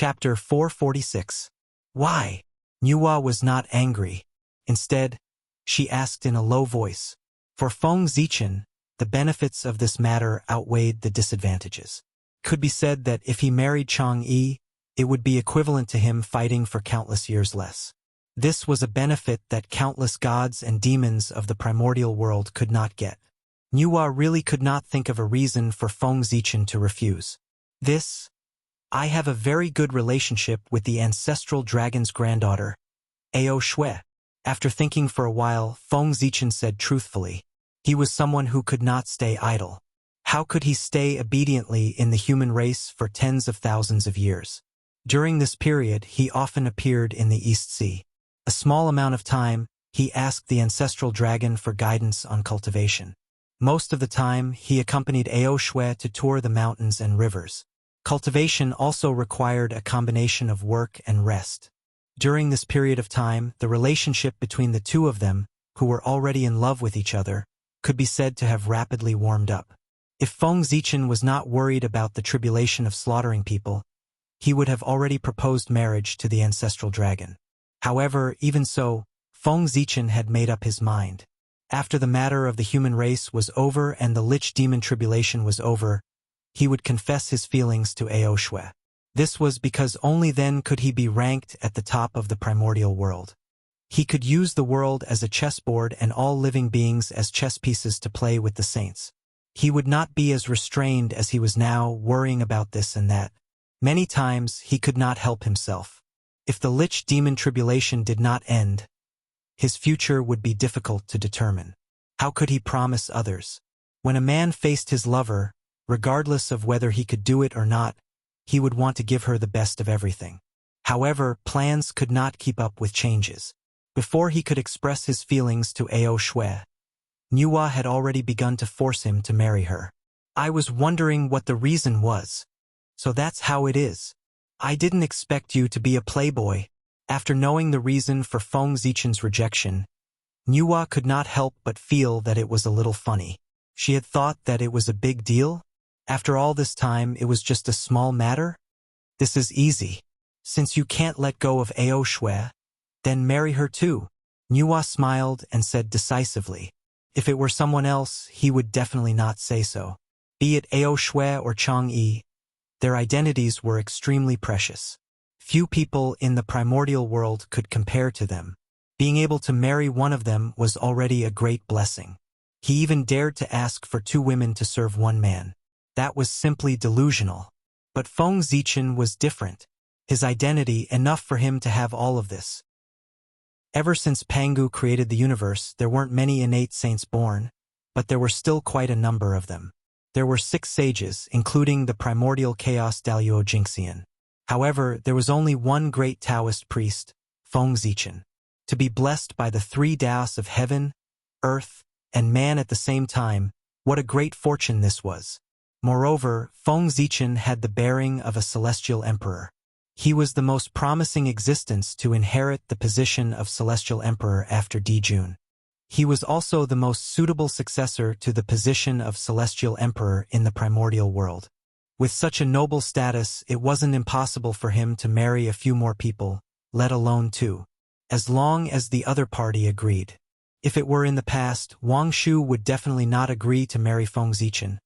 Chapter 446. Why? Nuwa was not angry. Instead, she asked in a low voice. For Feng Zichen, the benefits of this matter outweighed the disadvantages. It could be said that if he married Chang'e, it would be equivalent to him fighting for countless years less. This was a benefit that countless gods and demons of the primordial world could not get. Nuwa really could not think of a reason for Feng Zichen to refuse. I have a very good relationship with the ancestral dragon's granddaughter, Ao Shui. After thinking for a while, Feng Zichen said truthfully. He was someone who could not stay idle. How could he stay obediently in the human race for tens of thousands of years? During this period, he often appeared in the East Sea. A small amount of time, he asked the ancestral dragon for guidance on cultivation. Most of the time, he accompanied Ao Shui to tour the mountains and rivers. Cultivation also required a combination of work and rest. During this period of time, the relationship between the two of them, who were already in love with each other, could be said to have rapidly warmed up. If Feng Zichen was not worried about the tribulation of slaughtering people, he would have already proposed marriage to the ancestral dragon. However, even so, Feng Zichen had made up his mind. After the matter of the human race was over and the Lich Demon tribulation was over, he would confess his feelings to Ao Shui. This was because only then could he be ranked at the top of the primordial world. He could use the world as a chessboard and all living beings as chess pieces to play with the saints. He would not be as restrained as he was now, worrying about this and that. Many times he could not help himself. If the Lich Demon tribulation did not end, his future would be difficult to determine. How could he promise others? When a man faced his lover, regardless of whether he could do it or not, he would want to give her the best of everything. However, plans could not keep up with changes. Before he could express his feelings to Ao Shui, Nuwa had already begun to force him to marry her. I was wondering what the reason was. So that's how it is. I didn't expect you to be a playboy. After knowing the reason for Feng Zichen's rejection, Nuwa could not help but feel that it was a little funny. She had thought that it was a big deal. After all this time, it was just a small matter? This is easy. Since you can't let go of Ao Shui, then marry her too. Nuwa smiled and said decisively. If it were someone else, he would definitely not say so. Be it Ao Shui or Chang'e, their identities were extremely precious. Few people in the primordial world could compare to them. Being able to marry one of them was already a great blessing. He even dared to ask for 2 women to serve 1 man. That was simply delusional. But Feng Zichen was different. His identity enough for him to have all of this. Ever since Pangu created the universe, there weren't many innate saints born, but there were still quite a number of them. There were 6 sages, including the primordial chaos Daluo Jingxian. However, there was only one great Taoist priest, Feng Zichen. To be blessed by the 3 Daos of heaven, earth, and man at the same time, what a great fortune this was. Moreover, Feng Zichen had the bearing of a celestial emperor. He was the most promising existence to inherit the position of celestial emperor after Dijun. He was also the most suitable successor to the position of celestial emperor in the primordial world. With such a noble status, it wasn't impossible for him to marry a few more people, let alone 2. As long as the other party agreed. If it were in the past, Wang Shu would definitely not agree to marry Feng Zichen,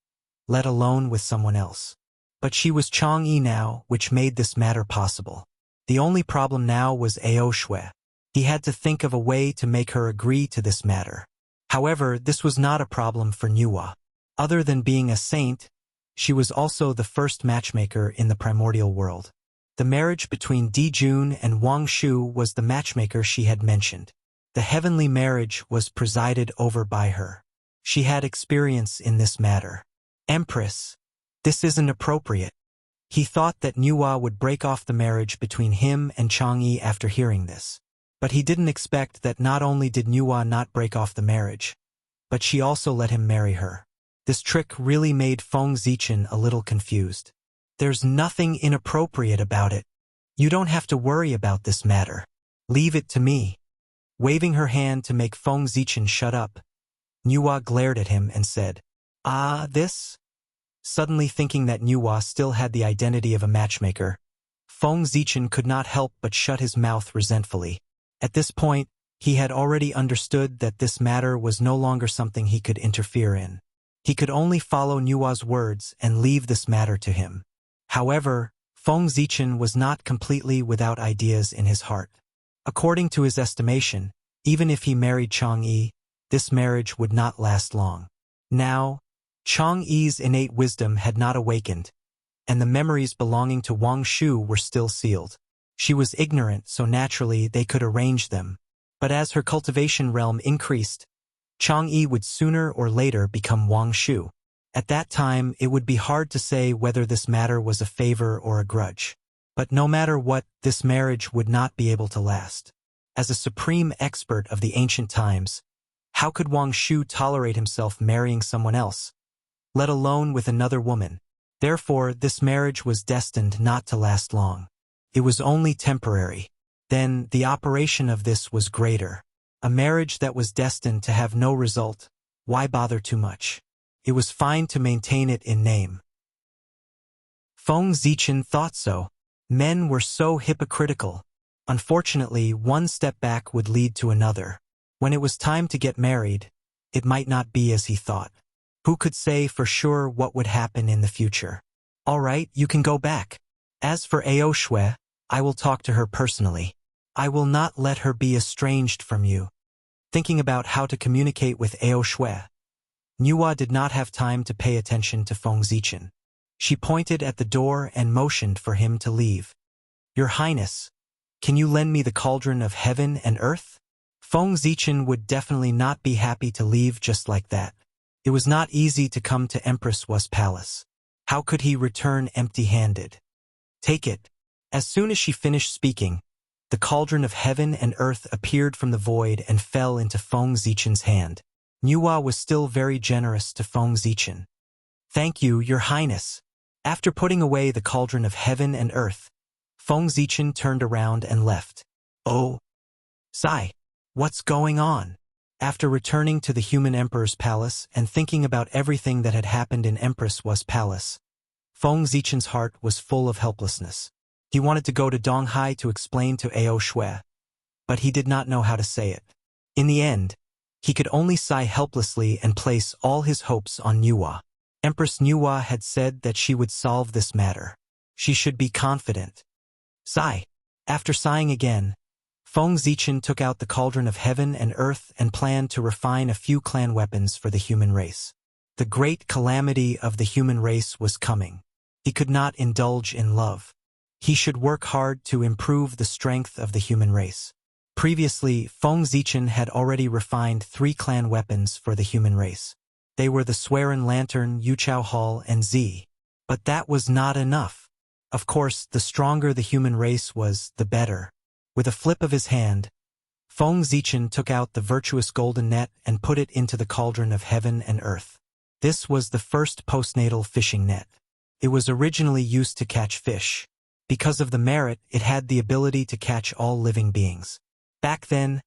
let alone with someone else. But she was Chang'e now, which made this matter possible. The only problem now was Ao Shui. He had to think of a way to make her agree to this matter. However, this was not a problem for Nuwa. Other than being a saint, she was also the first matchmaker in the primordial world. The marriage between Dijun and Wang Shu was the matchmaker she had mentioned. The heavenly marriage was presided over by her. She had experience in this matter. Empress, this isn't appropriate. He thought that Nuwa would break off the marriage between him and Chang'e after hearing this. But he didn't expect that not only did Nuwa not break off the marriage, but she also let him marry her. This trick really made Feng Zichen a little confused. There's nothing inappropriate about it. You don't have to worry about this matter. Leave it to me. Waving her hand to make Feng Zichen shut up, Nuwa glared at him and said, this? Suddenly thinking that Nuwa still had the identity of a matchmaker, Feng Zichen could not help but shut his mouth resentfully. At this point, he had already understood that this matter was no longer something he could interfere in. He could only follow Nua's words and leave this matter to him. However, Feng Zichen was not completely without ideas in his heart. According to his estimation, even if he married Chang'e, this marriage would not last long. Now, Chang'e's innate wisdom had not awakened, and the memories belonging to Wang Shu were still sealed. She was ignorant, so naturally they could arrange them. But as her cultivation realm increased, Chang'e would sooner or later become Wang Shu. At that time, it would be hard to say whether this matter was a favor or a grudge. But no matter what, this marriage would not be able to last. As a supreme expert of the ancient times, how could Wang Shu tolerate himself marrying someone else, let alone with another woman? Therefore, this marriage was destined not to last long. It was only temporary. Then, the operation of this was greater. A marriage that was destined to have no result. Why bother too much? It was fine to maintain it in name. Feng Zichen thought so. Men were so hypocritical. Unfortunately, one step back would lead to another. When it was time to get married, it might not be as he thought. Who could say for sure what would happen in the future? All right, you can go back. As for Ao Shui, I will talk to her personally. I will not let her be estranged from you. Thinking about how to communicate with Ao Shui, Nua did not have time to pay attention to Feng Zichen. She pointed at the door and motioned for him to leave. Your Highness, can you lend me the cauldron of heaven and earth? Feng Zichen would definitely not be happy to leave just like that. It was not easy to come to Empress Wu's palace. How could he return empty-handed? Take it. As soon as she finished speaking, the cauldron of heaven and earth appeared from the void and fell into Feng Zichen's hand. Nua was still very generous to Feng Zichen. Thank you, Your Highness. After putting away the cauldron of heaven and earth, Feng Zichen turned around and left. Oh, Sai, what's going on? After returning to the human emperor's palace and thinking about everything that had happened in Empress Wu's palace, Feng Zichen's heart was full of helplessness. He wanted to go to Donghai to explain to Ao Shui, but he did not know how to say it. In the end, he could only sigh helplessly and place all his hopes on Nua. Empress Nua had said that she would solve this matter. She should be confident. Sigh. After sighing again, Feng Zichen took out the cauldron of heaven and earth and planned to refine a few clan weapons for the human race. The great calamity of the human race was coming. He could not indulge in love. He should work hard to improve the strength of the human race. Previously, Feng Zichen had already refined 3 clan weapons for the human race. They were the Swearin Lantern, Yuchao Hall, and Z. But that was not enough. Of course, the stronger the human race was, the better. With a flip of his hand, Feng Zichen took out the virtuous golden net and put it into the cauldron of heaven and earth. This was the first postnatal fishing net. It was originally used to catch fish. Because of the merit, it had the ability to catch all living beings. Back then,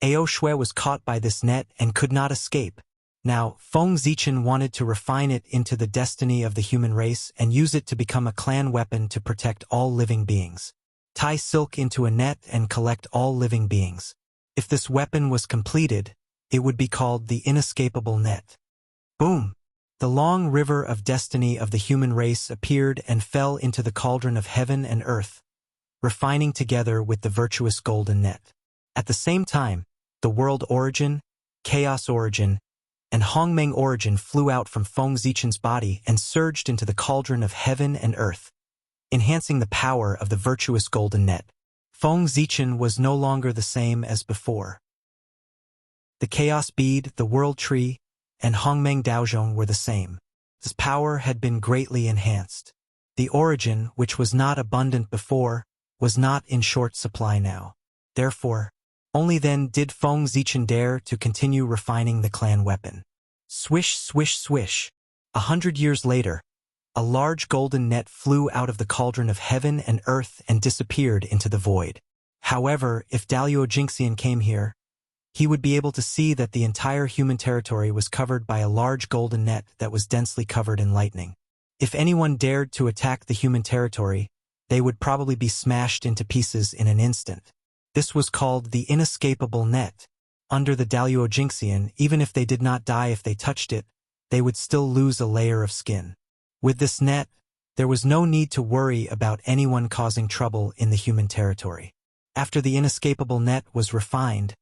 Ao Shui was caught by this net and could not escape. Now, Feng Zichen wanted to refine it into the destiny of the human race and use it to become a clan weapon to protect all living beings. Tie silk into a net and collect all living beings. If this weapon was completed, it would be called the inescapable net. Boom! The long river of destiny of the human race appeared and fell into the cauldron of heaven and earth, refining together with the virtuous golden net. At the same time, the world origin, chaos origin, and Hongmeng origin flew out from Feng Zichen's body and surged into the cauldron of heaven and earth, enhancing the power of the virtuous golden net. Feng Zichen was no longer the same as before. The chaos bead, the world tree, and Hongmeng Daozhong were the same. His power had been greatly enhanced. The origin, which was not abundant before, was not in short supply now. Therefore, only then did Feng Zichen dare to continue refining the clan weapon. Swish, swish, swish. 100 years later, a large golden net flew out of the cauldron of heaven and earth and disappeared into the void. However, if Dalio Jinxian came here, he would be able to see that the entire human territory was covered by a large golden net that was densely covered in lightning. If anyone dared to attack the human territory, they would probably be smashed into pieces in an instant. This was called the inescapable net. Under the Daluojingxian, even if they did not die if they touched it, they would still lose a layer of skin. With this net, there was no need to worry about anyone causing trouble in the human territory. After the inescapable net was refined,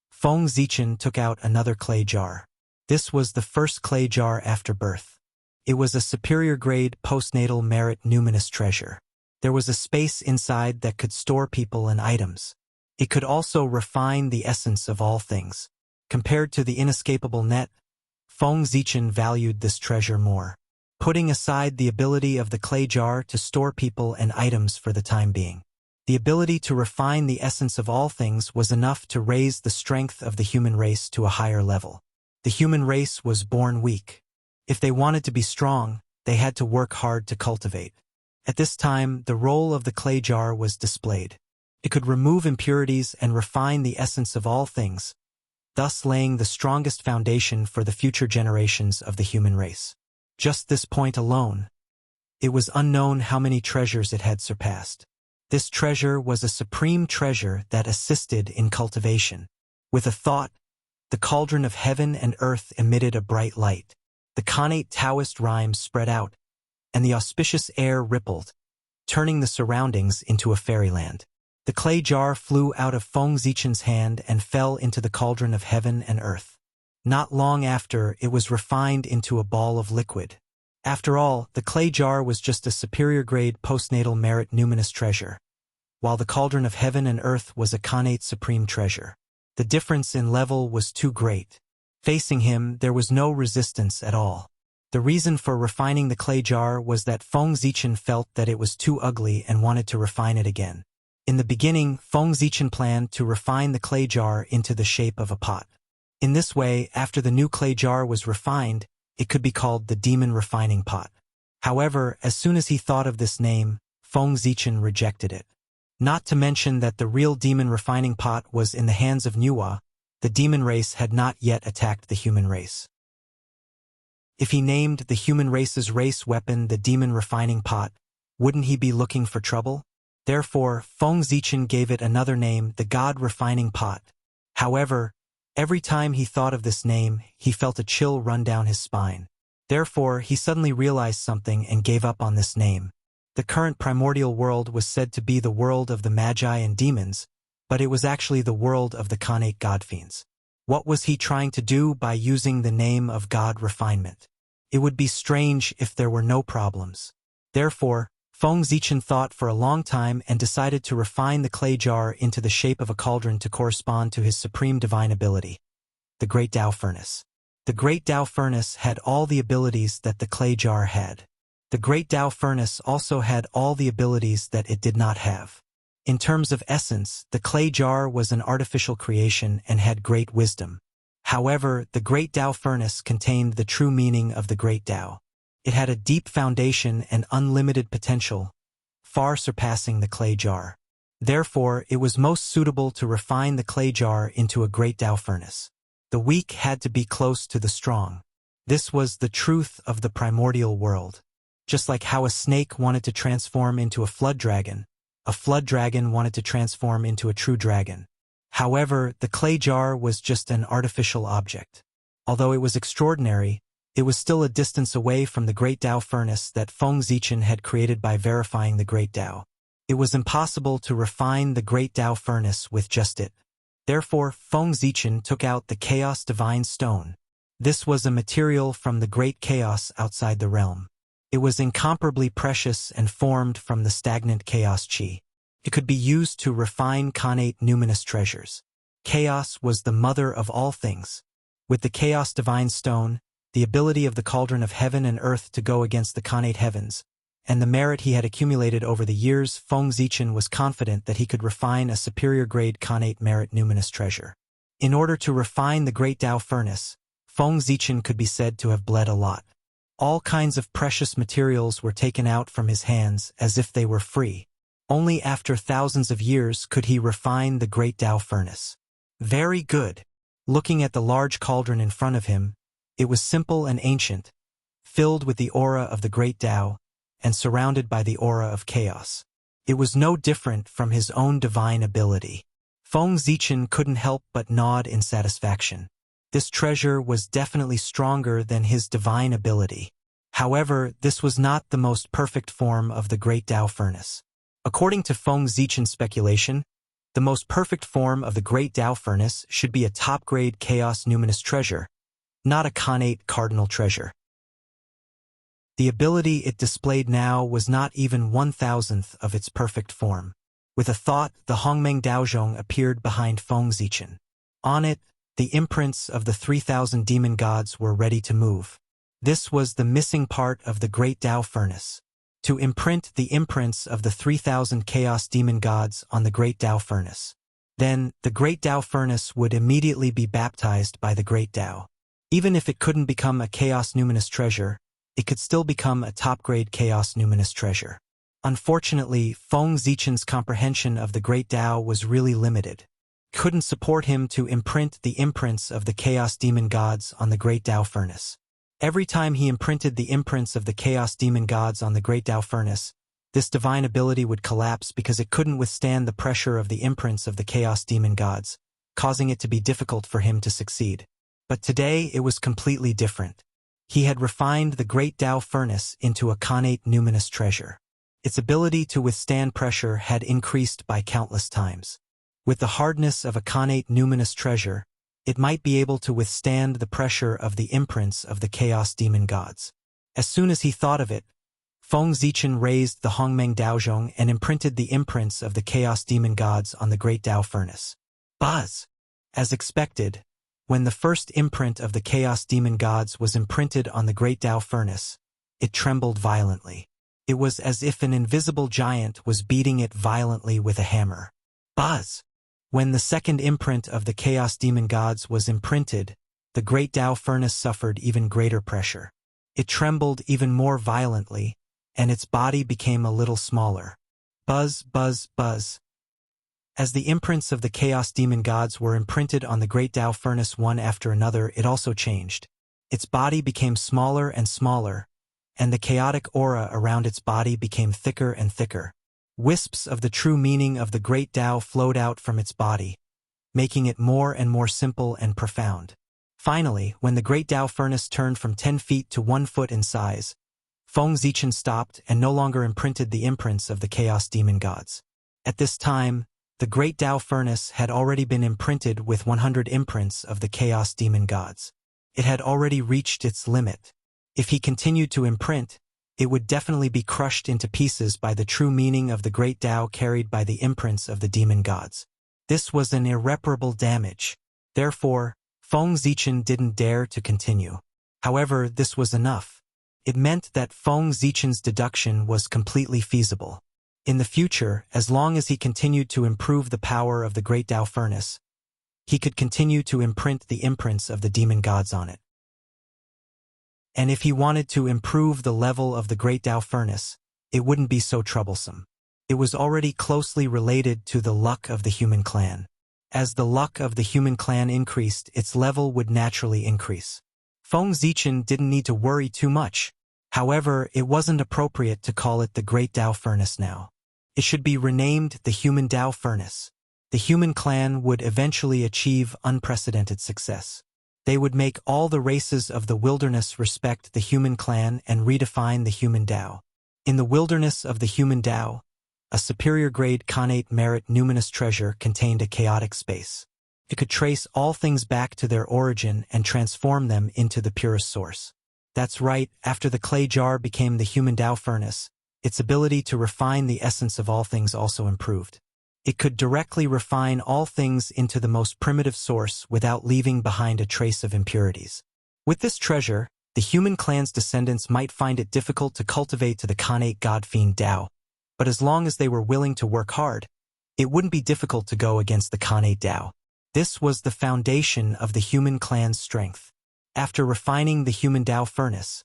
Feng Zichen took out another clay jar. This was the first clay jar after birth. It was a superior-grade postnatal merit numinous treasure. There was a space inside that could store people and items. It could also refine the essence of all things. Compared to the inescapable net, Feng Zichen valued this treasure more, putting aside the ability of the clay jar to store people and items for the time being. The ability to refine the essence of all things was enough to raise the strength of the human race to a higher level. The human race was born weak. If they wanted to be strong, they had to work hard to cultivate. At this time, the role of the clay jar was displayed. It could remove impurities and refine the essence of all things, thus laying the strongest foundation for the future generations of the human race. Just this point alone, it was unknown how many treasures it had surpassed. This treasure was a supreme treasure that assisted in cultivation. With a thought, the cauldron of heaven and earth emitted a bright light. The connate Taoist rhymes spread out, and the auspicious air rippled, turning the surroundings into a fairyland. The clay jar flew out of Feng Zichen's hand and fell into the cauldron of heaven and earth. Not long after, it was refined into a ball of liquid. After all, the clay jar was just a superior-grade postnatal merit numinous treasure, while the cauldron of heaven and earth was a connate supreme treasure. The difference in level was too great. Facing him, there was no resistance at all. The reason for refining the clay jar was that Feng Zichen felt that it was too ugly and wanted to refine it again. In the beginning, Feng Zichen planned to refine the clay jar into the shape of a pot. In this way, after the new clay jar was refined, it could be called the demon refining pot. However, as soon as he thought of this name, Feng Zichen rejected it. Not to mention that the real demon refining pot was in the hands of Nuwa. The demon race had not yet attacked the human race. If he named the human race's race weapon the demon refining pot, wouldn't he be looking for trouble? Therefore, Feng Zichen gave it another name, the God refining pot. However, every time he thought of this name, he felt a chill run down his spine. Therefore, he suddenly realized something and gave up on this name. The current primordial world was said to be the world of the magi and demons, but it was actually the world of the connate godfiends. What was he trying to do by using the name of God refinement? It would be strange if there were no problems. Therefore, Feng Zichen thought for a long time and decided to refine the clay jar into the shape of a cauldron to correspond to his supreme divine ability, the Great Tao Furnace. The Great Tao Furnace had all the abilities that the clay jar had. The Great Tao Furnace also had all the abilities that it did not have. In terms of essence, the clay jar was an artificial creation and had great wisdom. However, the Great Tao Furnace contained the true meaning of the Great Tao. It had a deep foundation and unlimited potential, far surpassing the clay jar. Therefore, it was most suitable to refine the clay jar into a Great Tao Furnace. The weak had to be close to the strong. This was the truth of the primordial world. Just like how a snake wanted to transform into a flood dragon wanted to transform into a true dragon. However, the clay jar was just an artificial object. Although it was extraordinary, it was still a distance away from the Great Tao Furnace that Feng Zichen had created by verifying the Great Tao. It was impossible to refine the Great Tao Furnace with just it. Therefore, Feng Zichen took out the Chaos Divine Stone. This was a material from the Great Chaos outside the realm. It was incomparably precious and formed from the stagnant chaos chi. It could be used to refine connate numinous treasures. Chaos was the mother of all things. With the Chaos Divine Stone, the ability of the cauldron of heaven and earth to go against the connate heavens, and the merit he had accumulated over the years, Feng Zichen was confident that he could refine a superior-grade connate merit numinous treasure. In order to refine the Great Tao Furnace, Feng Zichen could be said to have bled a lot. All kinds of precious materials were taken out from his hands as if they were free. Only after thousands of years could he refine the Great Tao Furnace. Very good. Looking at the large cauldron in front of him, it was simple and ancient, filled with the aura of the Great Tao, and surrounded by the aura of chaos. It was no different from his own divine ability. Feng Zichen couldn't help but nod in satisfaction. This treasure was definitely stronger than his divine ability. However, this was not the most perfect form of the Great Tao Furnace. According to Feng Zichen's speculation, the most perfect form of the Great Tao Furnace should be a top-grade Chaos Numinous treasure, not a Khanate Cardinal treasure. The ability it displayed now was not even 1,000th of its perfect form. With a thought, the Hongmeng Daozhong appeared behind Feng Zichen. On it, the imprints of the 3,000 demon gods were ready to move. This was the missing part of the Great Tao Furnace. To imprint the imprints of the 3,000 Chaos Demon Gods on the Great Tao Furnace. Then, the Great Tao Furnace would immediately be baptized by the Great Tao. Even if it couldn't become a Chaos Numinous treasure, it could still become a top-grade Chaos Numinous treasure. Unfortunately, Feng Zichen's comprehension of the Great Tao was really limited. Couldn't support him to imprint the imprints of the Chaos Demon Gods on the Great Tao Furnace. Every time he imprinted the imprints of the Chaos Demon Gods on the Great Tao Furnace, this divine ability would collapse because it couldn't withstand the pressure of the imprints of the Chaos Demon Gods, causing it to be difficult for him to succeed. But today it was completely different. He had refined the Great Tao Furnace into a Khanate Numinous treasure. Its ability to withstand pressure had increased by countless times. With the hardness of a Khanate Numinous treasure, it might be able to withstand the pressure of the imprints of the Chaos Demon Gods. As soon as he thought of it, Feng Zichen raised the Hongmeng Daozhong and imprinted the imprints of the Chaos Demon Gods on the Great Tao Furnace. Buzz! As expected, when the first imprint of the Chaos Demon Gods was imprinted on the Great Tao Furnace, it trembled violently. It was as if an invisible giant was beating it violently with a hammer. Buzz! When the second imprint of the Chaos Demon Gods was imprinted, the Great Tao Furnace suffered even greater pressure. It trembled even more violently, and its body became a little smaller. Buzz, buzz, buzz. As the imprints of the Chaos Demon Gods were imprinted on the Great Tao Furnace one after another, it also changed. Its body became smaller and smaller, and the chaotic aura around its body became thicker and thicker. Wisps of the true meaning of the Great Tao flowed out from its body, making it more and more simple and profound. Finally, when the Great Tao Furnace turned from 10 feet to 1 foot in size, Feng Zichen stopped and no longer imprinted the imprints of the Chaos Demon Gods. At this time, the Great Tao Furnace had already been imprinted with 100 imprints of the Chaos Demon Gods. It had already reached its limit. If he continued to imprint, it would definitely be crushed into pieces by the true meaning of the Great Tao carried by the imprints of the demon gods. This was an irreparable damage. Therefore, Feng Zichen didn't dare to continue. However, this was enough. It meant that Feng Zichen's deduction was completely feasible. In the future, as long as he continued to improve the power of the Great Tao Furnace, he could continue to imprint the imprints of the demon gods on it. And if he wanted to improve the level of the Great Tao Furnace, it wouldn't be so troublesome. It was already closely related to the luck of the human clan. As the luck of the human clan increased, its level would naturally increase. Feng Zichen didn't need to worry too much. However, it wasn't appropriate to call it the Great Tao Furnace now. It should be renamed the Human Tao Furnace. The human clan would eventually achieve unprecedented success. They would make all the races of the wilderness respect the human clan and redefine the human Tao. In the wilderness of the human Tao, a superior-grade Khanate merit numinous treasure contained a chaotic space. It could trace all things back to their origin and transform them into the purest source. That's right, after the clay jar became the human Tao furnace, its ability to refine the essence of all things also improved. It could directly refine all things into the most primitive source without leaving behind a trace of impurities. With this treasure, the human clan's descendants might find it difficult to cultivate to the Khanate God-fiend Tao, but as long as they were willing to work hard, it wouldn't be difficult to go against the Khanate Tao. This was the foundation of the human clan's strength. After refining the human Tao furnace,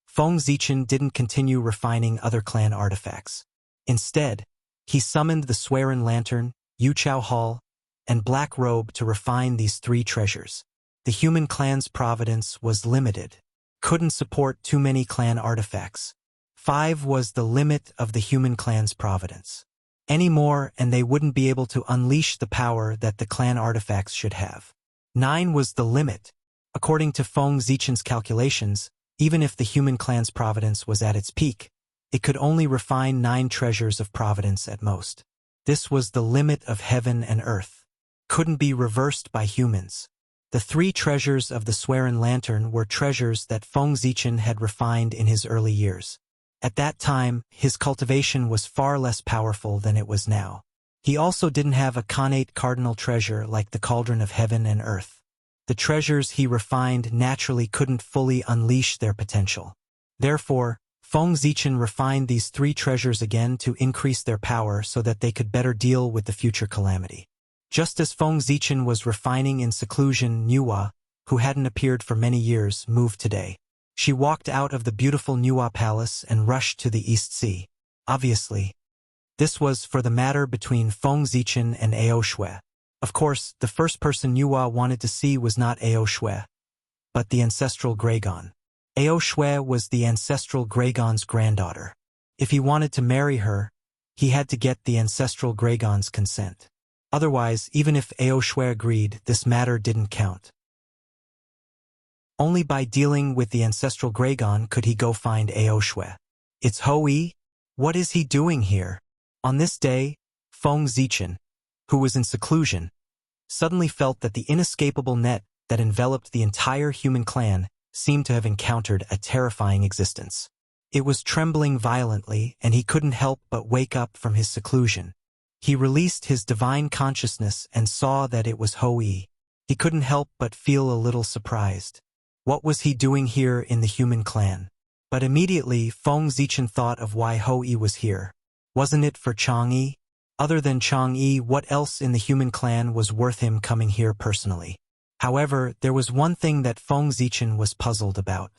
Feng Zichen didn't continue refining other clan artifacts. Instead, he summoned the Swearin Lantern, Yuchao Hall, and Black Robe to refine these 3 treasures. The human clan's providence was limited, couldn't support too many clan artifacts. 5 was the limit of the human clan's providence. anymore, and they wouldn't be able to unleash the power that the clan artifacts should have. 9 was the limit. According to Feng Zichen's calculations, even if the human clan's providence was at its peak, it could only refine 9 treasures of providence at most. This was the limit of heaven and earth. Couldn't be reversed by humans. The 3 treasures of the Swearin Lantern were treasures that Feng Zichen had refined in his early years. At that time, his cultivation was far less powerful than it was now. He also didn't have a connate cardinal treasure like the Cauldron of Heaven and Earth. The treasures he refined naturally couldn't fully unleash their potential. Therefore, Feng Zichen refined these 3 treasures again to increase their power so that they could better deal with the future calamity. Just as Feng Zichen was refining in seclusion, Nuwa, who hadn't appeared for many years, moved today. She walked out of the beautiful Nuwa Palace and rushed to the East Sea. Obviously, this was for the matter between Feng Zichen and Ao Shui. Of course, the first person Nuwa wanted to see was not Ao Shui, but the ancestral Graygon. Ao Shui was the ancestral Graygon's granddaughter. If he wanted to marry her, he had to get the ancestral Graygon's consent. Otherwise, even if Ao Shui agreed, this matter didn't count. Only by dealing with the ancestral Graygon could he go find Ao Shui. It's Hou-Yi? What is he doing here? On this day, Feng Zichen, who was in seclusion, suddenly felt that the inescapable net that enveloped the entire human clan seemed to have encountered a terrifying existence. It was trembling violently, and he couldn't help but wake up from his seclusion. He released his divine consciousness and saw that it was Hou-Yi. He couldn't help but feel a little surprised. What was he doing here in the human clan? But immediately, Feng Zichen thought of why Hou-Yi was here. Wasn't it for Chang'e? Other than Chang'e, what else in the human clan was worth him coming here personally? However, there was one thing that Feng Zichen was puzzled about.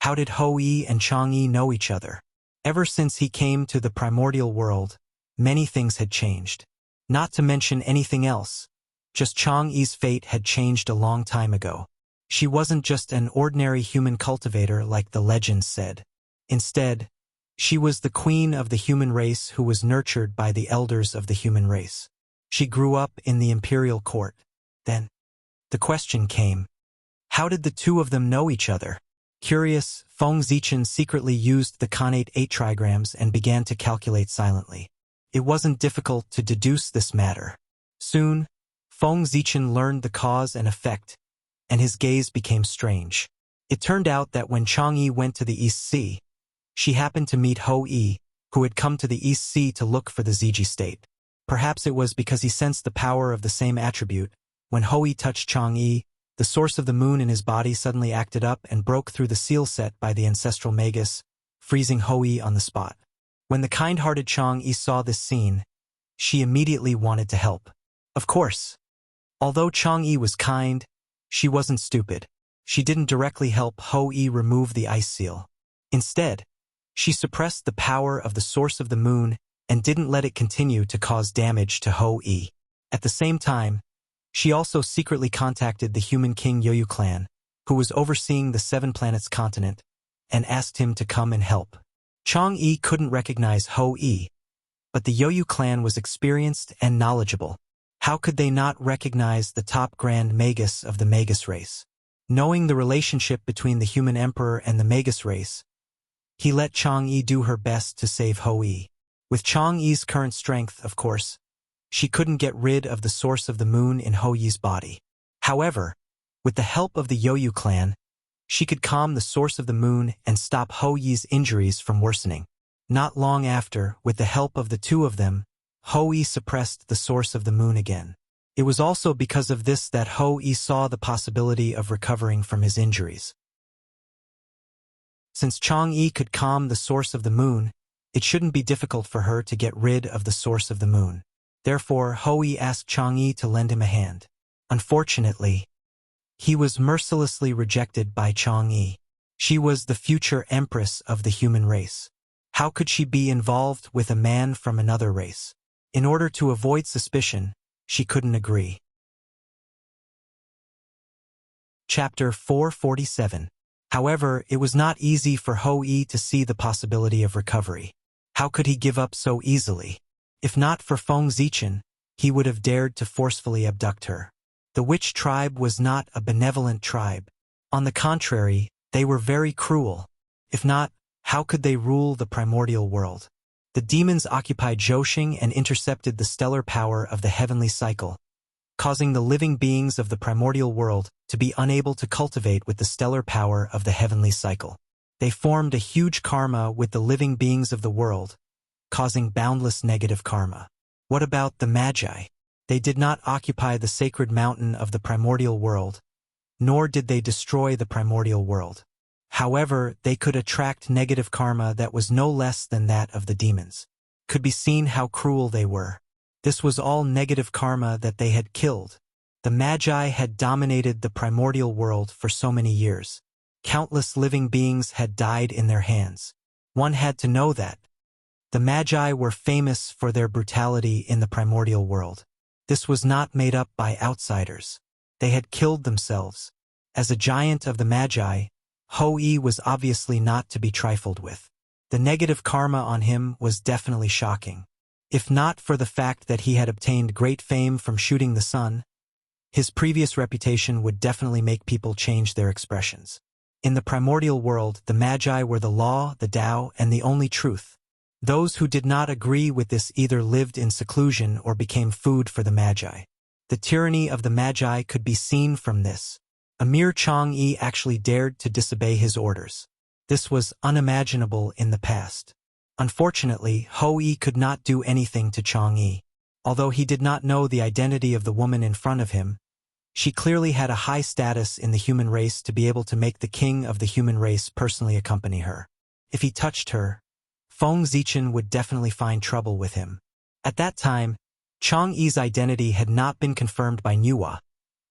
How did Hou-Yi and Chang'e know each other? Ever since he came to the primordial world, many things had changed. Not to mention anything else. Just Chang'e's fate had changed a long time ago. She wasn't just an ordinary human cultivator like the legends said. Instead, she was the queen of the human race who was nurtured by the elders of the human race. She grew up in the imperial court. Then, the question came, how did the two of them know each other? Curious, Feng Zichen secretly used the connate 8 trigrams and began to calculate silently. It wasn't difficult to deduce this matter. Soon, Feng Zichen learned the cause and effect, and his gaze became strange. It turned out that when Chang'e went to the East Sea, she happened to meet Hou-Yi, who had come to the East Sea to look for the Ziji state. Perhaps it was because he sensed the power of the same attribute. When Hou-Yi touched Chang'e, the source of the moon in his body suddenly acted up and broke through the seal set by the ancestral Magus, freezing Hou-Yi on the spot. When the kind-hearted Chang'e saw this scene, she immediately wanted to help. Of course. Although Chang'e was kind, she wasn't stupid. She didn't directly help Hou-Yi remove the ice seal. Instead, she suppressed the power of the source of the moon and didn't let it continue to cause damage to Hou-Yi. At the same time, she also secretly contacted the human king Yoyu clan, who was overseeing the 7 planets continent, and asked him to come and help. Chang'e couldn't recognize Hou-Yi, but the Yoyu clan was experienced and knowledgeable. How could they not recognize the top grand Magus of the Magus race? Knowing the relationship between the human emperor and the Magus race, he let Chang'e do her best to save Hou-Yi. With Chang'e's current strength, of course, she couldn't get rid of the source of the moon in Hou-Yi's body. However, with the help of the Yoyu clan, she could calm the source of the moon and stop Hou-Yi's injuries from worsening. Not long after, with the help of the two of them, Hou-Yi suppressed the source of the moon again. It was also because of this that Hou-Yi saw the possibility of recovering from his injuries. Since Chang'e could calm the source of the moon, it shouldn't be difficult for her to get rid of the source of the moon. Therefore, Hou-Yi asked Chang'e to lend him a hand. Unfortunately, he was mercilessly rejected by Chang'e. She was the future empress of the human race. How could she be involved with a man from another race? In order to avoid suspicion, she couldn't agree. Chapter 447. However, it was not easy for Hou-Yi to see the possibility of recovery. How could he give up so easily? If not for Feng Zichen, he would have dared to forcefully abduct her. The witch tribe was not a benevolent tribe. On the contrary, they were very cruel. If not, how could they rule the primordial world? The demons occupied Zhouxing and intercepted the stellar power of the heavenly cycle, causing the living beings of the primordial world to be unable to cultivate with the stellar power of the heavenly cycle. They formed a huge karma with the living beings of the world, causing boundless negative karma. What about the Magi? They did not occupy the sacred mountain of the primordial world, nor did they destroy the primordial world. However, they could attract negative karma that was no less than that of the demons. Could be seen how cruel they were. This was all negative karma that they had killed. The Magi had dominated the primordial world for so many years. Countless living beings had died in their hands. One had to know that. The Magi were famous for their brutality in the primordial world. This was not made up by outsiders. They had killed themselves. As a giant of the Magi, Hou-Yi was obviously not to be trifled with. The negative karma on him was definitely shocking. If not for the fact that he had obtained great fame from shooting the sun, his previous reputation would definitely make people change their expressions. In the primordial world, the Magi were the law, the Tao, and the only truth. Those who did not agree with this either lived in seclusion or became food for the Magi. The tyranny of the Magi could be seen from this. A mere Chang'e actually dared to disobey his orders. This was unimaginable in the past. Unfortunately, Hou-Yi could not do anything to Chang'e. Although he did not know the identity of the woman in front of him, she clearly had a high status in the human race to be able to make the king of the human race personally accompany her. If he touched her, Feng Zichen would definitely find trouble with him. At that time, Chang'e's identity had not been confirmed by Nuwa,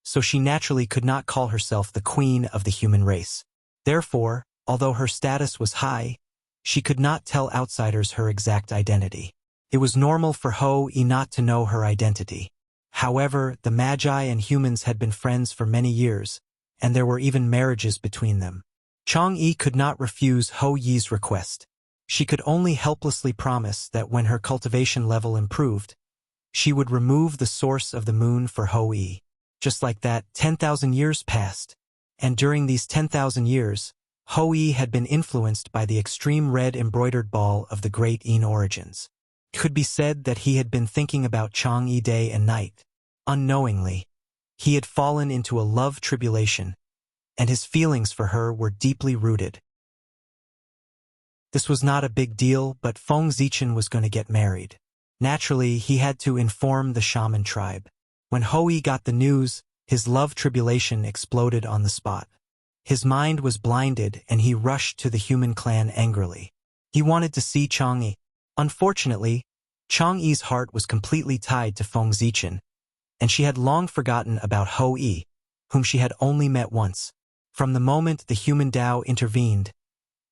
so she naturally could not call herself the queen of the human race. Therefore, although her status was high, she could not tell outsiders her exact identity. It was normal for Hou-Yi not to know her identity. However, the Magi and humans had been friends for many years, and there were even marriages between them. Chang'e could not refuse Hou-Yi's request. She could only helplessly promise that when her cultivation level improved, she would remove the source of the moon for Hou-Yi. Just like that, 10,000 years passed, and during these 10,000 years, Hou-Yi had been influenced by the extreme red embroidered ball of the great Yin origins. It could be said that he had been thinking about Chang'e day and night. Unknowingly, he had fallen into a love tribulation, and his feelings for her were deeply rooted. This was not a big deal, but Feng Zichen was going to get married. Naturally, he had to inform the shaman tribe. When Hou-Yi got the news, his love tribulation exploded on the spot. His mind was blinded, and he rushed to the human clan angrily. He wanted to see Chang'e. Unfortunately, Chang'e's heart was completely tied to Feng Zichen, and she had long forgotten about Hou-Yi, whom she had only met once. From the moment the human Tao intervened,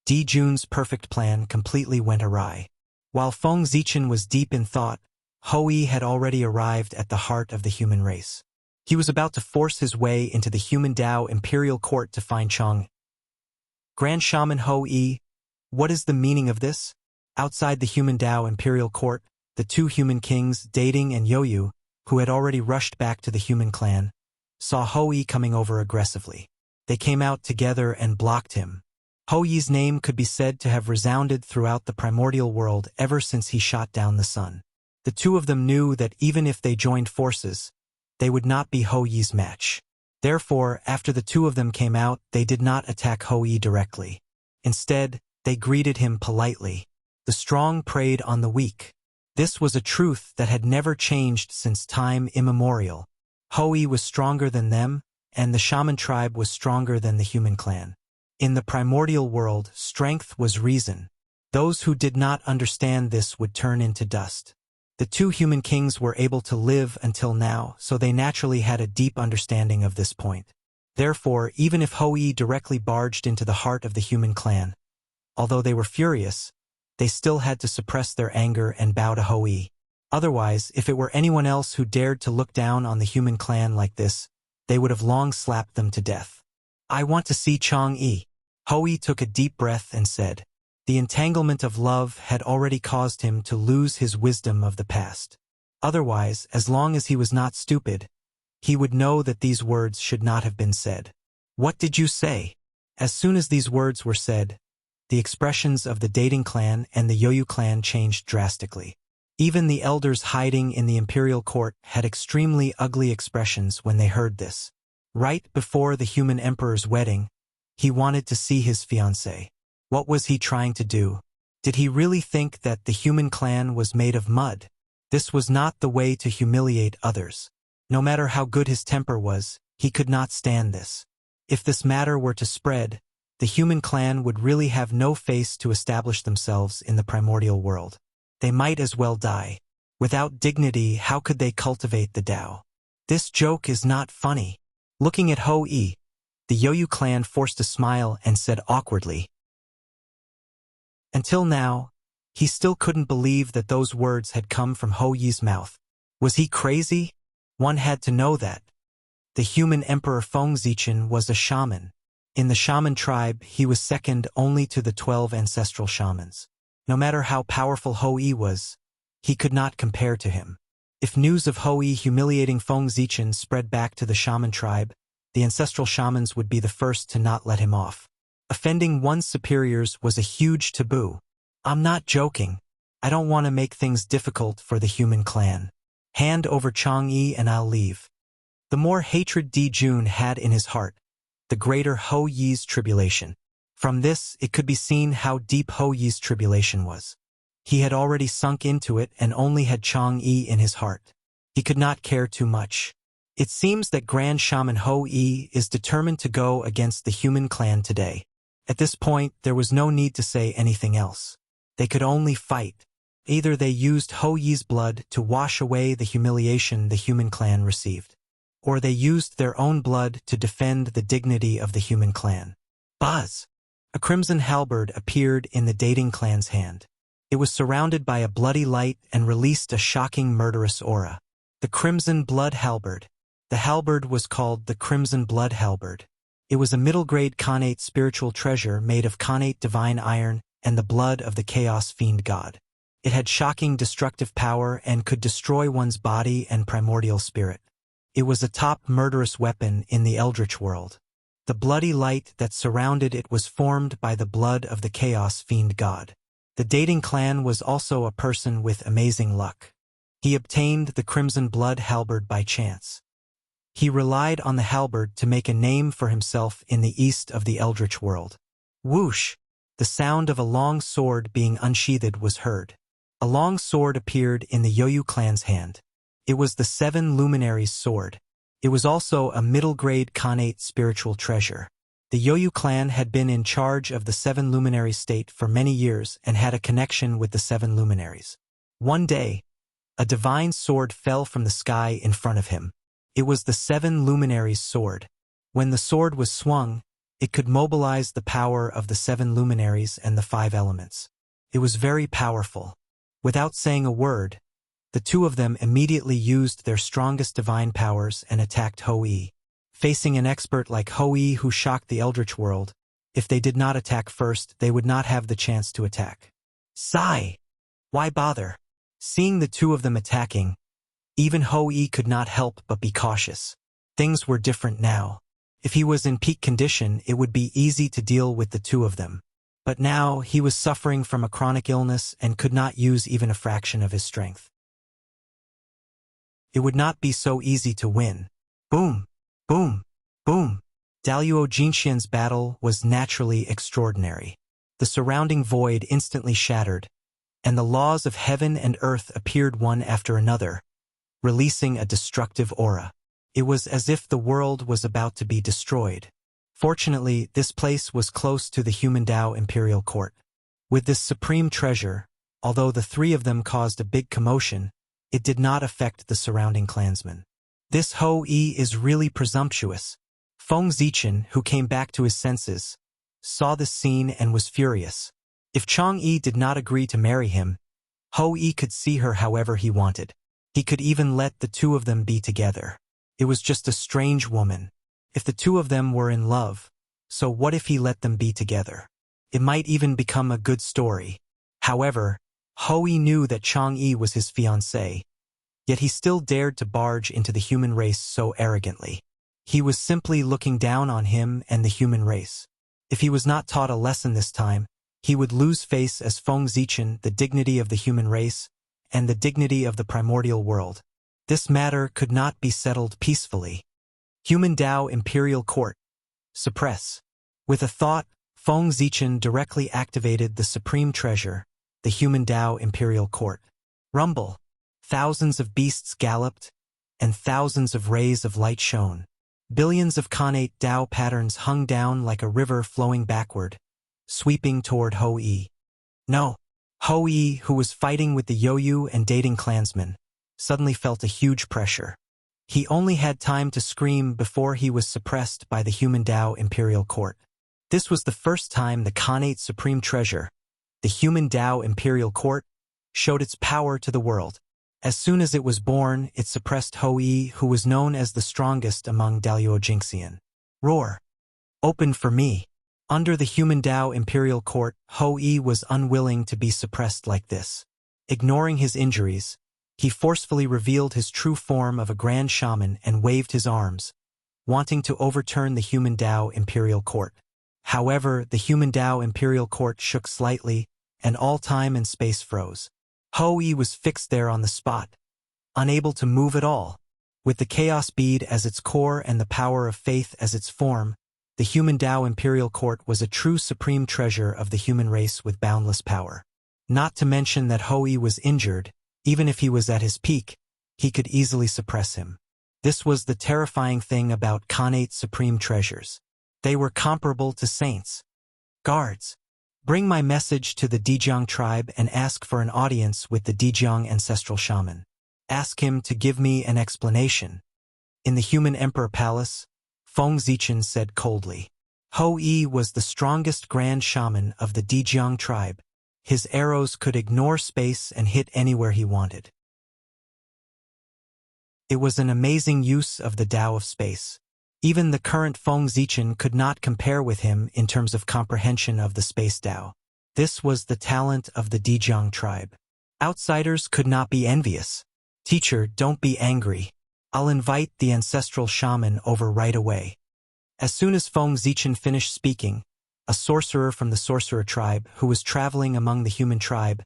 Di Jun's perfect plan completely went awry. While Feng Zichen was deep in thought, Hou-Yi had already arrived at the heart of the human race. He was about to force his way into the human Tao imperial court to find Chang'e. Grand Shaman Hou-Yi, what is the meaning of this? Outside the human Tao imperial court, the two human kings, Dating and Yoyu, who had already rushed back to the human clan, saw Hou-Yi coming over aggressively. They came out together and blocked him. Hou-Yi's name could be said to have resounded throughout the primordial world ever since he shot down the sun. The two of them knew that even if they joined forces, they would not be Hou-Yi's match. Therefore, after the two of them came out, they did not attack Hou-Yi directly. Instead, they greeted him politely. The strong preyed on the weak. This was a truth that had never changed since time immemorial. Hou-Yi was stronger than them, and the shaman tribe was stronger than the human clan. In the primordial world, strength was reason. Those who did not understand this would turn into dust. The two human kings were able to live until now, so they naturally had a deep understanding of this point. Therefore, even if Hou-Yi directly barged into the heart of the human clan, although they were furious, they still had to suppress their anger and bow to Hou-Yi. Otherwise, if it were anyone else who dared to look down on the human clan like this, they would have long slapped them to death. I want to see Chang'e. Hou-Yi took a deep breath and said, The entanglement of love had already caused him to lose his wisdom of the past. Otherwise, as long as he was not stupid, he would know that these words should not have been said. What did you say? As soon as these words were said, the expressions of the dating clan and the Yoyu clan changed drastically. Even the elders hiding in the imperial court had extremely ugly expressions when they heard this. Right before the human emperor's wedding, he wanted to see his fiancée. What was he trying to do? Did he really think that the human clan was made of mud? This was not the way to humiliate others. No matter how good his temper was, he could not stand this. If this matter were to spread, the human clan would really have no face to establish themselves in the primordial world. They might as well die. Without dignity, how could they cultivate the Tao? This joke is not funny. Looking at Ho-Yi, the Yoyu clan forced a smile and said awkwardly. Until now, he still couldn't believe that those words had come from Ho-Yi's mouth. Was he crazy? One had to know that. The human emperor Feng Zichen was a shaman. In the shaman tribe, he was second only to the 12 ancestral shamans. No matter how powerful Ho-Yi was, he could not compare to him. If news of Ho-Yi humiliating Feng Zichen spread back to the shaman tribe, the ancestral shamans would be the first to not let him off. Offending one's superiors was a huge taboo. I'm not joking. I don't want to make things difficult for the human clan. Hand over Chang'e and I'll leave. The more hatred Di Jun had in his heart, the greater Ho-Yi's tribulation. From this, it could be seen how deep Ho-Yi's tribulation was. He had already sunk into it and only had Chang'e in his heart. He could not care too much. It seems that Grand Shaman Ho-Yi is determined to go against the human clan today. At this point, there was no need to say anything else. They could only fight. Either they used Ho-Yi's blood to wash away the humiliation the human clan received, or they used their own blood to defend the dignity of the human clan. Buzz! A crimson halberd appeared in the dating clan's hand. It was surrounded by a bloody light and released a shocking murderous aura. The crimson blood halberd. The halberd was called the Crimson Blood Halberd. It was a middle-grade Khanate spiritual treasure made of Khanate divine iron and the blood of the Chaos Fiend God. It had shocking destructive power and could destroy one's body and primordial spirit. It was a top murderous weapon in the Eldritch world. The bloody light that surrounded it was formed by the blood of the Chaos Fiend God. The dating clan was also a person with amazing luck. He obtained the Crimson Blood Halberd by chance. He relied on the halberd to make a name for himself in the east of the Eldritch world. Whoosh! The sound of a long sword being unsheathed was heard. A long sword appeared in the Yoyu clan's hand. It was the 7 Luminaries' sword. It was also a middle-grade Khanate spiritual treasure. The Yoyu clan had been in charge of the 7 Luminary state for many years and had a connection with the 7 Luminaries. One day, a divine sword fell from the sky in front of him. It was the 7 Luminaries' sword. When the sword was swung, it could mobilize the power of the 7 Luminaries and the 5 elements. It was very powerful. Without saying a word, the two of them immediately used their strongest divine powers and attacked Ho-Yi. Facing an expert like Ho-Yi who shocked the Eldritch world, if they did not attack first, they would not have the chance to attack. Sigh! Why bother? Seeing the two of them attacking, even Ho-Yi could not help but be cautious. Things were different now. If he was in peak condition, it would be easy to deal with the two of them. But now, he was suffering from a chronic illness and could not use even a fraction of his strength. It would not be so easy to win. Boom! Boom! Boom! Daluo Jinxian's battle was naturally extraordinary. The surrounding void instantly shattered, and the laws of heaven and earth appeared one after another, releasing a destructive aura. It was as if the world was about to be destroyed. Fortunately, this place was close to the human Tao Imperial Court. With this supreme treasure, although the three of them caused a big commotion, it did not affect the surrounding clansmen. This Ho-Yi is really presumptuous. Feng Zichen, who came back to his senses, saw this scene and was furious. If Chang'e did not agree to marry him, Ho-Yi could see her however he wanted. He could even let the two of them be together. It was just a strange woman. If the two of them were in love, so what if he let them be together? It might even become a good story. However, Hui knew that Chang'e was his fiancée, yet he still dared to barge into the human race so arrogantly. He was simply looking down on him and the human race. If he was not taught a lesson this time, he would lose face as Feng Zichen, the dignity of the human race, and the dignity of the primordial world. This matter could not be settled peacefully. Human Dao Imperial Court. Suppress. With a thought, Feng Zichen directly activated the supreme treasure, the Human Dao Imperial Court. Rumble. Thousands of beasts galloped, and thousands of rays of light shone. Billions of Khanate Dao patterns hung down like a river flowing backward, sweeping toward Hui. No. Hui, who was fighting with the Yoyu and dating clansmen, suddenly felt a huge pressure. He only had time to scream before he was suppressed by the Human Dao Imperial Court. This was the first time the Khanate Supreme Treasure, the Human Dao Imperial Court, showed its power to the world. As soon as it was born, it suppressed Hui, who was known as the strongest among Daluo Jingxian. Roar. Open for me. Under the Human Dao Imperial Court, Hui was unwilling to be suppressed like this. Ignoring his injuries, he forcefully revealed his true form of a grand shaman and waved his arms, wanting to overturn the Human Dao Imperial Court. However, the Human Dao Imperial Court shook slightly, and all time and space froze. Hui was fixed there on the spot, unable to move at all. With the Chaos Bead as its core and the power of faith as its form, the Human Dao Imperial Court was a true supreme treasure of the human race with boundless power. Not to mention that Hui was injured. Even if he was at his peak, he could easily suppress him. This was the terrifying thing about Khanate Supreme Treasures. They were comparable to saints. Guards, bring my message to the Dijiang tribe and ask for an audience with the Dijiang ancestral shaman. Ask him to give me an explanation. In the Human Emperor Palace, Feng Zichen said coldly. Hui was the strongest grand shaman of the Dijiang tribe. His arrows could ignore space and hit anywhere he wanted. It was an amazing use of the Tao of space. Even the current Feng Zichen could not compare with him in terms of comprehension of the space Tao. This was the talent of the Dijiang tribe. Outsiders could not be envious. Teacher, don't be angry. I'll invite the ancestral shaman over right away. As soon as Feng Zichen finished speaking, a sorcerer from the sorcerer tribe who was traveling among the human tribe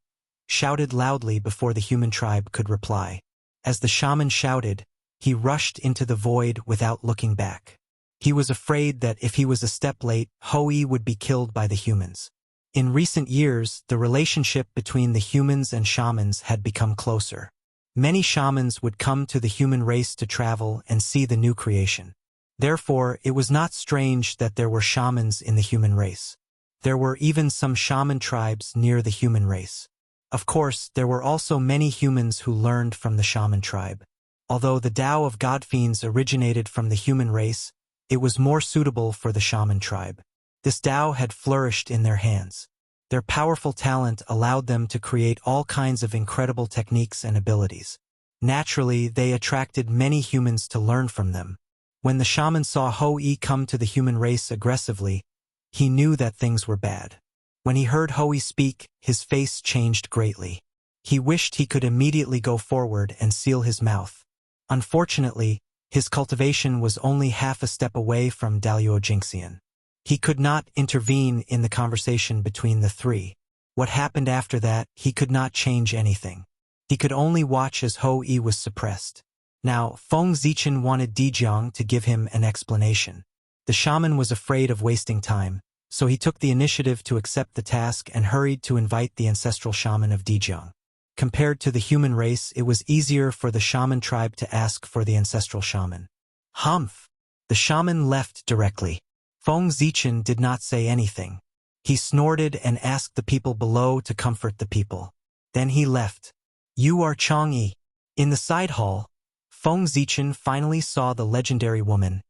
shouted loudly before the human tribe could reply. As the shaman shouted, he rushed into the void without looking back. He was afraid that if he was a step late, Hui would be killed by the humans. In recent years, the relationship between the humans and shamans had become closer. Many shamans would come to the human race to travel and see the new creation. Therefore, it was not strange that there were shamans in the human race. There were even some shaman tribes near the human race. Of course, there were also many humans who learned from the shaman tribe. Although the Tao of God-fiends originated from the human race, it was more suitable for the shaman tribe. This Tao had flourished in their hands. Their powerful talent allowed them to create all kinds of incredible techniques and abilities. Naturally, they attracted many humans to learn from them. When the shaman saw Hui come to the human race aggressively, he knew that things were bad. When he heard Hui speak, his face changed greatly. He wished he could immediately go forward and seal his mouth. Unfortunately, his cultivation was only half a step away from Daluo Jingxian. He could not intervene in the conversation between the three. What happened after that, he could not change anything. He could only watch as Hui was suppressed. Now, Feng Zichen wanted Dijiang to give him an explanation. The shaman was afraid of wasting time, so he took the initiative to accept the task and hurried to invite the ancestral shaman of Dijiang. Compared to the human race, it was easier for the shaman tribe to ask for the ancestral shaman. Humph! The shaman left directly. Feng Zichen did not say anything. He snorted and asked the people below to comfort the people. Then he left. You are Chang'e. In the side hall, Feng Zichen finally saw the legendary woman,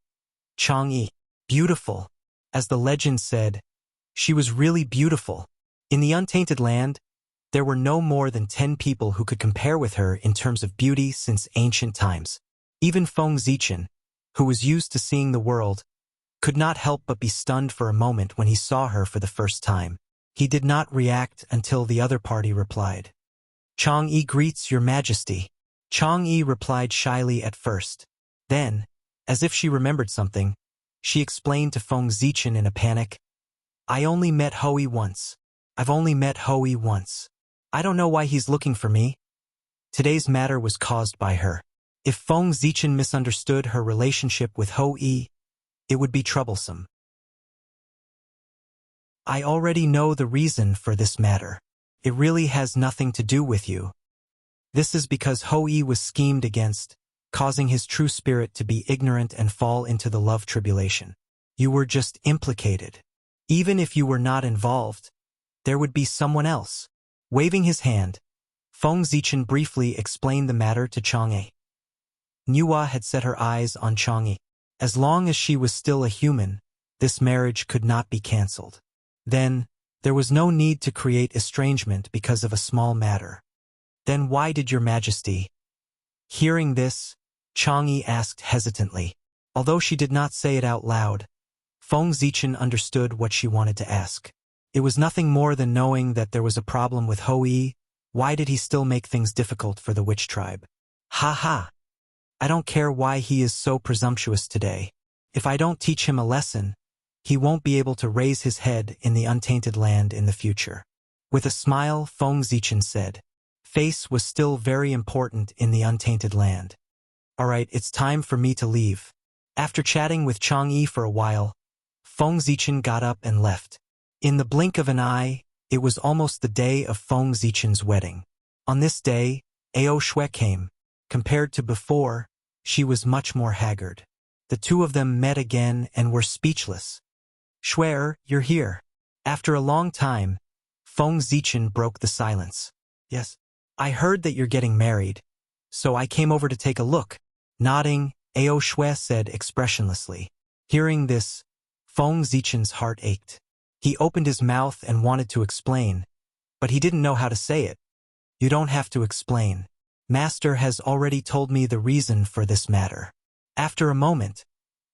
Chang'e. Beautiful. As the legend said, she was really beautiful. In the untainted land, there were no more than 10 people who could compare with her in terms of beauty since ancient times. Even Feng Zichen, who was used to seeing the world, could not help but be stunned for a moment when he saw her for the first time. He did not react until the other party replied. Chang'e greets your majesty. Chang'e replied shyly at first. Then, as if she remembered something, she explained to Feng Zichen in a panic, I only met Hui once. I've only met Hui once. I don't know why he's looking for me. Today's matter was caused by her. If Feng Zichen misunderstood her relationship with Hui, it would be troublesome. I already know the reason for this matter. It really has nothing to do with you. This is because Hui was schemed against, causing his true spirit to be ignorant and fall into the love tribulation. You were just implicated. Even if you were not involved, there would be someone else. Waving his hand, Feng Zichen briefly explained the matter to Chang'e. Nuwa had set her eyes on Chang'e. As long as she was still a human, this marriage could not be cancelled. Then, there was no need to create estrangement because of a small matter. Then why did your majesty? Hearing this, Chang'e asked hesitantly. Although she did not say it out loud, Feng Zichen understood what she wanted to ask. It was nothing more than knowing that there was a problem with Hui. Why did he still make things difficult for the witch tribe? Ha ha! I don't care why he is so presumptuous today. If I don't teach him a lesson, he won't be able to raise his head in the untainted land in the future. With a smile, Feng Zichen said, Face was still very important in the untainted land. Alright, it's time for me to leave. After chatting with Chang'e for a while, Feng Zichen got up and left. In the blink of an eye, it was almost the day of Feng Zichen's wedding. On this day, Ao Shui came. Compared to before, she was much more haggard. The two of them met again and were speechless. Shui, you're here. After a long time, Feng Zichen broke the silence. Yes. I heard that you're getting married, so I came over to take a look. Nodding, Ao Shui said expressionlessly. Hearing this, Feng Zichen's heart ached. He opened his mouth and wanted to explain, but he didn't know how to say it. You don't have to explain. Master has already told me the reason for this matter. After a moment,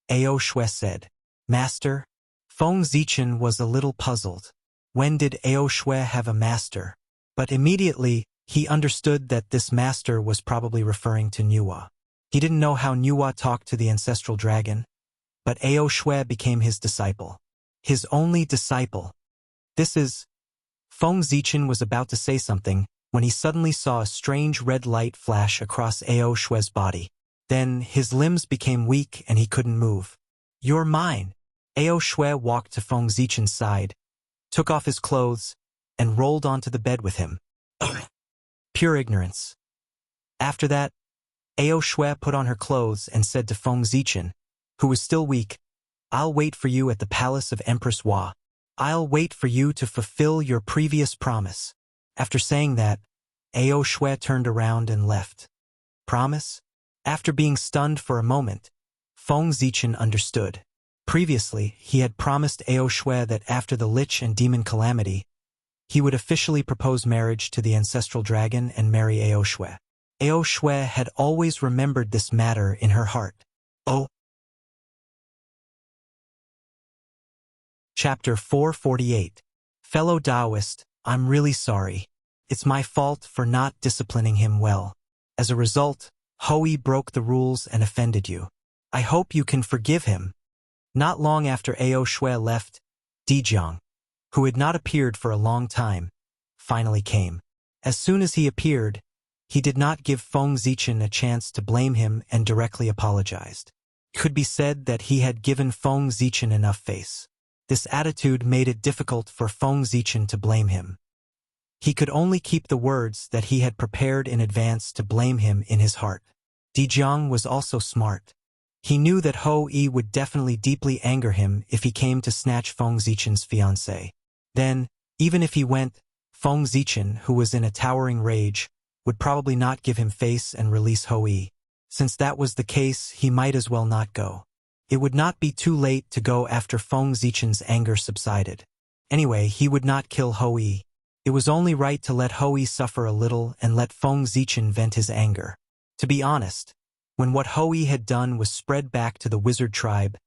Ao Shui said, Master? Feng Zichen was a little puzzled. When did Ao Shui have a master? But immediately, he understood that this master was probably referring to Nuwa. He didn't know how Nuwa talked to the ancestral dragon, but Ao Shui became his disciple. His only disciple. Feng Zichen was about to say something when he suddenly saw a strange red light flash across Ao Shui's body. Then his limbs became weak and he couldn't move. You're mine. Ao Shui walked to Feng Zichen's side, took off his clothes, and rolled onto the bed with him. Pure ignorance. After that, Ao Shui put on her clothes and said to Feng Zichen, who was still weak, I'll wait for you at the palace of Empress Hua. I'll wait for you to fulfill your previous promise. After saying that, Ao Shui turned around and left. Promise? After being stunned for a moment, Feng Zichen understood. Previously, he had promised Ao Shui that after the Lich and Demon calamity, he would officially propose marriage to the ancestral dragon and marry Ao Shui. Ao Shui had always remembered this matter in her heart. Oh. Chapter 448. Fellow Taoist, I'm really sorry. It's my fault for not disciplining him well. As a result, Hui broke the rules and offended you. I hope you can forgive him. Not long after Ao Shui left, Dijiang, who had not appeared for a long time, finally came. As soon as he appeared, he did not give Feng Zichen a chance to blame him and directly apologized. It could be said that he had given Feng Zichen enough face. This attitude made it difficult for Feng Zichen to blame him. He could only keep the words that he had prepared in advance to blame him in his heart. Dijiang was also smart. He knew that Hui would definitely deeply anger him if he came to snatch Feng Zichen's fiancée. Then, even if he went, Feng Zichen, who was in a towering rage, would probably not give him face and release Hui. Since that was the case, he might as well not go. It would not be too late to go after Feng Zichen's anger subsided. Anyway, he would not kill Hui. It was only right to let Hui suffer a little and let Feng Zichen vent his anger. To be honest, when what Hui had done was spread back to the wizard tribe,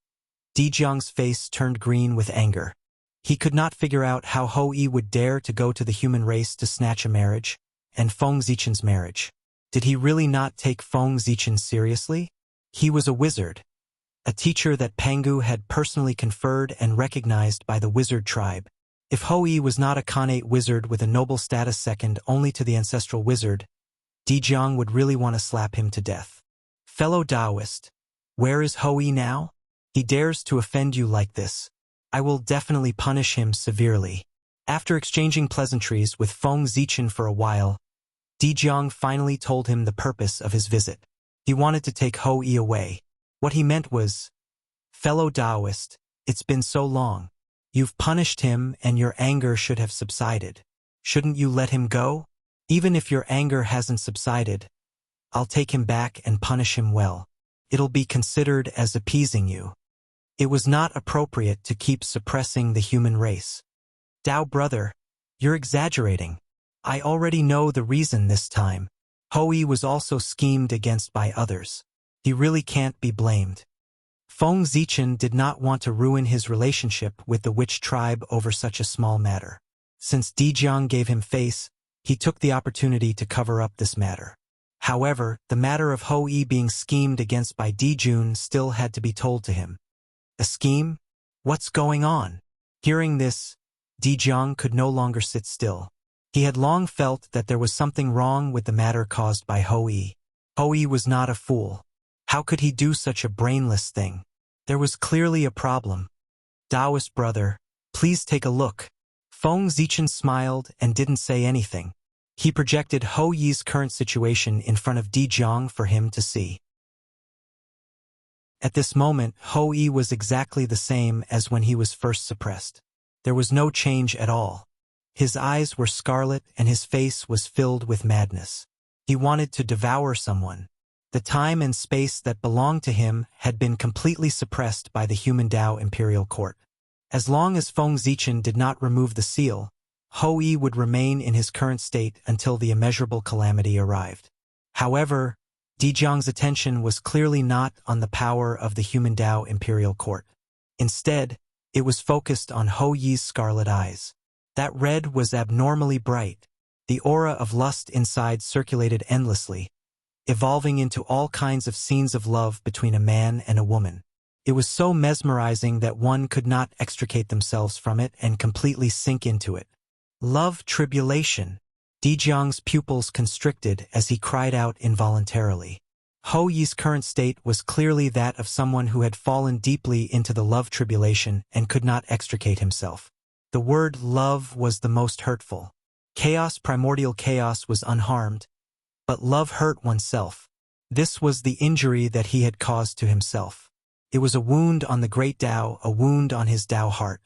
Dijiang's face turned green with anger. He could not figure out how Hou-Yi would dare to go to the human race to snatch a marriage, and Feng Zichen's marriage. Did he really not take Feng Zichen seriously? He was a wizard, a teacher that Pangu had personally conferred and recognized by the wizard tribe. If Hou-Yi was not a Khanate wizard with a noble status second only to the ancestral wizard, Dijiang would really want to slap him to death. Fellow Taoist, where is Hou-Yi now? He dares to offend you like this. I will definitely punish him severely. After exchanging pleasantries with Feng Zichen for a while, Dijiang finally told him the purpose of his visit. He wanted to take Hou-Yi away. What he meant was, fellow Taoist, it's been so long. You've punished him and your anger should have subsided. Shouldn't you let him go? Even if your anger hasn't subsided, I'll take him back and punish him well. It'll be considered as appeasing you. It was not appropriate to keep suppressing the human race. Dao brother, you're exaggerating. I already know the reason this time. Hou-Yi was also schemed against by others. He really can't be blamed. Feng Zichen did not want to ruin his relationship with the witch tribe over such a small matter. Since Dijiang gave him face, he took the opportunity to cover up this matter. However, the matter of Hou-Yi being schemed against by Dijun still had to be told to him. A scheme? What's going on? Hearing this, Dijiang could no longer sit still. He had long felt that there was something wrong with the matter caused by Hou-Yi. Hou-Yi was not a fool. How could he do such a brainless thing? There was clearly a problem. Taoist brother, please take a look. Feng Zichen smiled and didn't say anything. He projected Hou-Yi's current situation in front of Dijiang for him to see. At this moment, Hou-Yi was exactly the same as when he was first suppressed. There was no change at all. His eyes were scarlet and his face was filled with madness. He wanted to devour someone. The time and space that belonged to him had been completely suppressed by the human Dao Imperial Court. As long as Feng Zichen did not remove the seal, Hou-Yi would remain in his current state until the immeasurable calamity arrived. However, Dijiang's attention was clearly not on the power of the human Dao Imperial Court. Instead, it was focused on Hou-Yi's scarlet eyes. That red was abnormally bright. The aura of lust inside circulated endlessly, evolving into all kinds of scenes of love between a man and a woman. It was so mesmerizing that one could not extricate themselves from it and completely sink into it. Love tribulation. Dijiang's pupils constricted as he cried out involuntarily. Hou-Yi's current state was clearly that of someone who had fallen deeply into the love tribulation and could not extricate himself. The word love was the most hurtful. Primordial chaos was unharmed, but love hurt oneself. This was the injury that he had caused to himself. It was a wound on the great Tao, a wound on his Tao heart.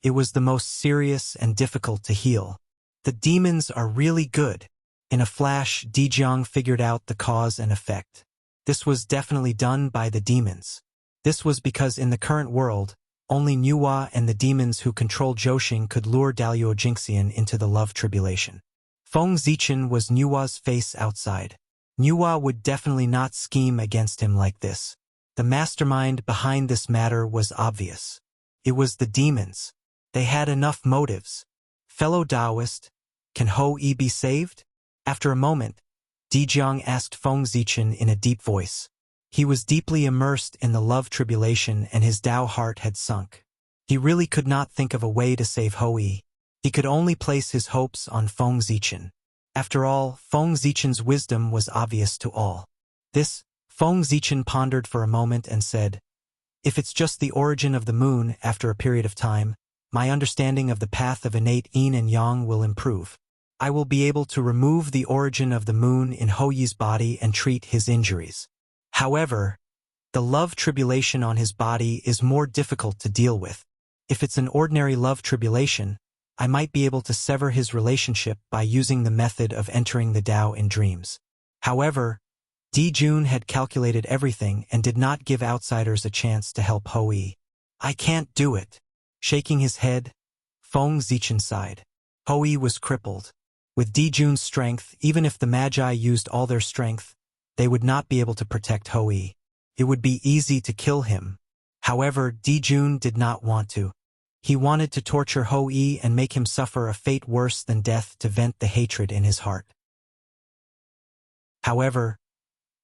It was the most serious and difficult to heal. The demons are really good. In a flash, Dijiang figured out the cause and effect. This was definitely done by the demons. This was because in the current world, only Nuwa and the demons who control Zhousing could lure Daluo Jingxian into the love tribulation. Feng Zichen was Nuwa's face outside. Nuwa would definitely not scheme against him like this. The mastermind behind this matter was obvious. It was the demons. They had enough motives. Fellow Taoist, can Hou-Yi be saved? After a moment, Dijiang asked Feng Zichen in a deep voice. He was deeply immersed in the love tribulation and his Tao heart had sunk. He really could not think of a way to save Hou-Yi. He could only place his hopes on Feng Zichen. After all, Feng Zichen's wisdom was obvious to all. This, Feng Zichen pondered for a moment and said, if it's just the origin of the moon after a period of time, my understanding of the path of innate yin and yang will improve. I will be able to remove the origin of the moon in Hou-Yi's body and treat his injuries. However, the love tribulation on his body is more difficult to deal with. If it's an ordinary love tribulation, I might be able to sever his relationship by using the method of entering the Tao in dreams. However, Dijun had calculated everything and did not give outsiders a chance to help Hou-Yi. I can't do it. Shaking his head, Feng Zichen sighed. Hou-Yi was crippled. With Dijun's strength, even if the Magi used all their strength, they would not be able to protect Hou-Yi. It would be easy to kill him. However, Dijun did not want to. He wanted to torture Hou-yi and make him suffer a fate worse than death to vent the hatred in his heart. However,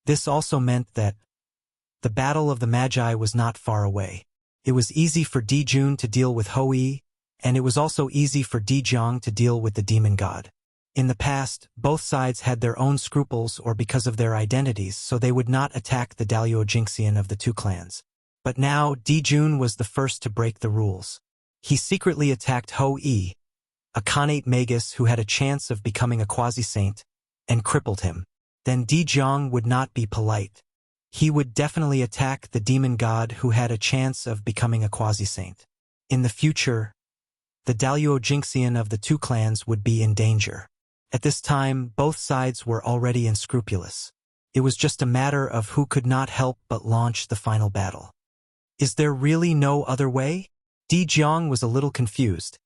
this also meant that the Battle of the Magi was not far away. It was easy for Di-jun to deal with Hou-yi, and it was also easy for Di-jiang to deal with the demon god. In the past, both sides had their own scruples or because of their identities, so they would not attack the Daluo Jingxian of the two clans. But now, Di-jun was the first to break the rules. He secretly attacked Hou-yi, a Khanate magus who had a chance of becoming a quasi-saint, and crippled him. Then Di-jiang would not be polite. He would definitely attack the demon god who had a chance of becoming a quasi-saint. In the future, the Daluo Jingxian of the two clans would be in danger. At this time, both sides were already unscrupulous. It was just a matter of who could not help but launch the final battle. Is there really no other way? Di-jiang was a little confused,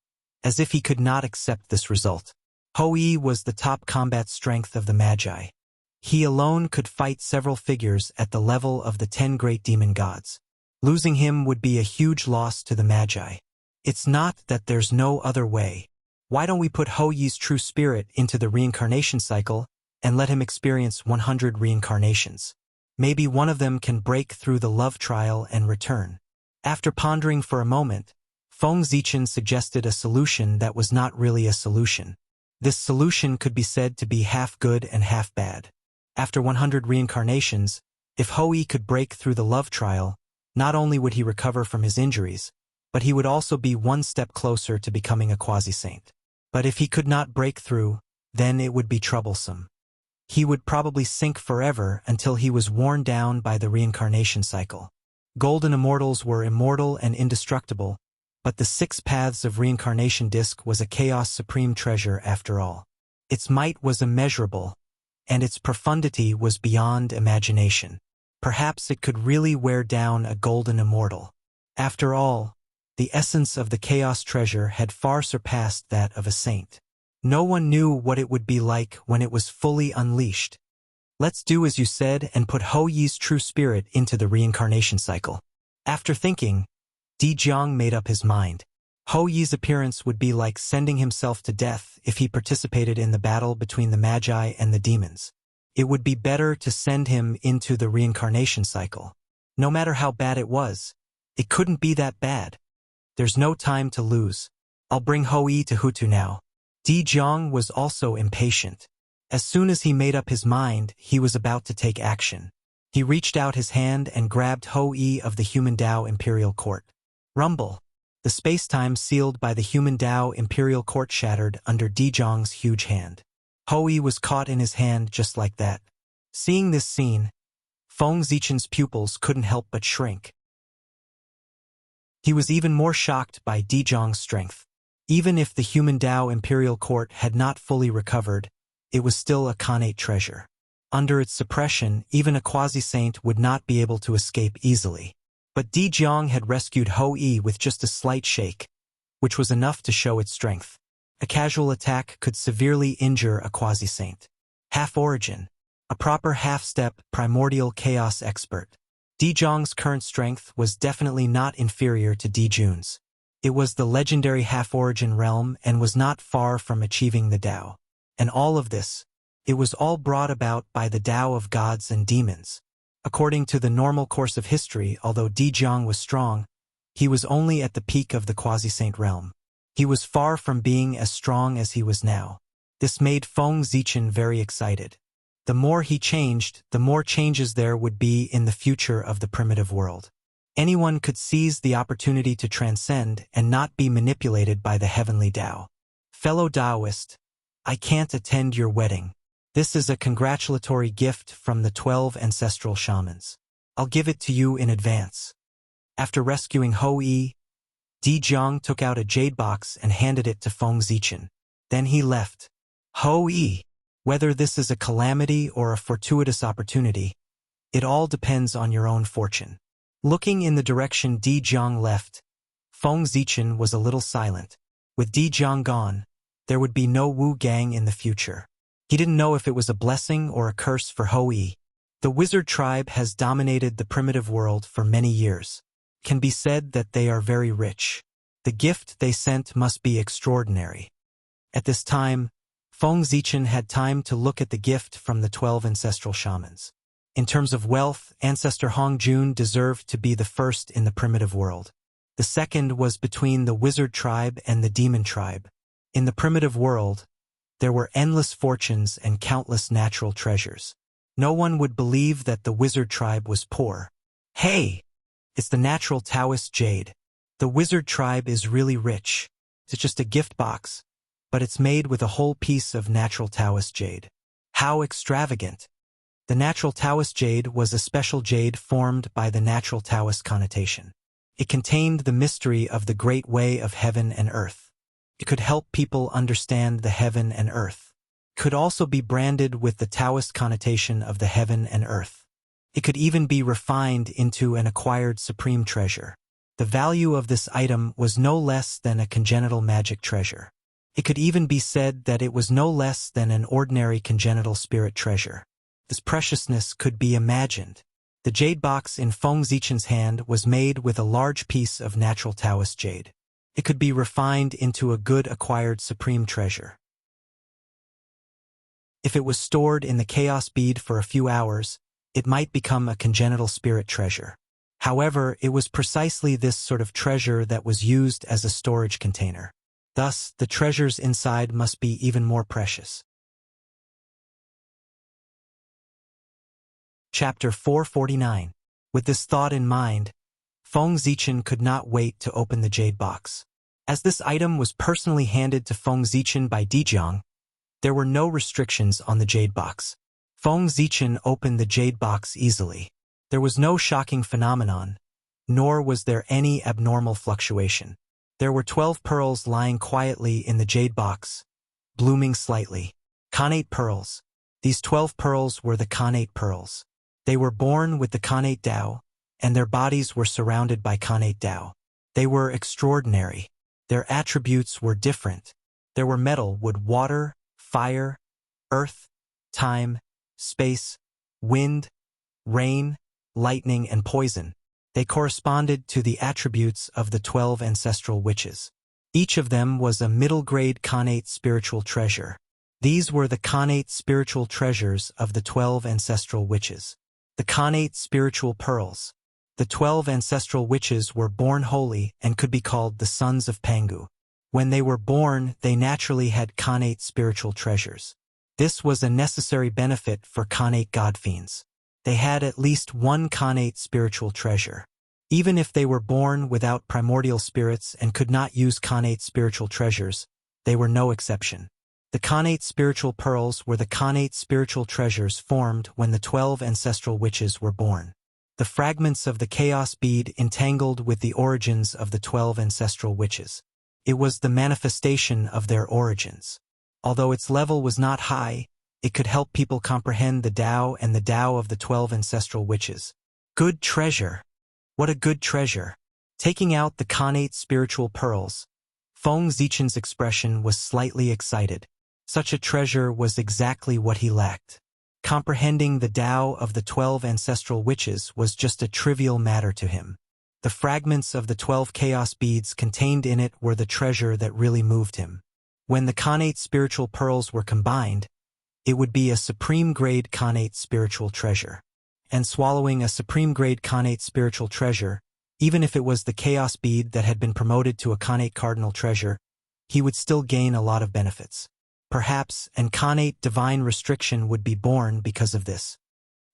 as if he could not accept this result. Hou-yi was the top combat strength of the Magi. He alone could fight several figures at the level of the 10 great demon gods. Losing him would be a huge loss to the Magi. It's not that there's no other way. Why don't we put Hou-yi's true spirit into the reincarnation cycle and let him experience 100 reincarnations? Maybe one of them can break through the love trial and return. After pondering for a moment, Feng Zichen suggested a solution that was not really a solution. This solution could be said to be half good and half bad. After 100 reincarnations, if Hou-yi could break through the love trial, not only would he recover from his injuries, but he would also be one step closer to becoming a quasi-saint. But if he could not break through, then it would be troublesome. He would probably sink forever until he was worn down by the reincarnation cycle. Golden immortals were immortal and indestructible, but the 6 paths of reincarnation disc was a chaos supreme treasure after all. Its might was immeasurable, and its profundity was beyond imagination. Perhaps it could really wear down a golden immortal. After all, the essence of the chaos treasure had far surpassed that of a saint. No one knew what it would be like when it was fully unleashed. Let's do as you said and put Hou-yi's true spirit into the reincarnation cycle. After thinking, Di-jiang made up his mind. Hou-yi's appearance would be like sending himself to death if he participated in the battle between the Magi and the demons. It would be better to send him into the reincarnation cycle. No matter how bad it was, it couldn't be that bad. There's no time to lose. I'll bring Hou-yi to Hutu now. Di-jiang was also impatient. As soon as he made up his mind, he was about to take action. He reached out his hand and grabbed Hou-yi of the Human Dao Imperial Court. Rumble. The space-time sealed by the Human Dao Imperial Court shattered under Di-jiang's huge hand. Hou-yi was caught in his hand just like that. Seeing this scene, Feng Zichen's pupils couldn't help but shrink. He was even more shocked by Di-jiang's strength. Even if the Human Dao Imperial Court had not fully recovered, it was still a Khanate treasure. Under its suppression, even a quasi-saint would not be able to escape easily. But Di-jiang had rescued Hou-yi with just a slight shake, which was enough to show its strength. A casual attack could severely injure a quasi-saint. Half-origin. A proper half-step, primordial chaos expert. Di-jiang's current strength was definitely not inferior to Di-jun's. It was the legendary half-origin realm and was not far from achieving the Dao. And all of this, it was all brought about by the Dao of gods and demons. According to the normal course of history, although Di-jiang was strong, he was only at the peak of the quasi-saint realm. He was far from being as strong as he was now. This made Feng Zichen very excited. The more he changed, the more changes there would be in the future of the primitive world. Anyone could seize the opportunity to transcend and not be manipulated by the heavenly Dao. Fellow Taoist, I can't attend your wedding. This is a congratulatory gift from the 12 ancestral shamans. I'll give it to you in advance. After rescuing Hou-yi, Di-jiang took out a jade box and handed it to Feng Zichen. Then he left. Hou-yi, whether this is a calamity or a fortuitous opportunity, it all depends on your own fortune. Looking in the direction Di-jiang left, Feng Zichen was a little silent. With Di-jiang gone, there would be no Wu gang in the future. He didn't know if it was a blessing or a curse for Hou-yi. The wizard tribe has dominated the primitive world for many years. It can be said that they are very rich. The gift they sent must be extraordinary. At this time, Feng Zichen had time to look at the gift from the 12 ancestral shamans. In terms of wealth, Ancestor Hongjun deserved to be the first in the primitive world. The second was between the wizard tribe and the demon tribe. In the primitive world, there were endless fortunes and countless natural treasures. No one would believe that the wizard tribe was poor. Hey! It's the natural Taoist jade. The wizard tribe is really rich. It's just a gift box, but it's made with a whole piece of natural Taoist jade. How extravagant! The natural Taoist jade was a special jade formed by the natural Taoist connotation. It contained the mystery of the great way of heaven and earth. It could help people understand the heaven and earth. It could also be branded with the Taoist connotation of the heaven and earth. It could even be refined into an acquired supreme treasure. The value of this item was no less than a congenital magic treasure. It could even be said that it was no less than an ordinary congenital spirit treasure. This preciousness could be imagined. The jade box in Feng Zichen's hand was made with a large piece of natural Taoist jade. It could be refined into a good acquired supreme treasure. If it was stored in the chaos bead for a few hours, it might become a congenital spirit treasure. However, it was precisely this sort of treasure that was used as a storage container. Thus, the treasures inside must be even more precious. Chapter 449. With this thought in mind, Feng Zichen could not wait to open the jade box. As this item was personally handed to Feng Zichen by Dijiang, there were no restrictions on the jade box. Feng Zichen opened the jade box easily. There was no shocking phenomenon, nor was there any abnormal fluctuation. There were 12 pearls lying quietly in the jade box, blooming slightly. Khanate pearls. These 12 pearls were the Khanate pearls. They were born with the Khanate Tao, and their bodies were surrounded by Khanate Tao. They were extraordinary. Their attributes were different. There were metal, wood, water, fire, earth, time, space, wind, rain, lightning, and poison. They corresponded to the attributes of the 12 ancestral witches. Each of them was a middle-grade Khanate spiritual treasure. These were the Khanate spiritual treasures of the 12 ancestral witches. The Khanate spiritual pearls. The 12 ancestral witches were born holy and could be called the sons of Pangu. When they were born, they naturally had Khanate spiritual treasures. This was a necessary benefit for Khanate godfiends. They had at least one Khanate spiritual treasure. Even if they were born without primordial spirits and could not use Khanate spiritual treasures, they were no exception. The Khanate spiritual pearls were the Khanate spiritual treasures formed when the 12 ancestral witches were born. The fragments of the chaos bead entangled with the origins of the 12 ancestral witches. It was the manifestation of their origins. Although its level was not high, it could help people comprehend the Tao and the Tao of the 12 ancestral witches. Good treasure! What a good treasure! Taking out the Khanate spiritual pearls, Feng Zichen's expression was slightly excited. Such a treasure was exactly what he lacked. Comprehending the Tao of the 12 ancestral witches was just a trivial matter to him. The fragments of the 12 chaos beads contained in it were the treasure that really moved him. When the Khanate spiritual pearls were combined, it would be a supreme-grade Khanate spiritual treasure. And swallowing a supreme-grade Khanate spiritual treasure, even if it was the chaos bead that had been promoted to a Khanate cardinal treasure, he would still gain a lot of benefits. Perhaps an Khanate divine restriction would be born because of this.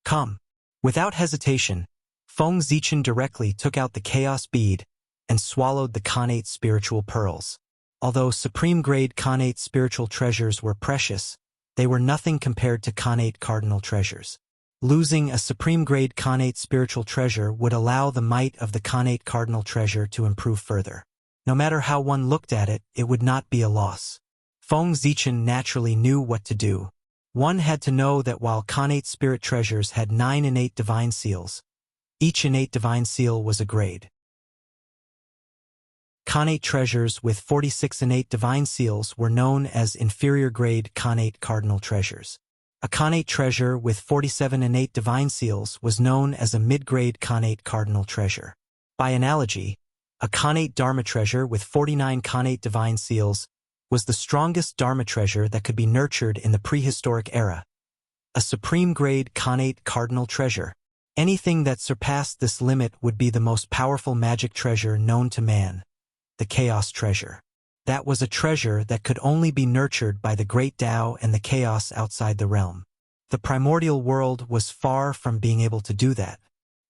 Come. Without hesitation, Feng Zichen directly took out the chaos bead and swallowed the Khanate spiritual pearls. Although supreme-grade Khanate spiritual treasures were precious, they were nothing compared to Khanate cardinal treasures. Losing a supreme-grade Khanate spiritual treasure would allow the might of the Khanate cardinal treasure to improve further. No matter how one looked at it, it would not be a loss. Feng Zichen naturally knew what to do. One had to know that while Khanate spirit treasures had 9 innate divine seals, each innate divine seal was a grade. Khanate treasures with 46 innate divine seals were known as inferior-grade Khanate cardinal treasures. A Khanate treasure with 47 innate divine seals was known as a mid-grade Khanate cardinal treasure. By analogy, A Khanate Dharma treasure with 49 Khanate divine seals was the strongest Dharma treasure that could be nurtured in the prehistoric era. A supreme-grade Khanate cardinal treasure. Anything that surpassed this limit would be the most powerful magic treasure known to man, the Chaos Treasure. That was a treasure that could only be nurtured by the great Tao and the chaos outside the realm. The primordial world was far from being able to do that.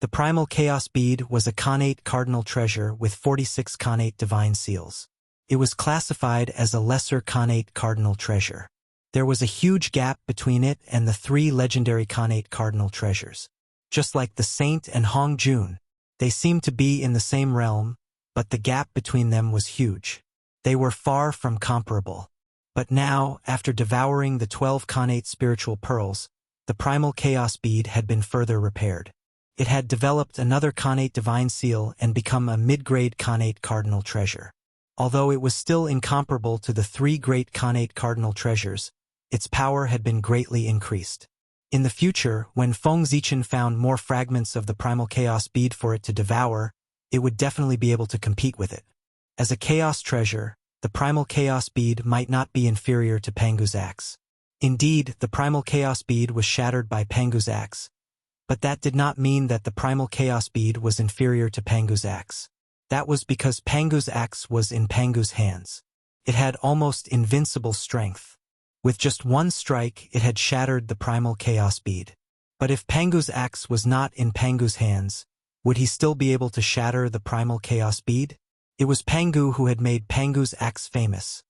The primal chaos bead was a Khanate cardinal treasure with 46 Khanate divine seals. It was classified as a lesser Khanate cardinal treasure. There was a huge gap between it and the 3 legendary Khanate cardinal treasures. Just like the Saint and Hong Jun, they seemed to be in the same realm, but the gap between them was huge. They were far from comparable. But now, after devouring the 12 Khanate spiritual pearls, the primal chaos bead had been further repaired. It had developed another Khanate divine seal and become a mid-grade Khanate cardinal treasure. Although it was still incomparable to the 3 great Khanate cardinal treasures, its power had been greatly increased. In the future, when Feng Zichen found more fragments of the primal chaos bead for it to devour, it would definitely be able to compete with it. As a chaos treasure, the primal chaos bead might not be inferior to Pangu's axe. Indeed, the primal chaos bead was shattered by Pangu's axe, but that did not mean that the primal chaos bead was inferior to Pangu's axe. That was because Pangu's axe was in Pangu's hands. It had almost invincible strength. With just one strike, it had shattered the primal chaos bead. But if Pangu's axe was not in Pangu's hands, would he still be able to shatter the primal chaos bead? It was Pangu who had made Pangu's axe famous,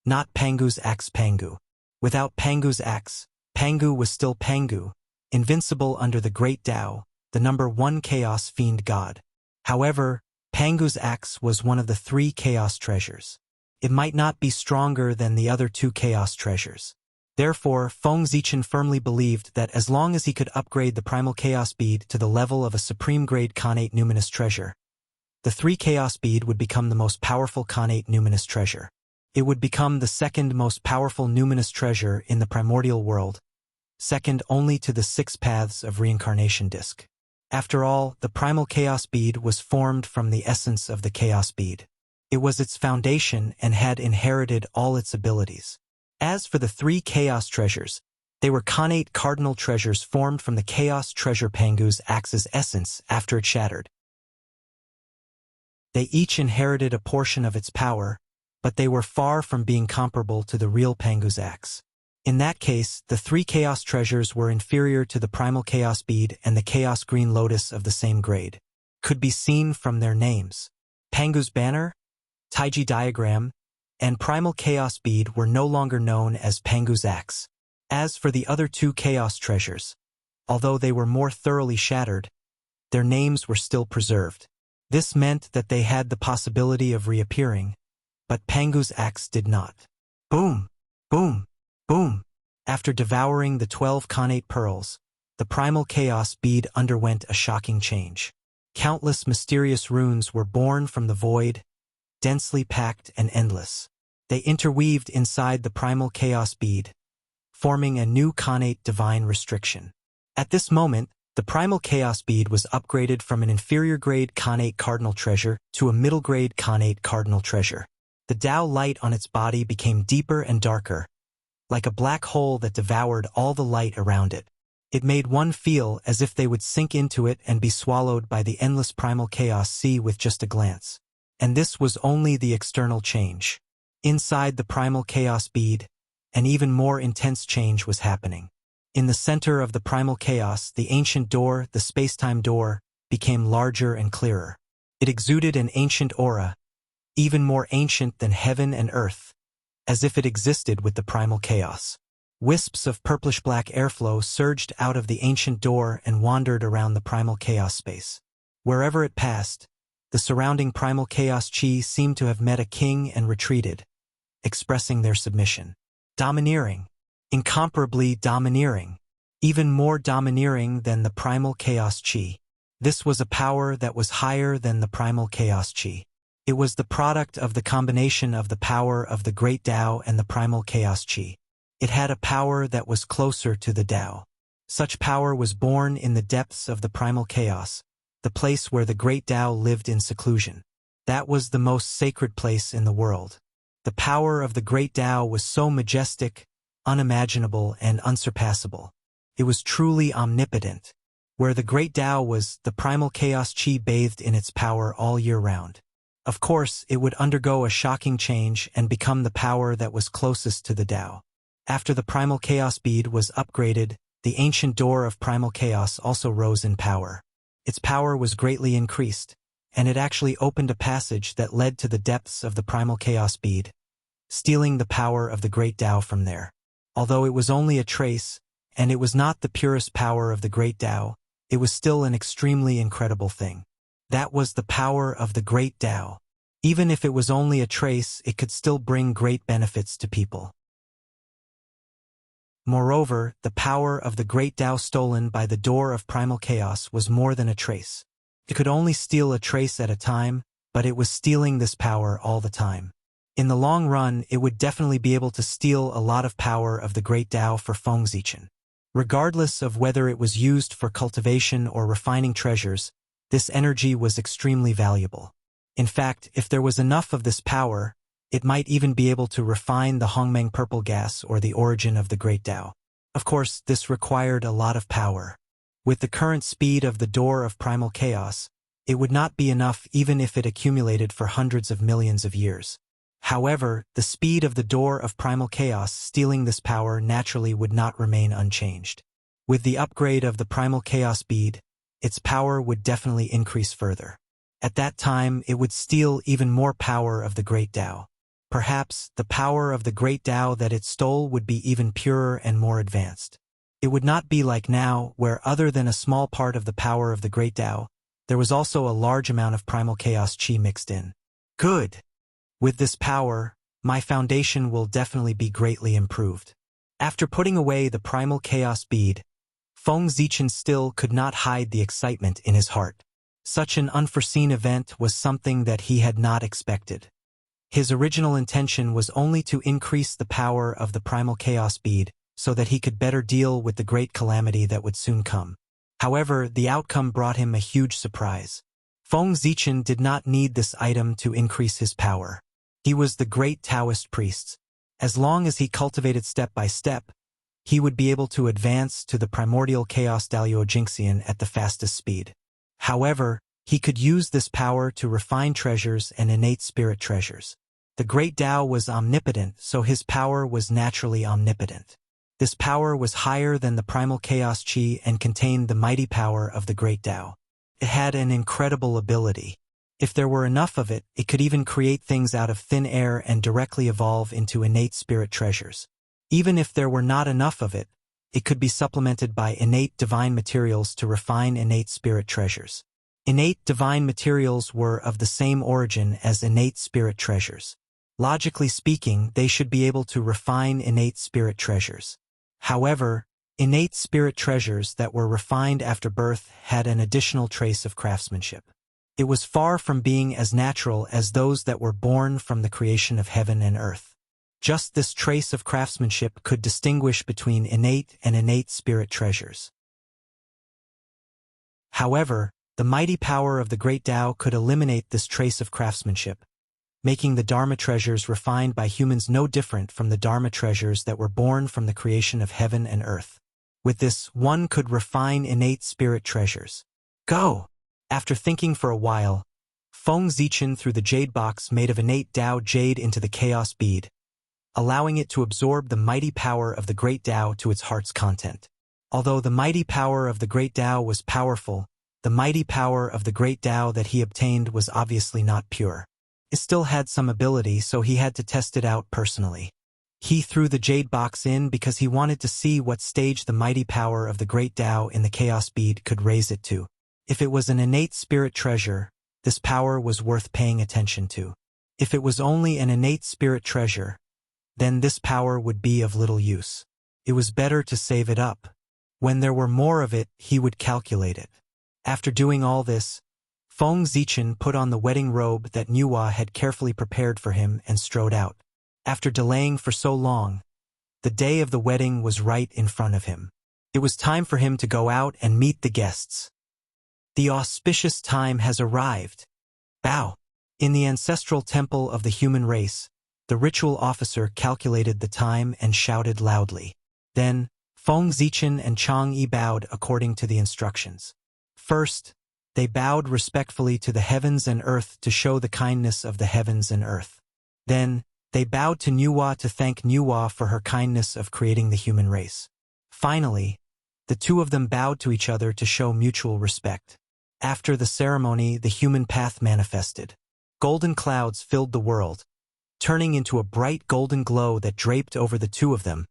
not Pangu's axe Pangu. Without Pangu's axe, Pangu was still Pangu, invincible under the great Tao, the number 1 chaos fiend god. However, Pangu's axe was one of the 3 chaos treasures. It might not be stronger than the other 2 chaos treasures. Therefore, Feng Zichen firmly believed that as long as he could upgrade the primal chaos bead to the level of a supreme-grade Khanate numinous treasure, the 3 chaos bead would become the most powerful Khanate numinous treasure. It would become the second most powerful numinous treasure in the primordial world, second only to the 6 paths of reincarnation disc. After all, the primal chaos bead was formed from the essence of the chaos bead. It was its foundation and had inherited all its abilities. As for the 3 chaos treasures, they were Khanate cardinal treasures formed from the chaos treasure Pangu's axe's essence after it shattered. They each inherited a portion of its power, but they were far from being comparable to the real Pangu's axe. In that case, the 3 chaos treasures were inferior to the primal chaos bead and the chaos green lotus of the same grade. Could be seen from their names. Pangu's banner, Taiji diagram, and primal chaos bead were no longer known as Pangu's axe. As for the other 2 chaos treasures, although they were more thoroughly shattered, their names were still preserved. This meant that they had the possibility of reappearing, but Pangu's axe did not. Boom! Boom! Boom! After devouring the 12 Khanate pearls, the primal chaos bead underwent a shocking change. Countless mysterious runes were born from the void, densely packed and endless. They interweaved inside the primal chaos bead, forming a new Khanate divine restriction. At this moment, the primal chaos bead was upgraded from an inferior-grade Khanate cardinal treasure to a middle-grade Khanate cardinal treasure. The Tao light on its body became deeper and darker, like a black hole that devoured all the light around it. It made one feel as if they would sink into it and be swallowed by the endless primal chaos sea with just a glance. And this was only the external change. Inside the primal chaos bead, an even more intense change was happening. In the center of the primal chaos, the ancient door, the space-time door, became larger and clearer. It exuded an ancient aura, even more ancient than heaven and earth, as if it existed with the primal chaos. Wisps of purplish-black airflow surged out of the ancient door and wandered around the primal chaos space. Wherever it passed, the surrounding primal chaos chi seemed to have met a king and retreated, expressing their submission. Domineering. Incomparably domineering. Even more domineering than the primal chaos chi. This was a power that was higher than the primal chaos chi. It was the product of the combination of the power of the great Tao and the primal chaos chi. It had a power that was closer to the Tao. Such power was born in the depths of the primal chaos, the place where the great Tao lived in seclusion. That was the most sacred place in the world. The power of the great Tao was so majestic, unimaginable, and unsurpassable. It was truly omnipotent. Where the great Tao was, the primal chaos chi bathed in its power all year round. Of course, it would undergo a shocking change and become the power that was closest to the Tao. After the primal chaos bead was upgraded, the ancient door of primal chaos also rose in power. Its power was greatly increased, and it actually opened a passage that led to the depths of the primal chaos bead, stealing the power of the great Tao from there. Although it was only a trace, and it was not the purest power of the great Tao, it was still an extremely incredible thing. That was the power of the great Tao. Even if it was only a trace, it could still bring great benefits to people. Moreover, the power of the great Tao stolen by the door of primal chaos was more than a trace. It could only steal a trace at a time, but it was stealing this power all the time. In the long run, it would definitely be able to steal a lot of power of the great Tao for Fengzichen. Regardless of whether it was used for cultivation or refining treasures, this energy was extremely valuable. In fact, if there was enough of this power, it might even be able to refine the Hongmeng purple gas or the origin of the great Tao. Of course, this required a lot of power. With the current speed of the door of primal chaos, it would not be enough even if it accumulated for hundreds of millions of years. However, the speed of the door of primal chaos stealing this power naturally would not remain unchanged. With the upgrade of the primal chaos bead, its power would definitely increase further. At that time, it would steal even more power of the great Tao. Perhaps the power of the great Tao that it stole would be even purer and more advanced. It would not be like now, where other than a small part of the power of the great Tao, there was also a large amount of primal chaos chi mixed in. Good! With this power, my foundation will definitely be greatly improved. After putting away the primal chaos bead, Fengzichen still could not hide the excitement in his heart. Such an unforeseen event was something that he had not expected. His original intention was only to increase the power of the primal chaos bead so that he could better deal with the great calamity that would soon come. However, the outcome brought him a huge surprise. Fengzichen did not need this item to increase his power. He was the great Taoist priest. As long as he cultivated step by step, he would be able to advance to the primordial chaos Dalio Jinxian at the fastest speed. However, he could use this power to refine treasures and innate spirit treasures. The great Tao was omnipotent, so his power was naturally omnipotent. This power was higher than the primal chaos chi and contained the mighty power of the great Tao. It had an incredible ability. If there were enough of it, it could even create things out of thin air and directly evolve into innate spirit treasures. Even if there were not enough of it, it could be supplemented by innate divine materials to refine innate spirit treasures. Innate divine materials were of the same origin as innate spirit treasures. Logically speaking, they should be able to refine innate spirit treasures. However, innate spirit treasures that were refined after birth had an additional trace of craftsmanship. It was far from being as natural as those that were born from the creation of heaven and earth. Just this trace of craftsmanship could distinguish between innate and innate spirit treasures. However, the mighty power of the great Tao could eliminate this trace of craftsmanship, making the Dharma treasures refined by humans no different from the Dharma treasures that were born from the creation of heaven and earth. With this, one could refine innate spirit treasures. Go! After thinking for a while, Fengzichen threw the jade box made of innate Tao jade into the chaos bead, allowing it to absorb the mighty power of the great Tao to its heart's content. Although the mighty power of the great Tao was powerful, the mighty power of the great Tao that he obtained was obviously not pure. It still had some ability, so he had to test it out personally. He threw the jade box in because he wanted to see what stage the mighty power of the great Tao in the chaos bead could raise it to. If it was an innate spirit treasure, this power was worth paying attention to. If it was only an innate spirit treasure, then this power would be of little use. It was better to save it up. When there were more of it, he would calculate it. After doing all this, Fengzichen put on the wedding robe that Nuwa had carefully prepared for him and strode out. After delaying for so long, the day of the wedding was right in front of him. It was time for him to go out and meet the guests. The auspicious time has arrived. Bow. In the ancestral temple of the human race, the ritual officer calculated the time and shouted loudly. Then, Feng Zichen and Chang Yi bowed according to the instructions. First, they bowed respectfully to the heavens and earth to show the kindness of the heavens and earth. Then, they bowed to Nuwa to thank Nuwa for her kindness of creating the human race. Finally, the two of them bowed to each other to show mutual respect. After the ceremony, the human path manifested. Golden clouds filled the world, turning into a bright golden glow that draped over the two of them,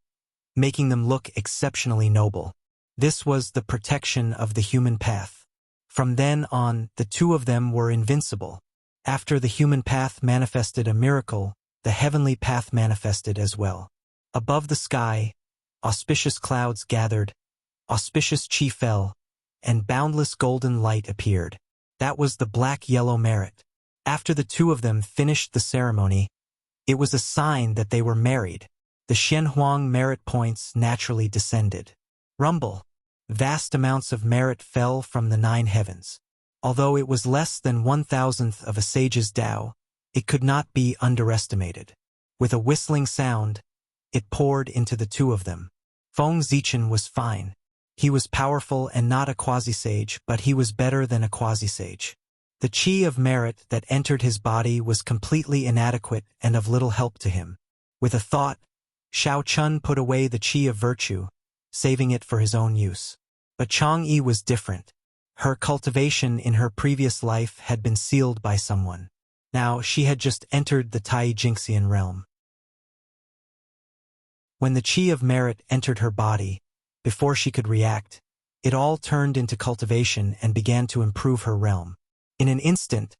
making them look exceptionally noble. This was the protection of the human path. From then on, the two of them were invincible. After the human path manifested a miracle, the heavenly path manifested as well. Above the sky, auspicious clouds gathered, auspicious chi fell, and boundless golden light appeared. That was the black-yellow merit. After the two of them finished the ceremony, it was a sign that they were married. The Shenhuang merit points naturally descended. Rumble. Vast amounts of merit fell from the 9 heavens. Although it was less than 1,000th of a sage's Tao, it could not be underestimated. With a whistling sound, it poured into the two of them. Feng Zichen was fine. He was powerful and not a quasi-sage, but he was better than a quasi-sage. The chi of merit that entered his body was completely inadequate and of little help to him. With a thought, Xiao Chun put away the chi of virtue, saving it for his own use. But Chang Yi was different. Her cultivation in her previous life had been sealed by someone. Now she had just entered the Tai Jingxian realm. When the chi of merit entered her body, before she could react, it all turned into cultivation and began to improve her realm. In an instant,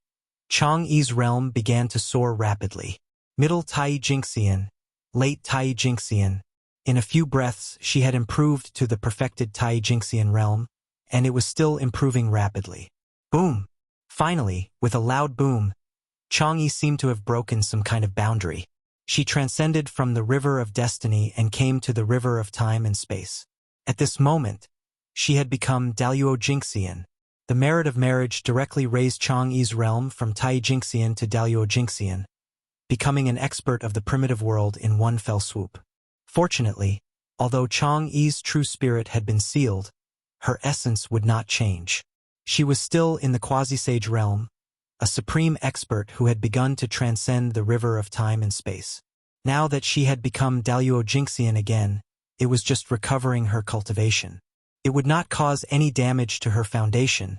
Chang Yi's realm began to soar rapidly. Middle Tai Jingxian, late Tai Jingxian. In a few breaths, she had improved to the perfected Tai Jingxian realm, and it was still improving rapidly. Boom! Finally, with a loud boom, Chang Yi seemed to have broken some kind of boundary. She transcended from the river of destiny and came to the river of time and space. At this moment, she had become Daluo Jingxian. The merit of marriage directly raised Chang Yi's realm from Tai Jingxian to Daluo Jingxian, becoming an expert of the primitive world in one fell swoop. Fortunately, although Chang Yi's true spirit had been sealed, her essence would not change. She was still in the quasi-sage realm, a supreme expert who had begun to transcend the river of time and space. Now that she had become Daluo Jingxian again, it was just recovering her cultivation. It would not cause any damage to her foundation,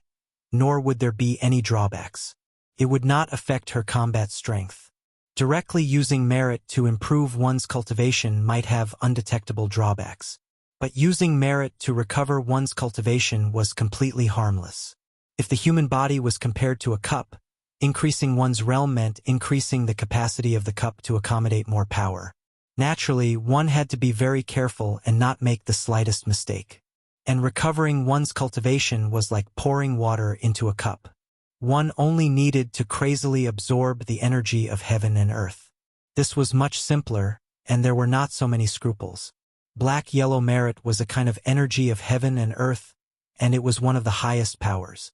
nor would there be any drawbacks. It would not affect her combat strength. Directly using merit to improve one's cultivation might have undetectable drawbacks. But using merit to recover one's cultivation was completely harmless. If the human body was compared to a cup, increasing one's realm meant increasing the capacity of the cup to accommodate more power. Naturally, one had to be very careful and not make the slightest mistake. And recovering one's cultivation was like pouring water into a cup. One only needed to crazily absorb the energy of heaven and earth. This was much simpler, and there were not so many scruples. Black-yellow merit was a kind of energy of heaven and earth, and it was one of the highest powers.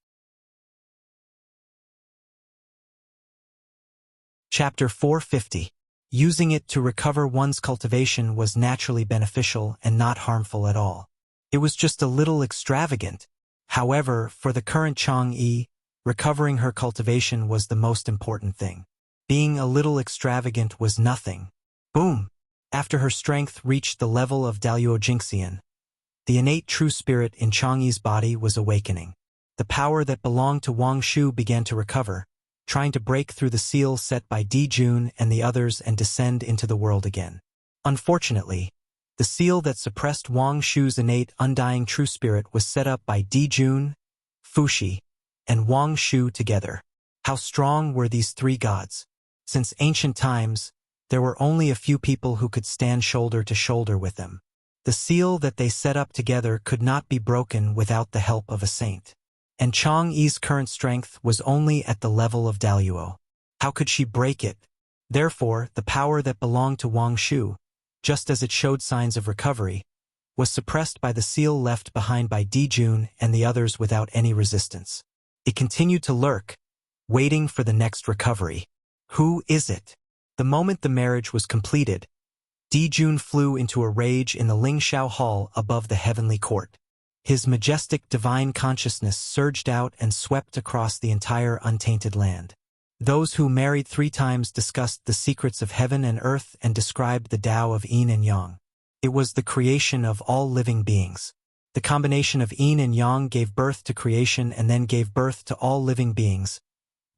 Chapter 450. Using it to recover one's cultivation was naturally beneficial and not harmful at all. It was just a little extravagant. However, for the current Chang Yi, recovering her cultivation was the most important thing. Being a little extravagant was nothing. Boom! After her strength reached the level of Daluo Jingxian, the innate true spirit in Chang Yi's body was awakening. The power that belonged to Wang Shu began to recover, trying to break through the seal set by Di Jun and the others and descend into the world again. Unfortunately, the seal that suppressed Wang Shu's innate undying true spirit was set up by Di Jun, Fuxi, and Wang Shu together. How strong were these three gods? Since ancient times, there were only a few people who could stand shoulder to shoulder with them. The seal that they set up together could not be broken without the help of a saint. And Chang Yi's current strength was only at the level of Daluo. How could she break it? Therefore, the power that belonged to Wang Shu, just as it showed signs of recovery, was suppressed by the seal left behind by Di Jun and the others without any resistance. It continued to lurk, waiting for the next recovery. Who is it? The moment the marriage was completed, Dijun flew into a rage in the Lingxiao Hall above the heavenly court. His majestic divine consciousness surged out and swept across the entire untainted land. Those who married 3 times discussed the secrets of heaven and earth and described the Tao of Yin and Yang. It was the creation of all living beings. The combination of Yin and Yang gave birth to creation and then gave birth to all living beings,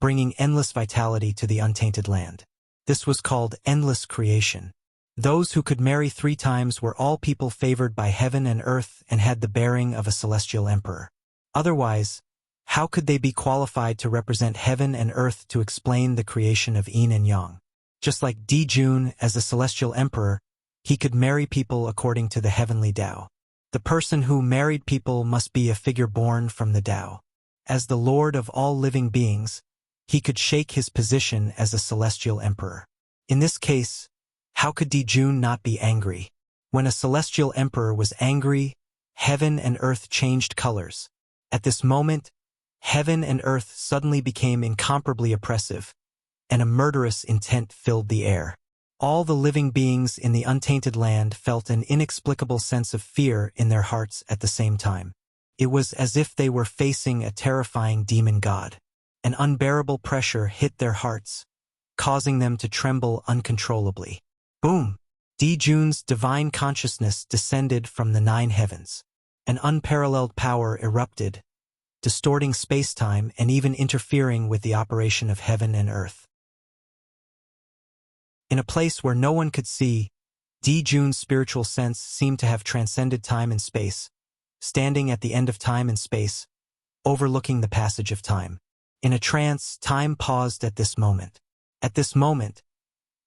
bringing endless vitality to the untainted land. This was called endless creation. Those who could marry 3 times were all people favored by heaven and earth and had the bearing of a celestial emperor. Otherwise, how could they be qualified to represent heaven and earth to explain the creation of Yin and Yang? Just like Dijun as a celestial emperor, he could marry people according to the heavenly Tao. The person who married people must be a figure born from the Tao. As the lord of all living beings, he could shake his position as a celestial emperor. In this case, how could Dijun not be angry? When a celestial emperor was angry, heaven and earth changed colors. At this moment, heaven and earth suddenly became incomparably oppressive, and a murderous intent filled the air. All the living beings in the untainted land felt an inexplicable sense of fear in their hearts at the same time. It was as if they were facing a terrifying demon god. An unbearable pressure hit their hearts, causing them to tremble uncontrollably. Boom! Dijun's divine consciousness descended from the 9 heavens. An unparalleled power erupted, distorting space-time and even interfering with the operation of heaven and earth. In a place where no one could see, Dijun's spiritual sense seemed to have transcended time and space, standing at the end of time and space, overlooking the passage of time. In a trance, time paused at this moment. At this moment,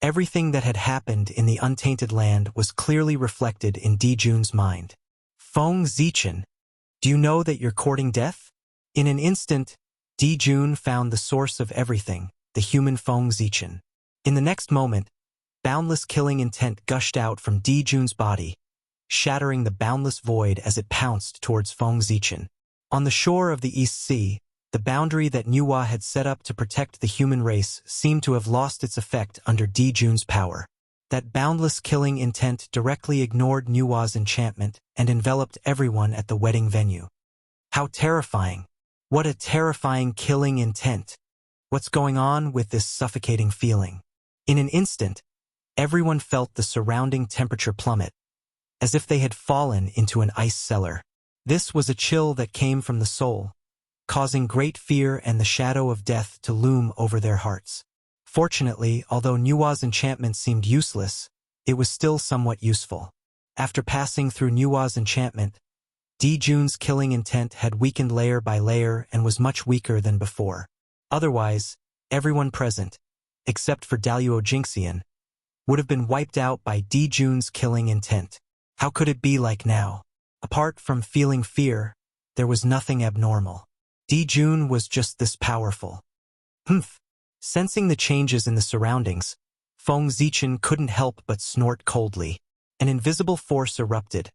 everything that had happened in the untainted land was clearly reflected in Dijun's mind. Feng Zichen, do you know that you're courting death? In an instant, Dijun found the source of everything, the human Feng Zichen. In the next moment, boundless killing intent gushed out from Dijun's body, shattering the boundless void as it pounced towards Feng Zichen. On the shore of the East Sea, the boundary that Nuwa had set up to protect the human race seemed to have lost its effect under Dijun's power. That boundless killing intent directly ignored Nuwa's enchantment and enveloped everyone at the wedding venue. How terrifying! What a terrifying killing intent! What's going on with this suffocating feeling? In an instant, everyone felt the surrounding temperature plummet, as if they had fallen into an ice cellar. This was a chill that came from the soul, causing great fear and the shadow of death to loom over their hearts. Fortunately, although Nuwa's enchantment seemed useless, it was still somewhat useful. After passing through Nuwa's enchantment, Dijun's killing intent had weakened layer by layer and was much weaker than before. Otherwise, everyone present, except for Daluo Jingxian, would have been wiped out by Dijun's killing intent. How could it be like now? Apart from feeling fear, there was nothing abnormal. Dijun was just this powerful. Humph! Sensing the changes in the surroundings, Feng Zichen couldn't help but snort coldly. An invisible force erupted,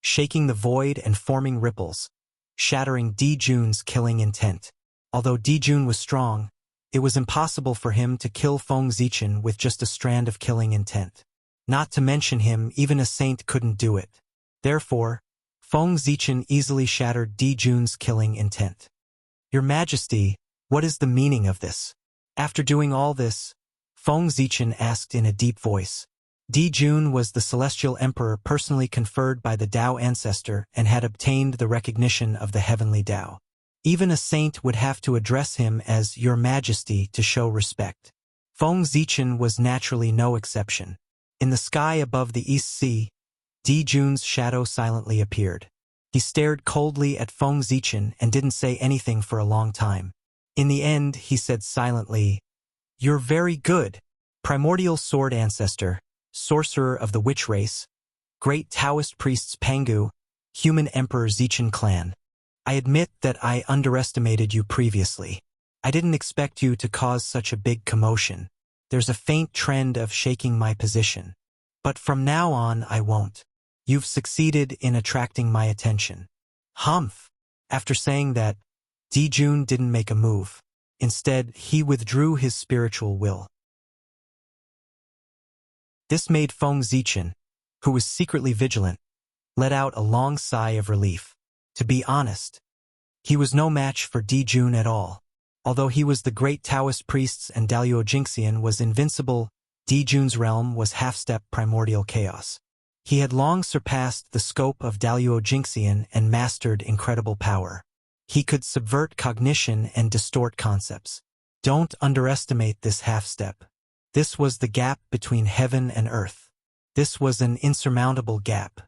shaking the void and forming ripples, shattering Dijun's killing intent. Although Dijun was strong, it was impossible for him to kill Feng Zichen with just a strand of killing intent. Not to mention him, even a saint couldn't do it. Therefore, Feng Zichen easily shattered Dijun's killing intent. Your Majesty, what is the meaning of this? After doing all this, Feng Zichen asked in a deep voice. Dijun was the celestial emperor personally conferred by the Tao ancestor and had obtained the recognition of the heavenly Tao. Even a saint would have to address him as Your Majesty to show respect. Feng Zichen was naturally no exception. In the sky above the East Sea, Dijun's shadow silently appeared. He stared coldly at Feng Zichen and didn't say anything for a long time. In the end, he said silently, "You're very good, primordial sword ancestor, sorcerer of the witch race, great Taoist priests Pangu, human emperor Zichen clan. I admit that I underestimated you previously. I didn't expect you to cause such a big commotion. There's a faint trend of shaking my position. But from now on I won't. You've succeeded in attracting my attention." Humph! After saying that, Dijun didn't make a move. Instead, he withdrew his spiritual will. This made Feng Zichen, who was secretly vigilant, let out a long sigh of relief. To be honest, he was no match for Di Jun at all. Although he was the great Taoist priest and Daluo Jingxian was invincible, Di Jun's realm was half-step primordial chaos. He had long surpassed the scope of Daluo Jingxian and mastered incredible power. He could subvert cognition and distort concepts. Don't underestimate this half-step. This was the gap between heaven and earth. This was an insurmountable gap.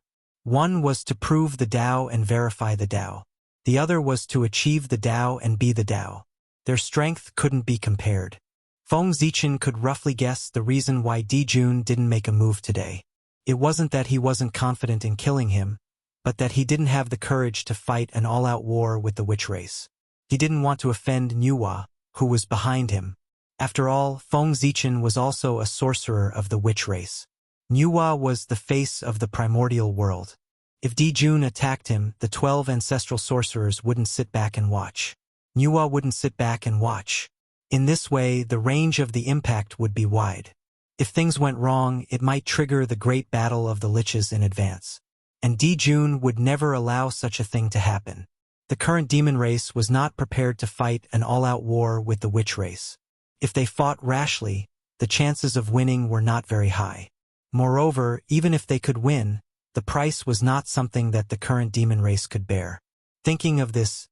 One was to prove the Tao and verify the Tao. The other was to achieve the Tao and be the Tao. Their strength couldn't be compared. Feng Zichen could roughly guess the reason why Di Jun didn't make a move today. It wasn't that he wasn't confident in killing him, but that he didn't have the courage to fight an all-out war with the witch race. He didn't want to offend Nuwa, who was behind him. After all, Feng Zichen was also a sorcerer of the witch race. Nuwa was the face of the primordial world. If Di Jun attacked him, the 12 ancestral sorcerers wouldn't sit back and watch. Nuwa wouldn't sit back and watch. In this way, the range of the impact would be wide. If things went wrong, it might trigger the great battle of the liches in advance. And Di Jun would never allow such a thing to happen. The current demon race was not prepared to fight an all-out war with the witch race. If they fought rashly, the chances of winning were not very high. Moreover, even if they could win, the price was not something that the current demon race could bear. Thinking of this,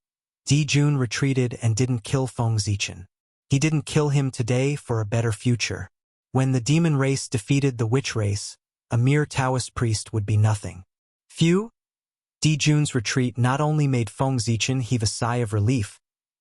Di Jun retreated and didn't kill Feng Zichen. He didn't kill him today for a better future. When the demon race defeated the witch race, a mere Taoist priest would be nothing. Phew! Di Jun's retreat not only made Feng Zichen heave a sigh of relief,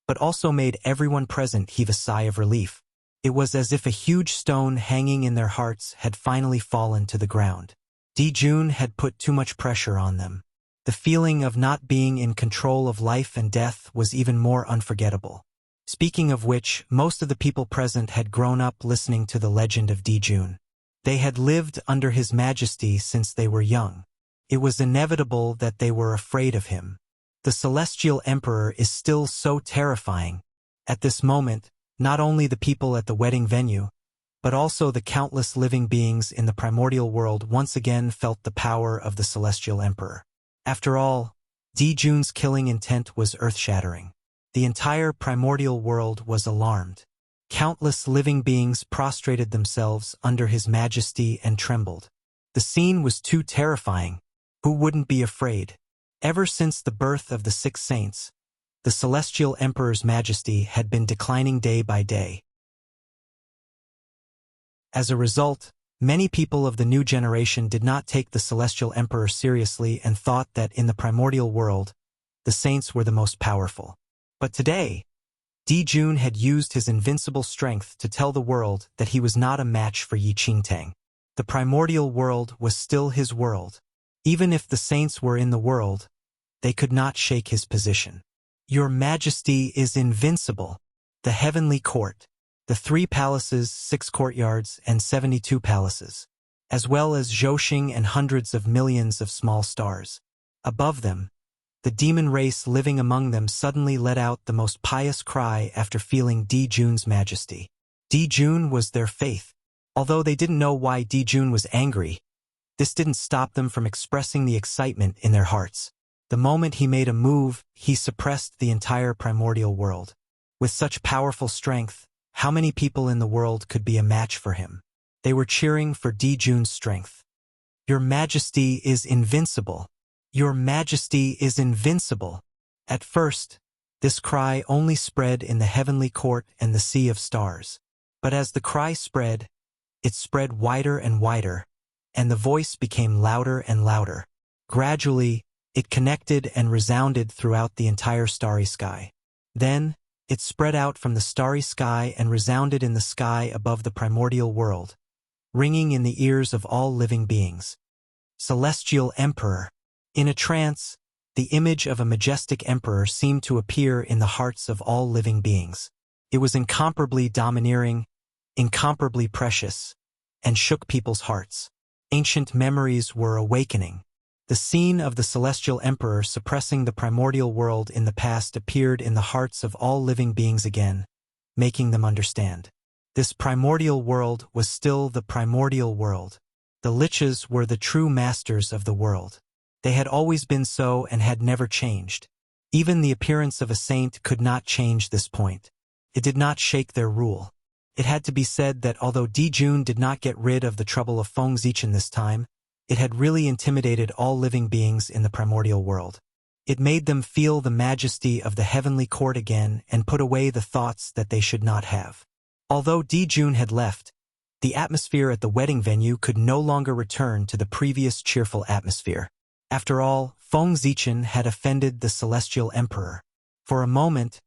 but also made everyone present heave a sigh of relief. It was as if a huge stone hanging in their hearts had finally fallen to the ground. Di Jun had put too much pressure on them. The feeling of not being in control of life and death was even more unforgettable. Speaking of which, most of the people present had grown up listening to the legend of Di Jun. They had lived under his majesty since they were young. It was inevitable that they were afraid of him. The celestial emperor is still so terrifying. At this moment, not only the people at the wedding venue, but also the countless living beings in the primordial world once again felt the power of the celestial emperor. After all, Di Jun's killing intent was earth-shattering. The entire primordial world was alarmed. Countless living beings prostrated themselves under his majesty and trembled. The scene was too terrifying. Who wouldn't be afraid? Ever since the birth of the 6 saints, the celestial emperor's majesty had been declining day by day. As a result, many people of the new generation did not take the celestial emperor seriously and thought that in the primordial world, the saints were the most powerful. But today, Di Jun had used his invincible strength to tell the world that he was not a match for Yi Qingtang. The primordial world was still his world. Even if the saints were in the world, they could not shake his position. Your Majesty is invincible. The heavenly court, the 3 palaces, 6 courtyards, and 72 palaces, as well as Zhouxing and hundreds of millions of small stars. Above them, the demon race living among them suddenly let out the most pious cry after feeling Di Jun's majesty. Di Jun was their faith. Although they didn't know why Di Jun was angry, this didn't stop them from expressing the excitement in their hearts. The moment he made a move, he suppressed the entire primordial world. With such powerful strength, how many people in the world could be a match for him? They were cheering for Di Jun's strength. Your Majesty is invincible. Your Majesty is invincible. At first, this cry only spread in the heavenly court and the sea of stars. But as the cry spread, it spread wider and wider, and the voice became louder and louder. Gradually, it connected and resounded throughout the entire starry sky. Then, it spread out from the starry sky and resounded in the sky above the primordial world, ringing in the ears of all living beings. Celestial Emperor. In a trance, the image of a majestic emperor seemed to appear in the hearts of all living beings. It was incomparably domineering, incomparably precious, and shook people's hearts. Ancient memories were awakening. The scene of the celestial emperor suppressing the primordial world in the past appeared in the hearts of all living beings again, making them understand. This primordial world was still the primordial world. The liches were the true masters of the world. They had always been so and had never changed. Even the appearance of a saint could not change this point. It did not shake their rule. It had to be said that although Dijun did not get rid of the trouble of Feng Zichen this time, it had really intimidated all living beings in the primordial world. It made them feel the majesty of the heavenly court again and put away the thoughts that they should not have. Although Dijun had left, the atmosphere at the wedding venue could no longer return to the previous cheerful atmosphere. After all, Feng Zichen had offended the celestial emperor. For a moment,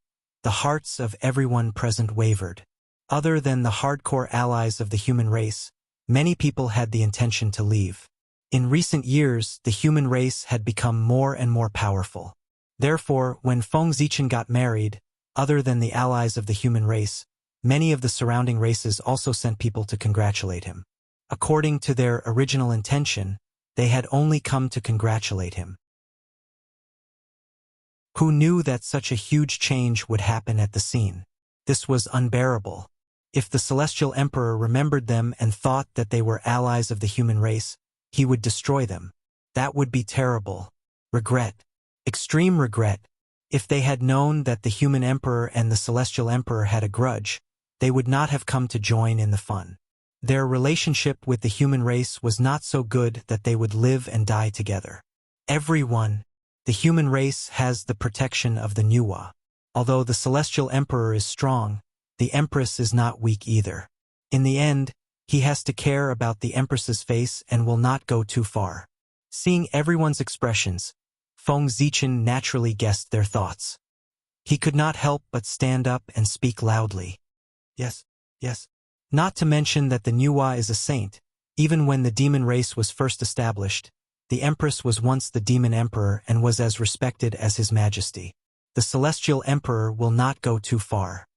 the hearts of everyone present wavered. Other than the hardcore allies of the human race, many people had the intention to leave. In recent years, the human race had become more and more powerful. Therefore, when Feng Zichen got married, other than the allies of the human race, many of the surrounding races also sent people to congratulate him. According to their original intention, they had only come to congratulate him. Who knew that such a huge change would happen at the scene? This was unbearable. If the celestial emperor remembered them and thought that they were allies of the human race, he would destroy them. That would be terrible. Regret. Extreme regret. If they had known that the human emperor and the celestial emperor had a grudge, they would not have come to join in the fun. Their relationship with the human race was not so good that they would live and die together. Everyone, the human race has the protection of the Nuwa. Although the celestial emperor is strong, the empress is not weak either. In the end, he has to care about the empress's face and will not go too far. Seeing everyone's expressions, Feng Zichen naturally guessed their thoughts. He could not help but stand up and speak loudly. Yes, yes. Not to mention that the Nuwa is a saint. Even when the demon race was first established, the empress was once the demon emperor and was as respected as his majesty. The celestial emperor will not go too far.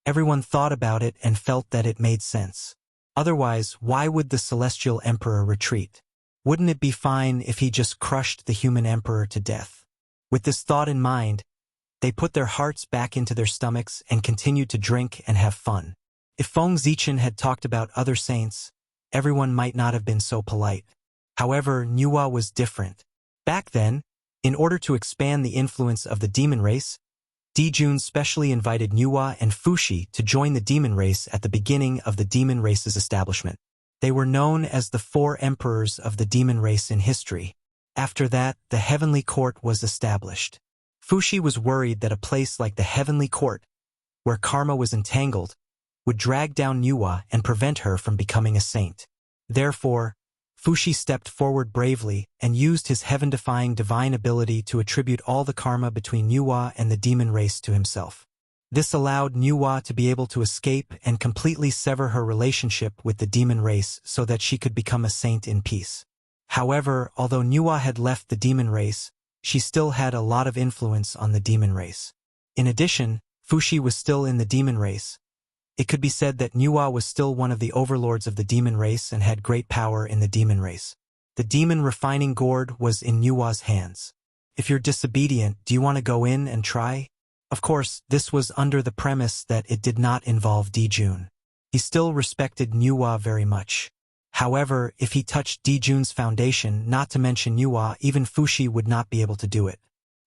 Everyone thought about it and felt that it made sense. Otherwise, why would the celestial emperor retreat? Wouldn't it be fine if he just crushed the human emperor to death? With this thought in mind, they put their hearts back into their stomachs and continued to drink and have fun. If Feng Zichen had talked about other saints, everyone might not have been so polite. However, Nuwa was different. Back then, in order to expand the influence of the demon race, Dijun specially invited Nuwa and Fushi to join the demon race at the beginning of the demon race's establishment. They were known as the 4 emperors of the demon race in history. After that, the heavenly court was established. Fushi was worried that a place like the heavenly court, where karma was entangled, would drag down Nuwa and prevent her from becoming a saint. Therefore, Fushi stepped forward bravely and used his heaven-defying divine ability to attribute all the karma between Nuwa and the demon race to himself. This allowed Nuwa to be able to escape and completely sever her relationship with the demon race so that she could become a saint in peace. However, although Nuwa had left the demon race, she still had a lot of influence on the demon race. In addition, Fushi was still in the demon race. It could be said that Nuwa was still one of the overlords of the demon race and had great power in the demon race. The demon refining gourd was in Nuwa's hands. If you're disobedient, do you want to go in and try? Of course, this was under the premise that it did not involve Dijun. He still respected Nuwa very much. However, if he touched Dijun's foundation, not to mention Nuwa, even Fushi would not be able to do it.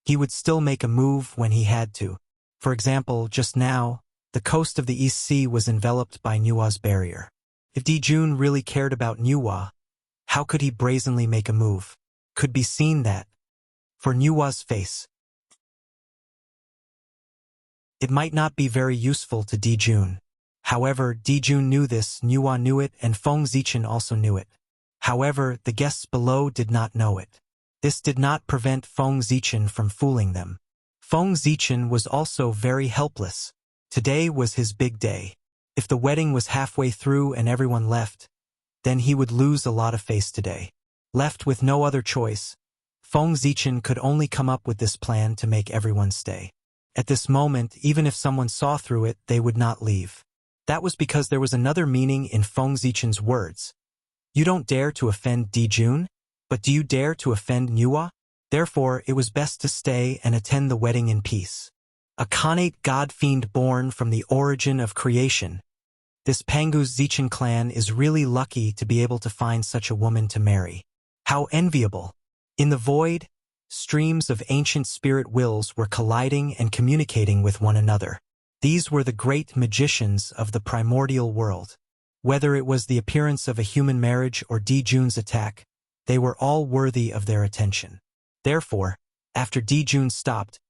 He would still make a move when he had to. For example, just now, the coast of the East Sea was enveloped by Nuwa's barrier. If Dijun really cared about Nuwa, how could he brazenly make a move? Could be seen that, for Nuwa's face, it might not be very useful to Dijun. However, Dijun knew this, Nuwa knew it, and Feng Zichen also knew it. However, the guests below did not know it. This did not prevent Feng Zichen from fooling them. Feng Zichen was also very helpless. Today was his big day. If the wedding was halfway through and everyone left, then he would lose a lot of face today. Left with no other choice, Feng Zichen could only come up with this plan to make everyone stay. At this moment, even if someone saw through it, they would not leave. That was because there was another meaning in Feng Zichen's words. You don't dare to offend Dijun, but do you dare to offend Nuwa? Therefore, it was best to stay and attend the wedding in peace. a Khanate god-fiend born from the origin of creation. This Pangu's Zichen clan is really lucky to be able to find such a woman to marry. How enviable! In the void, streams of ancient spirit wills were colliding and communicating with one another. These were the great magicians of the primordial world. Whether it was the appearance of a human marriage or Dijun's attack, they were all worthy of their attention. Therefore, after Dijun stopped,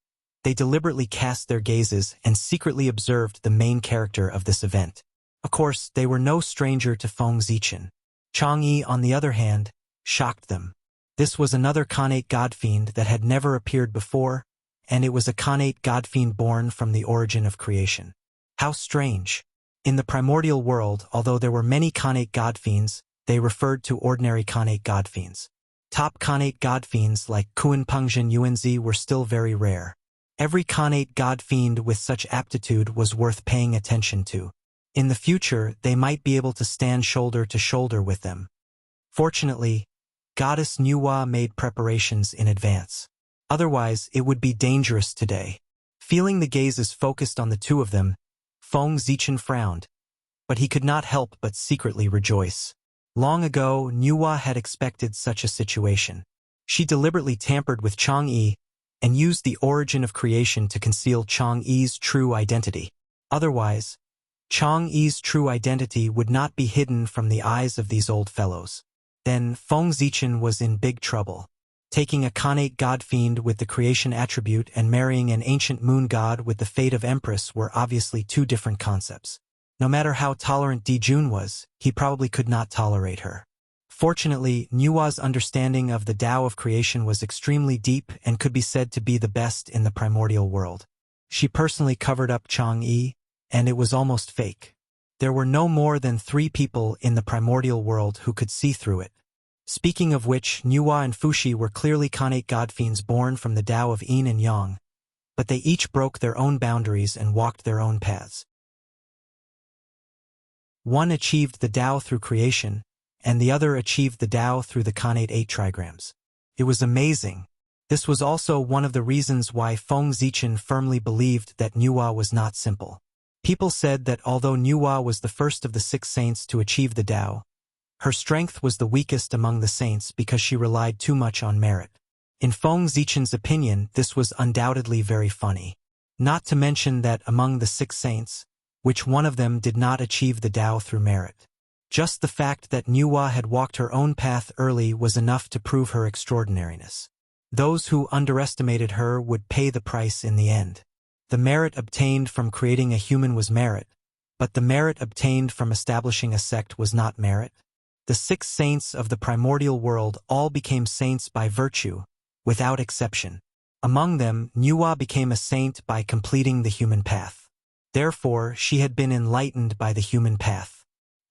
they deliberately cast their gazes and secretly observed the main character of this event. Of course, they were no stranger to Feng Zichen. Chang'e, on the other hand, shocked them. This was another Khanate godfiend that had never appeared before, and it was a Khanate godfiend born from the origin of creation. How strange! In the primordial world, although there were many Khanate godfiends, they referred to ordinary Khanate godfiends. Top Khanate godfiends like Kuan Pengzhen Yuanzi were still very rare. Every Khanate godfiend with such aptitude was worth paying attention to. In the future, they might be able to stand shoulder to shoulder with them. Fortunately, Goddess Nuwa made preparations in advance. Otherwise, it would be dangerous today. Feeling the gazes focused on the two of them, Feng Zichen frowned, but he could not help but secretly rejoice. Long ago, Nuwa had expected such a situation. She deliberately tampered with Chang'e and used the origin of creation to conceal Chang'e's true identity. Otherwise, Chang'e's true identity would not be hidden from the eyes of these old fellows. Then Feng Zichen was in big trouble. Taking a Khanate godfiend with the creation attribute and marrying an ancient moon god with the fate of empress were obviously two different concepts. No matter how tolerant Dijun was, he probably could not tolerate her. Fortunately, Nuwa's understanding of the Tao of creation was extremely deep and could be said to be the best in the primordial world. She personally covered up Chang'e, and it was almost fake. There were no more than 3 people in the primordial world who could see through it. Speaking of which, Nuwa and Fushi were clearly Khanate godfiends born from the Tao of Yin and Yang, but they each broke their own boundaries and walked their own paths. One achieved the Tao through creation, and the other achieved the Tao through the Khanate 8 trigrams. It was amazing. This was also one of the reasons why Feng Zichen firmly believed that Nuwa was not simple. People said that although Nuwa was the first of the 6 saints to achieve the Tao, her strength was the weakest among the saints because she relied too much on merit. In Feng Zichen's opinion, this was undoubtedly very funny. Not to mention that among the 6 saints, which one of them did not achieve the Tao through merit? Just the fact that Nuwa had walked her own path early was enough to prove her extraordinariness. Those who underestimated her would pay the price in the end. The merit obtained from creating a human was merit, but the merit obtained from establishing a sect was not merit. The 6 saints of the primordial world all became saints by virtue, without exception. Among them, Nuwa became a saint by completing the human path. Therefore, she had been enlightened by the human path.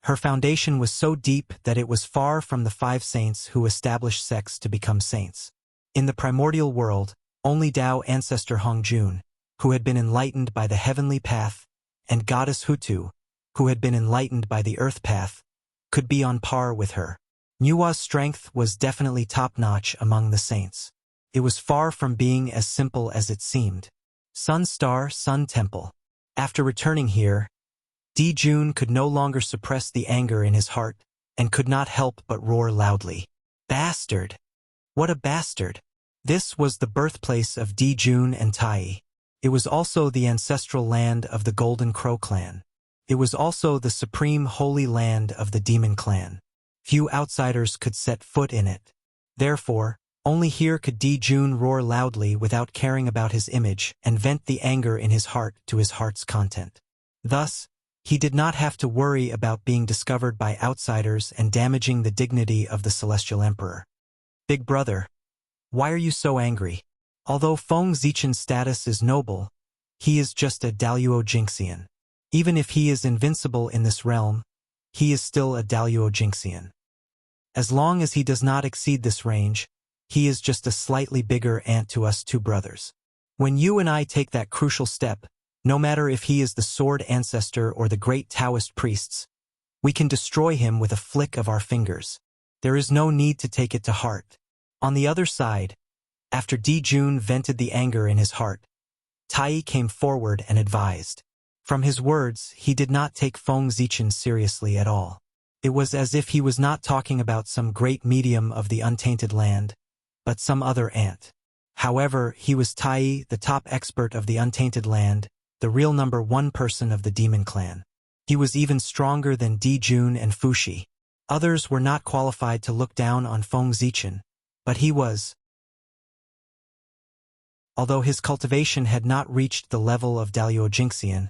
Her foundation was so deep that it was far from the 5 saints who established sects to become saints. In the primordial world, only Tao ancestor Hongjun, who had been enlightened by the heavenly path, and goddess Hutu, who had been enlightened by the earth path, could be on par with her. Nuwa's strength was definitely top-notch among the saints. It was far from being as simple as it seemed. Sun Star, Sun Temple. After returning here, Dijun could no longer suppress the anger in his heart, and could not help but roar loudly. Bastard! What a bastard! This was the birthplace of Dijun and Tai. It was also the ancestral land of the Golden Crow clan. It was also the supreme holy land of the Demon clan. Few outsiders could set foot in it. Therefore, only here could Dijun roar loudly without caring about his image and vent the anger in his heart to his heart's content. Thus, he did not have to worry about being discovered by outsiders and damaging the dignity of the Celestial Emperor. Big brother, why are you so angry? Although Feng Zichen's status is noble, he is just a Daluo Jinxian. Even if he is invincible in this realm, he is still a Daluo Jinxian. As long as he does not exceed this range, he is just a slightly bigger ant to us 2 brothers. When you and I take that crucial step, no matter if he is the sword ancestor or the great Taoist priests, we can destroy him with a flick of our fingers. There is no need to take it to heart. On the other side, after Dijun vented the anger in his heart, Tai came forward and advised. From his words, he did not take Feng Zichen seriously at all. It was as if he was not talking about some great medium of the untainted land, but some other ant. However, he was Tai, the top expert of the untainted land, the real #1 person of the demon clan. He was even stronger than Di Jun and Fushi. Others were not qualified to look down on Feng Zichen, but he was. Although his cultivation had not reached the level of Dalio Jinxian,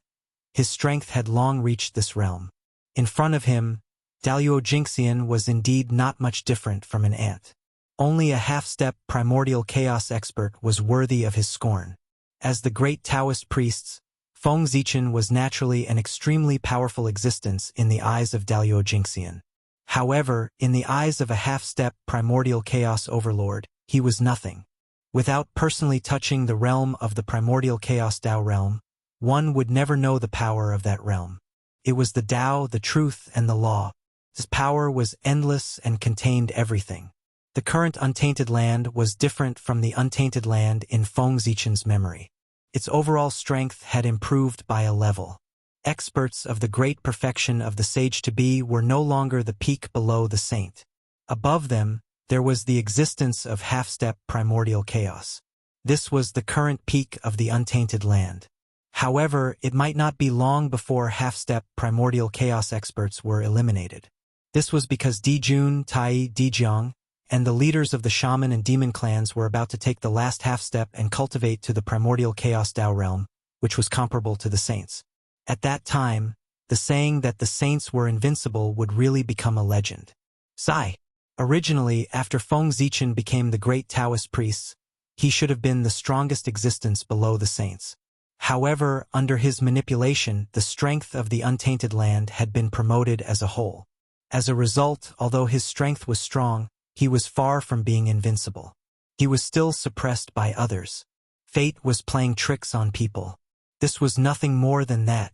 his strength had long reached this realm. In front of him, Dalio Jinxian was indeed not much different from an ant. Only a half-step primordial chaos expert was worthy of his scorn. As the great Taoist priests, Feng Zichen was naturally an extremely powerful existence in the eyes of Dalio Jinxian. However, in the eyes of a half-step primordial chaos overlord, he was nothing. Without personally touching the realm of the primordial chaos Dao realm, one would never know the power of that realm. It was the Dao, the truth, and the law. This power was endless and contained everything. The current untainted land was different from the untainted land in Feng Zichen's memory. Its overall strength had improved by a level. Experts of the great perfection of the sage-to-be were no longer the peak below the saint. Above them, there was the existence of half-step primordial chaos. This was the current peak of the untainted land. However, it might not be long before half-step primordial chaos experts were eliminated. This was because Di Jun, Tai, Di Jiang, and the leaders of the shaman and demon clans were about to take the last half-step and cultivate to the primordial chaos Dao realm, which was comparable to the saints. At that time, the saying that the saints were invincible would really become a legend. Sigh. Originally, after Feng Zichen became the great Taoist priests, he should have been the strongest existence below the saints. However, under his manipulation, the strength of the untainted land had been promoted as a whole. As a result, although his strength was strong, he was far from being invincible. He was still suppressed by others. Fate was playing tricks on people. This was nothing more than that.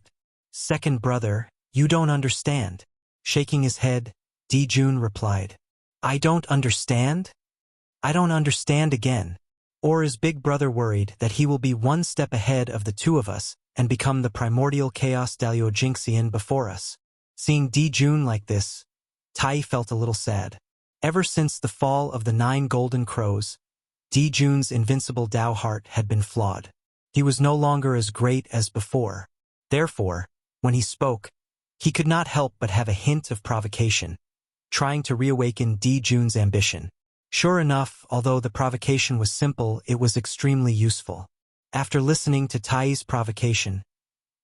Second brother, you don't understand. Shaking his head, Di Jun replied. I don't understand? I don't understand again. Or is big brother worried that he will be one step ahead of the two of us and become the primordial chaos Dalio Jinxian before us? Seeing Di Jun like this, Tai felt a little sad. Ever since the fall of the 9 golden crows, Di Jun's invincible Dao heart had been flawed. He was no longer as great as before. Therefore, when he spoke, he could not help but have a hint of provocation, trying to reawaken Di Jun's ambition. Sure enough, although the provocation was simple, it was extremely useful. After listening to Tai's provocation,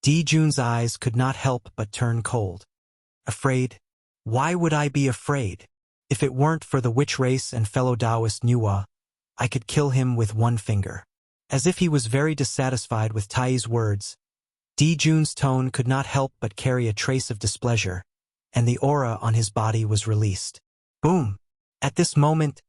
Di Jun's eyes could not help but turn cold. Afraid? Why would I be afraid? If it weren't for the witch race and fellow Taoist Nuwa, I could kill him with one finger. As if he was very dissatisfied with Tai's words, Di Jun's tone could not help but carry a trace of displeasure, and the aura on his body was released. Boom! At this moment,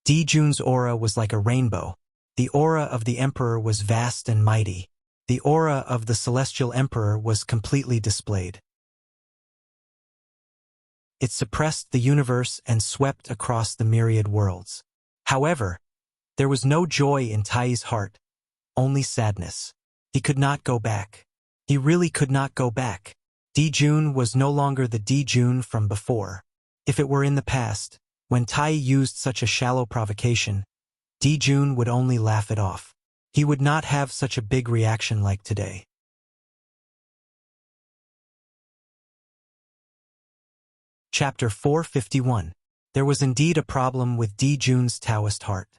Di Jun's aura was like a rainbow. The aura of the Emperor was vast and mighty. The aura of the Celestial Emperor was completely displayed. It suppressed the universe and swept across the myriad worlds. However, there was no joy in Tai's heart, only sadness. He could not go back. He really could not go back. Di Jun was no longer the Di Jun from before. If it were in the past, when Tai used such a shallow provocation, Di Jun would only laugh it off. He would not have such a big reaction like today. Chapter 451. There was indeed a problem with Di Jun's Taoist heart.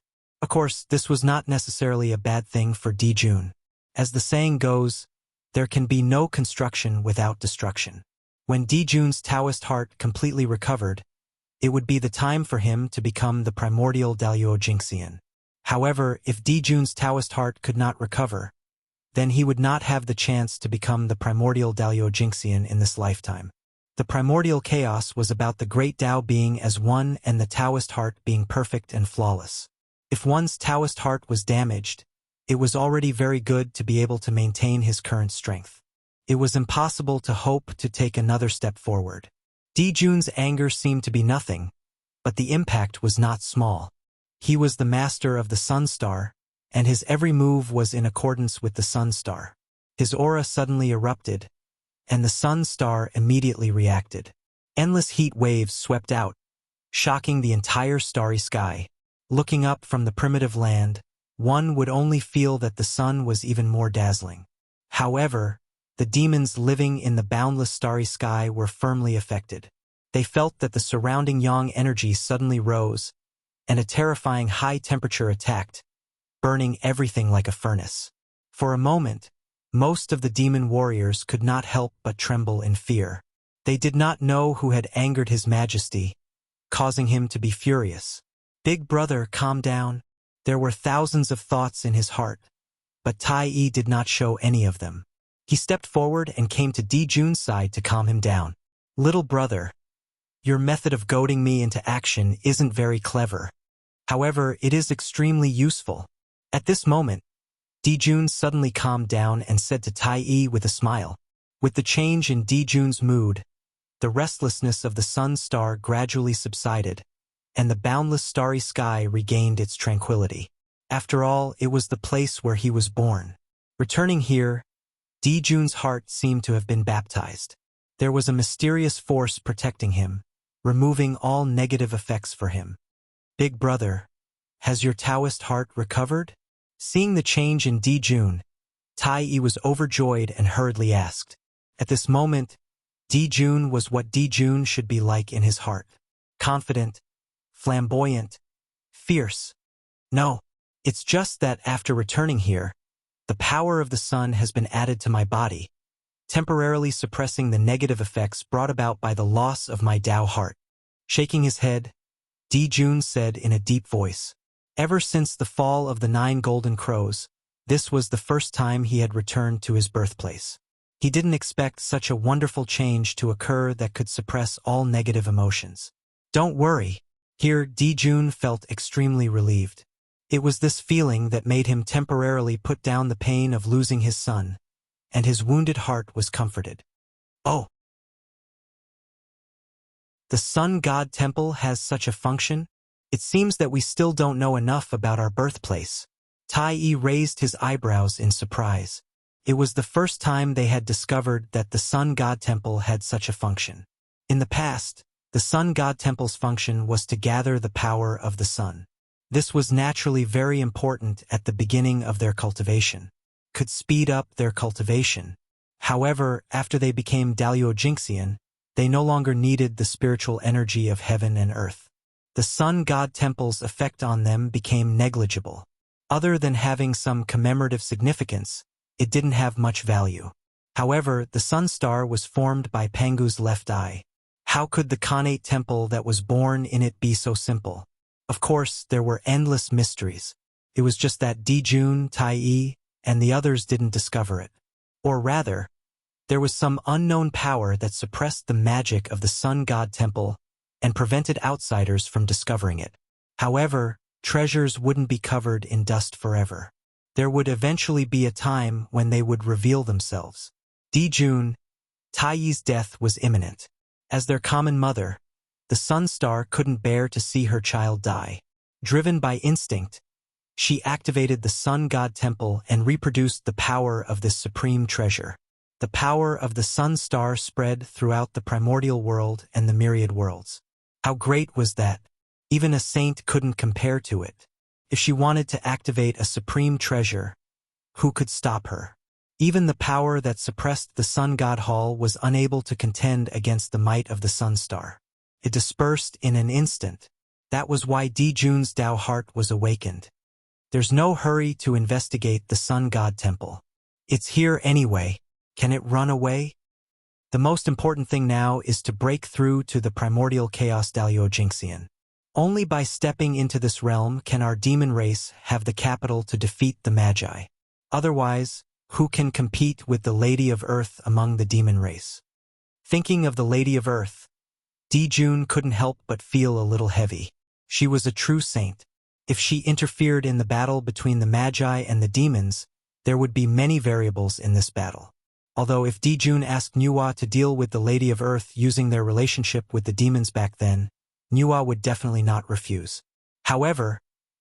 Of course, this was not necessarily a bad thing for Di Jun. As the saying goes, there can be no construction without destruction. When Di Jun's Taoist heart completely recovered, it would be the time for him to become the primordial Dalio Jinxian. However, if Di Jun's Taoist heart could not recover, then he would not have the chance to become the primordial Dalio Jinxian in this lifetime. The primordial chaos was about the great Dao being as one and the Taoist heart being perfect and flawless. If one's Taoist heart was damaged, it was already very good to be able to maintain his current strength. It was impossible to hope to take another step forward. Di Jun's anger seemed to be nothing, but the impact was not small. He was the master of the Sun Star, and his every move was in accordance with the sun star. His aura suddenly erupted, and the sun star immediately reacted. Endless heat waves swept out, shocking the entire starry sky. Looking up from the primitive land, one would only feel that the sun was even more dazzling. However, the demons living in the boundless starry sky were firmly affected. They felt that the surrounding yang energy suddenly rose, and a terrifying high temperature attacked, burning everything like a furnace. For a moment, most of the demon warriors could not help but tremble in fear. They did not know who had angered his majesty, causing him to be furious. Big brother, calm down. There were thousands of thoughts in his heart, but Tai Yi did not show any of them. He stepped forward and came to Di Jun's side to calm him down. Little brother, your method of goading me into action isn't very clever. However, it is extremely useful. At this moment, Di Jun suddenly calmed down and said to Tai Yi with a smile. With the change in Di Jun's mood, the restlessness of the sun star gradually subsided, and the boundless starry sky regained its tranquility. After all, it was the place where he was born. Returning here, Di Jun's heart seemed to have been baptized. There was a mysterious force protecting him, removing all negative effects for him. Big brother, has your Taoist heart recovered? Seeing the change in Di Jun, Tai Yi was overjoyed and hurriedly asked. At this moment, Di Jun was what Di Jun should be like in his heart. Confident, flamboyant, fierce. No, it's just that after returning here, the power of the sun has been added to my body, temporarily suppressing the negative effects brought about by the loss of my Tao heart. Shaking his head, Di Jun said in a deep voice, ever since the fall of the 9 golden crows, this was the first time he had returned to his birthplace. He didn't expect such a wonderful change to occur that could suppress all negative emotions. Don't worry. Here, Di Jun felt extremely relieved. It was this feeling that made him temporarily put down the pain of losing his son, and his wounded heart was comforted. Oh! The Sun God Temple has such a function? It seems that we still don't know enough about our birthplace. Tai Yi raised his eyebrows in surprise. It was the first time they had discovered that the Sun God Temple had such a function. In the past, the Sun God Temple's function was to gather the power of the sun. This was naturally very important at the beginning of their cultivation. Could speed up their cultivation. However, after they became Dalio Jinxian, they no longer needed the spiritual energy of heaven and earth. The Sun God Temple's effect on them became negligible. Other than having some commemorative significance, it didn't have much value. However, the Sun Star was formed by Pangu's left eye. How could the Khanate temple that was born in it be so simple? Of course, there were endless mysteries. It was just that Di Jun, Tai Yi, and the others didn't discover it. Or rather, there was some unknown power that suppressed the magic of the Sun God Temple and prevented outsiders from discovering it. However, treasures wouldn't be covered in dust forever. There would eventually be a time when they would reveal themselves. Di Jun, Tai Yi's death was imminent. As their common mother, the Sun Star couldn't bear to see her child die. Driven by instinct, she activated the Sun God Temple and reproduced the power of this supreme treasure. The power of the Sun Star spread throughout the primordial world and the myriad worlds. How great was that? Even a saint couldn't compare to it. If she wanted to activate a supreme treasure, who could stop her? Even the power that suppressed the Sun God Hall was unable to contend against the might of the Sun Star. It dispersed in an instant. That was why Di Jun's Tao heart was awakened. There's no hurry to investigate the Sun God Temple. It's here anyway. Can it run away? The most important thing now is to break through to the primordial chaos Dalio Jinxian. Only by stepping into this realm can our demon race have the capital to defeat the Magi. Otherwise, who can compete with the Lady of Earth among the demon race? Thinking of the Lady of Earth, Di Jun couldn't help but feel a little heavy. She was a true saint. If she interfered in the battle between the Magi and the demons, there would be many variables in this battle. Although if Di Jun asked Nuwa to deal with the Lady of Earth using their relationship with the demons back then, Nuwa would definitely not refuse. However,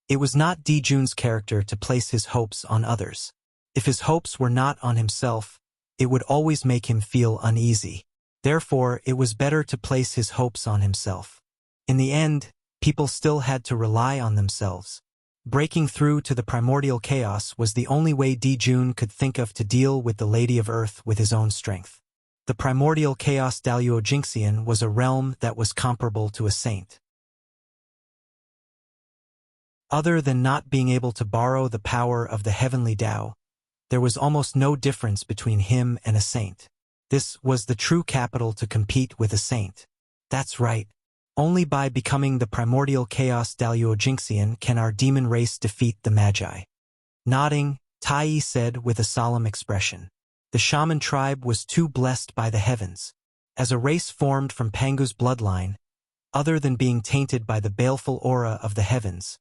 It was not Di Jun's character to place his hopes on others. If his hopes were not on himself, it would always make him feel uneasy. Therefore, it was better to place his hopes on himself. In the end, people still had to rely on themselves. Breaking through to the primordial chaos was the only way Di Jun could think of to deal with the Lady of Earth with his own strength. The primordial chaos Daluo Jingxian was a realm that was comparable to a saint. Other than not being able to borrow the power of the heavenly Tao, there was almost no difference between him and a saint. This was the true capital to compete with a saint. That's right. Only by becoming the primordial chaos Daluo Jingxian can our demon race defeat the Magi. Nodding, Tai said with a solemn expression. The shaman tribe was too blessed by the heavens. As a race formed from Pangu's bloodline, other than being tainted by the baleful aura of the heavens,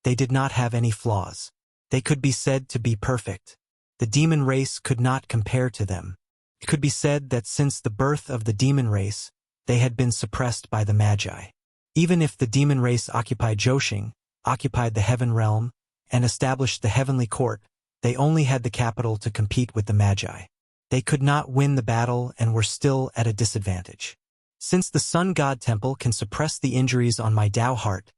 they did not have any flaws. They could be said to be perfect. The demon race could not compare to them. It could be said that since the birth of the demon race, they had been suppressed by the Magi. Even if the demon race occupied Zhouxing, occupied the heaven realm, and established the heavenly court, they only had the capital to compete with the Magi. They could not win the battle and were still at a disadvantage. Since the Sun God Temple can suppress the injuries on my Tao heart,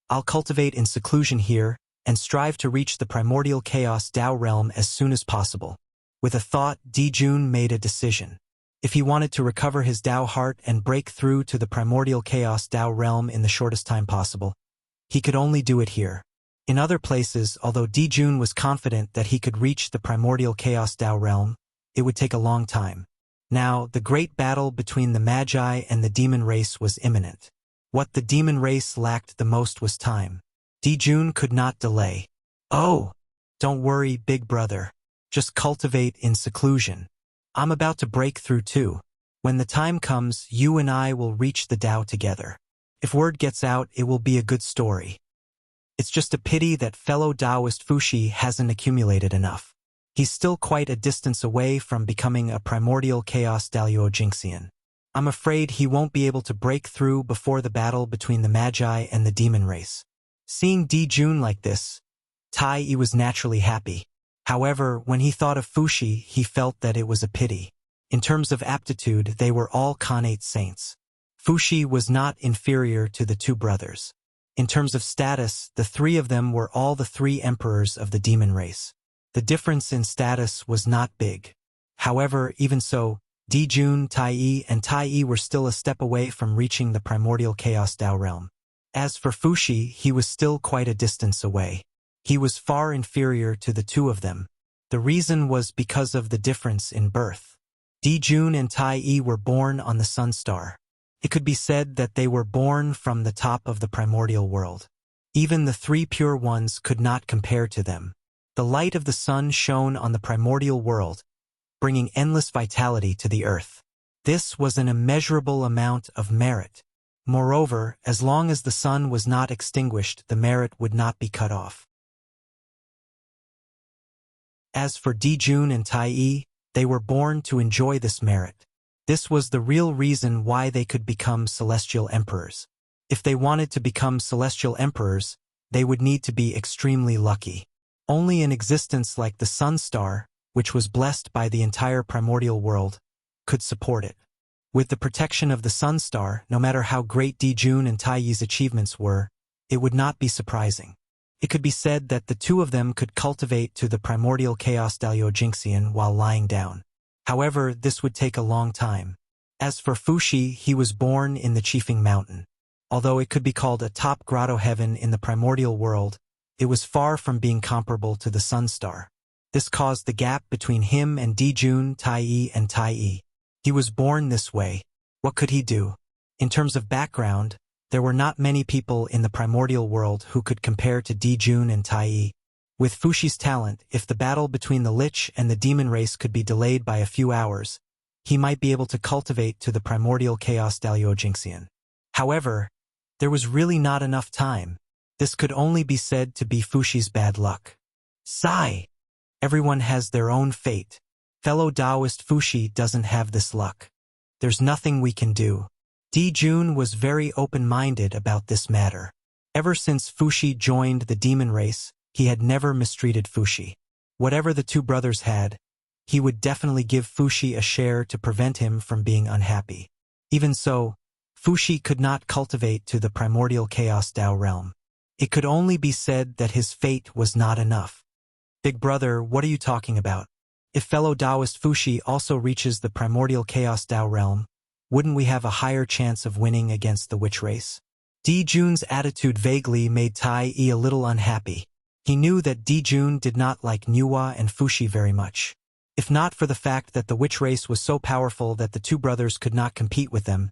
I'll cultivate in seclusion here and strive to reach the primordial chaos Tao realm as soon as possible. With a thought, Di Jun made a decision. If he wanted to recover his Tao heart and break through to the primordial chaos Tao realm in the shortest time possible, he could only do it here. In other places, although Di Jun was confident that he could reach the primordial chaos Tao realm, it would take a long time. Now, the great battle between the Magi and the demon race was imminent. What the demon race lacked the most was time. Di Jun could not delay. Oh, don't worry, big brother. Just cultivate in seclusion. I'm about to break through too. When the time comes, you and I will reach the Tao together. If word gets out, it will be a good story. It's just a pity that fellow Taoist Fuxi hasn't accumulated enough. He's still quite a distance away from becoming a primordial chaos Daluo Jingxian. I'm afraid he won't be able to break through before the battle between the Magi and the demon race. Seeing Di Jun like this, Tai was naturally happy. However, when he thought of Fuxi, he felt that it was a pity. In terms of aptitude, they were all Khanate saints. Fuxi was not inferior to the two brothers. In terms of status, the three of them were all the three emperors of the demon race. The difference in status was not big. However, even so, Di Jun, Tai and Tai were still a step away from reaching the primordial chaos Tao realm. As for Fuxi, he was still quite a distance away. He was far inferior to the two of them. The reason was because of the difference in birth. Di Jun and Tai were born on the sun star. It could be said that they were born from the top of the primordial world. Even the three pure ones could not compare to them. The light of the sun shone on the primordial world, bringing endless vitality to the earth. This was an immeasurable amount of merit. Moreover, as long as the sun was not extinguished, the merit would not be cut off. As for Di Jun and Tai, they were born to enjoy this merit. This was the real reason why they could become celestial emperors. If they wanted to become celestial emperors, they would need to be extremely lucky. Only an existence like the sun star, which was blessed by the entire primordial world, could support it. With the protection of the sun star, no matter how great Di Jun and Tai's achievements were, it would not be surprising. It could be said that the two of them could cultivate to the primordial chaos Daluo Jingxian while lying down. However, this would take a long time. As for Fuxi, he was born in the Qifeng Mountain. Although it could be called a top grotto heaven in the primordial world, it was far from being comparable to the sun star. This caused the gap between him and Di Jun, Tai and Tai. He was born this way. What could he do? In terms of background, there were not many people in the primordial world who could compare to Di Jun and Tai. With Fuxi's talent, if the battle between the Lich and the demon race could be delayed by a few hours, he might be able to cultivate to the primordial chaos Daluo Jingxian. However, there was really not enough time. This could only be said to be Fuxi's bad luck. Sigh! Everyone has their own fate. Fellow Taoist Fuxi doesn't have this luck. There's nothing we can do. Di Jun was very open-minded about this matter. Ever since Fuxi joined the demon race, he had never mistreated Fuxi. Whatever the two brothers had, he would definitely give Fuxi a share to prevent him from being unhappy. Even so, Fuxi could not cultivate to the primordial chaos Tao realm. It could only be said that his fate was not enough. Big brother, what are you talking about? If fellow Taoist Fuxi also reaches the primordial chaos Tao realm, wouldn't we have a higher chance of winning against the witch race? Di Jun's attitude vaguely made Tai Yi a little unhappy. He knew that Di Jun did not like Nuwa and Fuxi very much. If not for the fact that the witch race was so powerful that the two brothers could not compete with them,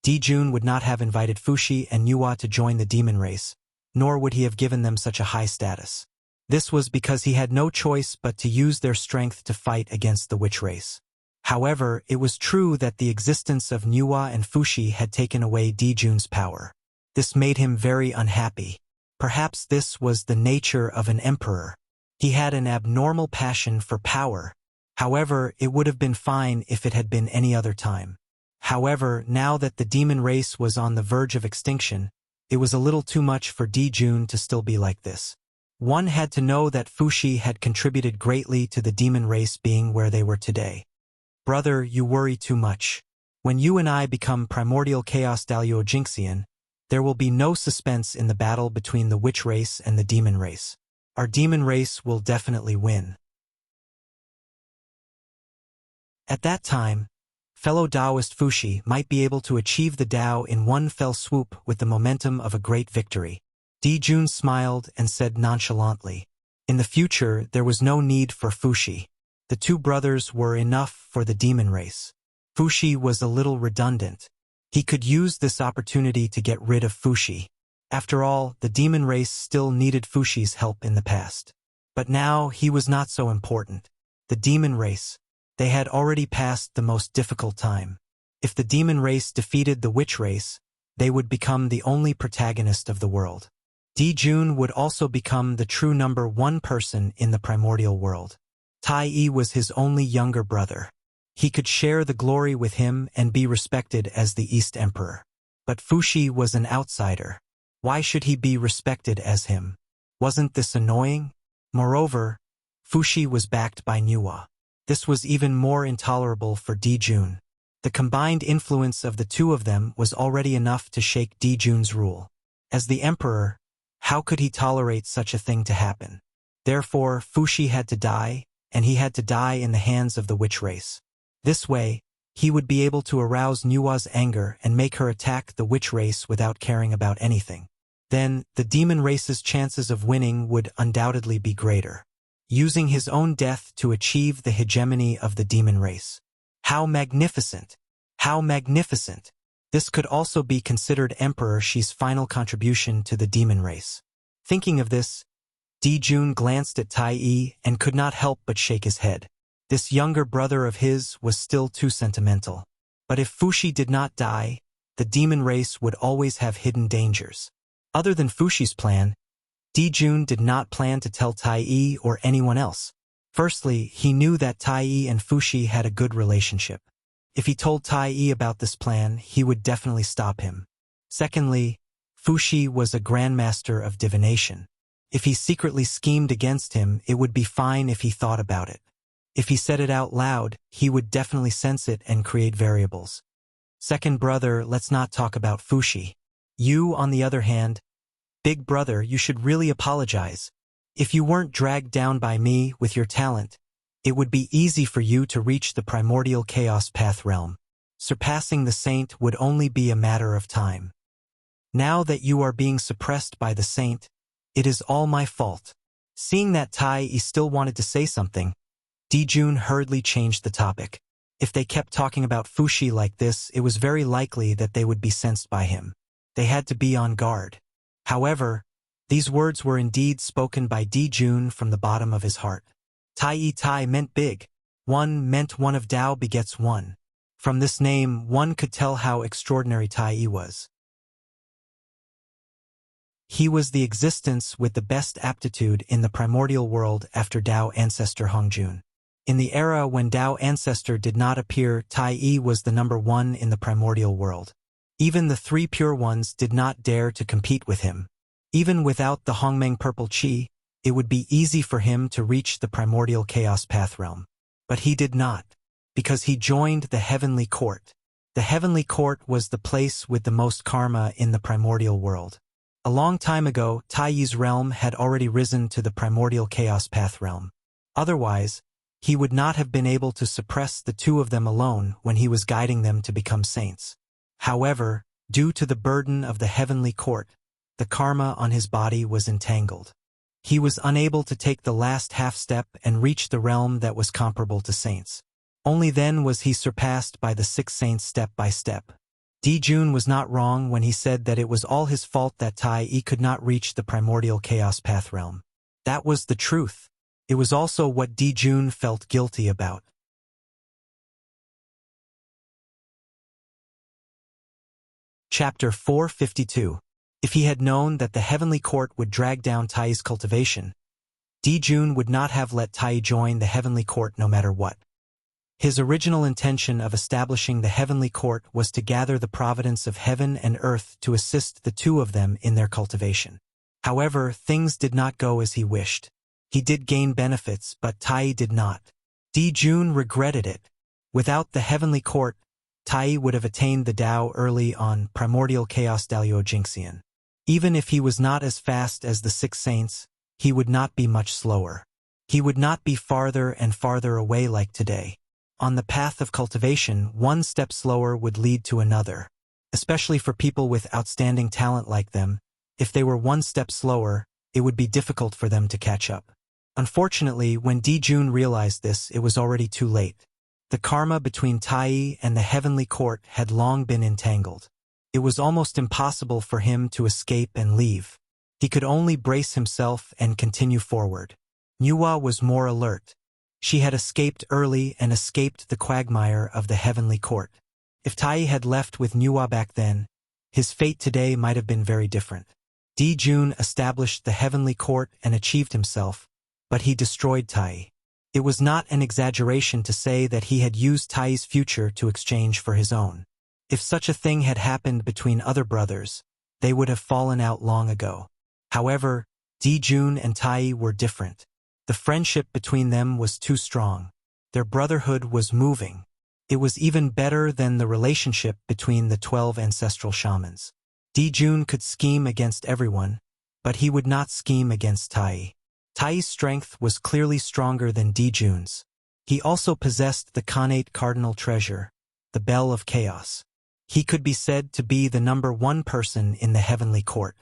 Di Jun would not have invited Fuxi and Nuwa to join the demon race, nor would he have given them such a high status. This was because he had no choice but to use their strength to fight against the witch race. However, it was true that the existence of Nuwa and Fuxi had taken away Di Jun's power. This made him very unhappy. Perhaps this was the nature of an emperor. He had an abnormal passion for power. However, it would have been fine if it had been any other time. However, now that the demon race was on the verge of extinction, it was a little too much for Di Jun to still be like this. One had to know that Fuxi had contributed greatly to the demon race being where they were today. Brother, you worry too much. When you and I become primordial chaos Dalio Jinxian, there will be no suspense in the battle between the witch race and the demon race. Our demon race will definitely win. At that time, fellow Taoist Fuxi might be able to achieve the Tao in one fell swoop with the momentum of a great victory. Di Jun smiled and said nonchalantly, in the future there was no need for Fuxi. The two brothers were enough for the demon race. Fuxi was a little redundant. He could use this opportunity to get rid of Fuxi. After all, the demon race still needed Fuxi's help in the past. But now he was not so important. The demon race, they had already passed the most difficult time. If the demon race defeated the witch race, they would become the only protagonist of the world. Di Jun would also become the true number one person in the primordial world. Tai Yi was his only younger brother. He could share the glory with him and be respected as the East Emperor. But Fuxi was an outsider. Why should he be respected as him? Wasn't this annoying? Moreover, Fuxi was backed by Nuwa. This was even more intolerable for Di Jun. The combined influence of the two of them was already enough to shake Di Jun's rule. As the emperor, how could he tolerate such a thing to happen? Therefore, Fuxi had to die, and he had to die in the hands of the witch race. This way, he would be able to arouse Nuwa's anger and make her attack the witch race without caring about anything. Then, the demon race's chances of winning would undoubtedly be greater. Using his own death to achieve the hegemony of the demon race. How magnificent! How magnificent! This could also be considered Emperor Shi's final contribution to the demon race. Thinking of this, Di Jun glanced at Tai Yi and could not help but shake his head. This younger brother of his was still too sentimental. But if Fuxi did not die, the demon race would always have hidden dangers. Other than Fuxi's plan, Di Jun did not plan to tell Tai Yi or anyone else. Firstly, he knew that Tai Yi and Fuxi had a good relationship. If he told Tai Yi about this plan, he would definitely stop him. Secondly, Fuxi was a grandmaster of divination. If he secretly schemed against him, it would be fine if he thought about it. If he said it out loud, he would definitely sense it and create variables. Second brother, let's not talk about Fuxi. You, on the other hand, big brother, you should really apologize. If you weren't dragged down by me with your talent, it would be easy for you to reach the primordial chaos path realm. Surpassing the saint would only be a matter of time. Now that you are being suppressed by the saint, it is all my fault. Seeing that Tai Yi still wanted to say something, Di Jun hurriedly changed the topic. If they kept talking about Fuxi like this, it was very likely that they would be sensed by him. They had to be on guard. However, these words were indeed spoken by Di Jun from the bottom of his heart. Tai Yi Tai meant big. One meant one of Tao begets one. From this name, one could tell how extraordinary Tai Yi was. He was the existence with the best aptitude in the primordial world after Tao ancestor Hongjun. In the era when Tao ancestor did not appear, Tai Yi was the number one in the primordial world. Even the three pure ones did not dare to compete with him. Even without the Hongmeng purple chi, it would be easy for him to reach the primordial chaos path realm. But he did not, because he joined the heavenly court. The heavenly court was the place with the most karma in the primordial world. A long time ago, Taiyi's realm had already risen to the primordial chaos path realm. Otherwise, he would not have been able to suppress the two of them alone when he was guiding them to become saints. However, due to the burden of the heavenly court, the karma on his body was entangled. He was unable to take the last half step and reach the realm that was comparable to saints. Only then was he surpassed by the 6 saints step by step. Dijun was not wrong when he said that it was all his fault that Tai-yi could not reach the primordial chaos path realm. That was the truth. It was also what Dijun felt guilty about. Chapter 452. If he had known that the heavenly court would drag down Tai's cultivation, Dijun would not have let Tai join the heavenly court no matter what. His original intention of establishing the heavenly court was to gather the providence of heaven and earth to assist the two of them in their cultivation. However, things did not go as he wished. He did gain benefits, but Tai did not. Dijun regretted it. Without the heavenly court, Tai would have attained the Tao early on primordial chaos Dalio Jinxian. Even if he was not as fast as the 6 saints, he would not be much slower. He would not be farther and farther away like today. On the path of cultivation, one step slower would lead to another. Especially for people with outstanding talent like them, if they were one step slower, it would be difficult for them to catch up. Unfortunately, when Dijun realized this, it was already too late. The karma between Tai and the heavenly court had long been entangled. It was almost impossible for him to escape and leave. He could only brace himself and continue forward. Nuwa was more alert. She had escaped early and escaped the quagmire of the heavenly court. If Tai had left with Nuwa back then, his fate today might have been very different. Dijun established the heavenly court and achieved himself, but he destroyed Tai. It was not an exaggeration to say that he had used Tai's future to exchange for his own. If such a thing had happened between other brothers, they would have fallen out long ago. However, Dijun and Tai were different. The friendship between them was too strong. Their brotherhood was moving. It was even better than the relationship between the 12 ancestral shamans. Dijun could scheme against everyone, but he would not scheme against Tai. Tai's strength was clearly stronger than Dijun's. He also possessed the Khanate cardinal treasure, the Bell of Chaos. He could be said to be the number 1 person in the heavenly court.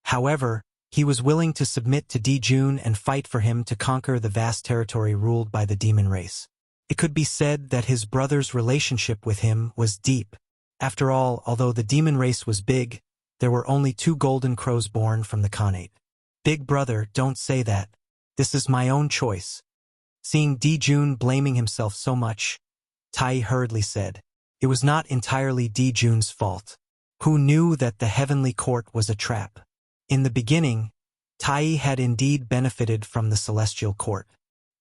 However, he was willing to submit to Dijun and fight for him to conquer the vast territory ruled by the demon race. It could be said that his brother's relationship with him was deep. After all, although the demon race was big, there were only 2 golden crows born from the Khanate. Big brother, don't say that. This is my own choice. Seeing Dijun blaming himself so much, Tai hurriedly said, it was not entirely Dijun's fault. Who knew that the heavenly court was a trap? In the beginning, Tai had indeed benefited from the celestial court.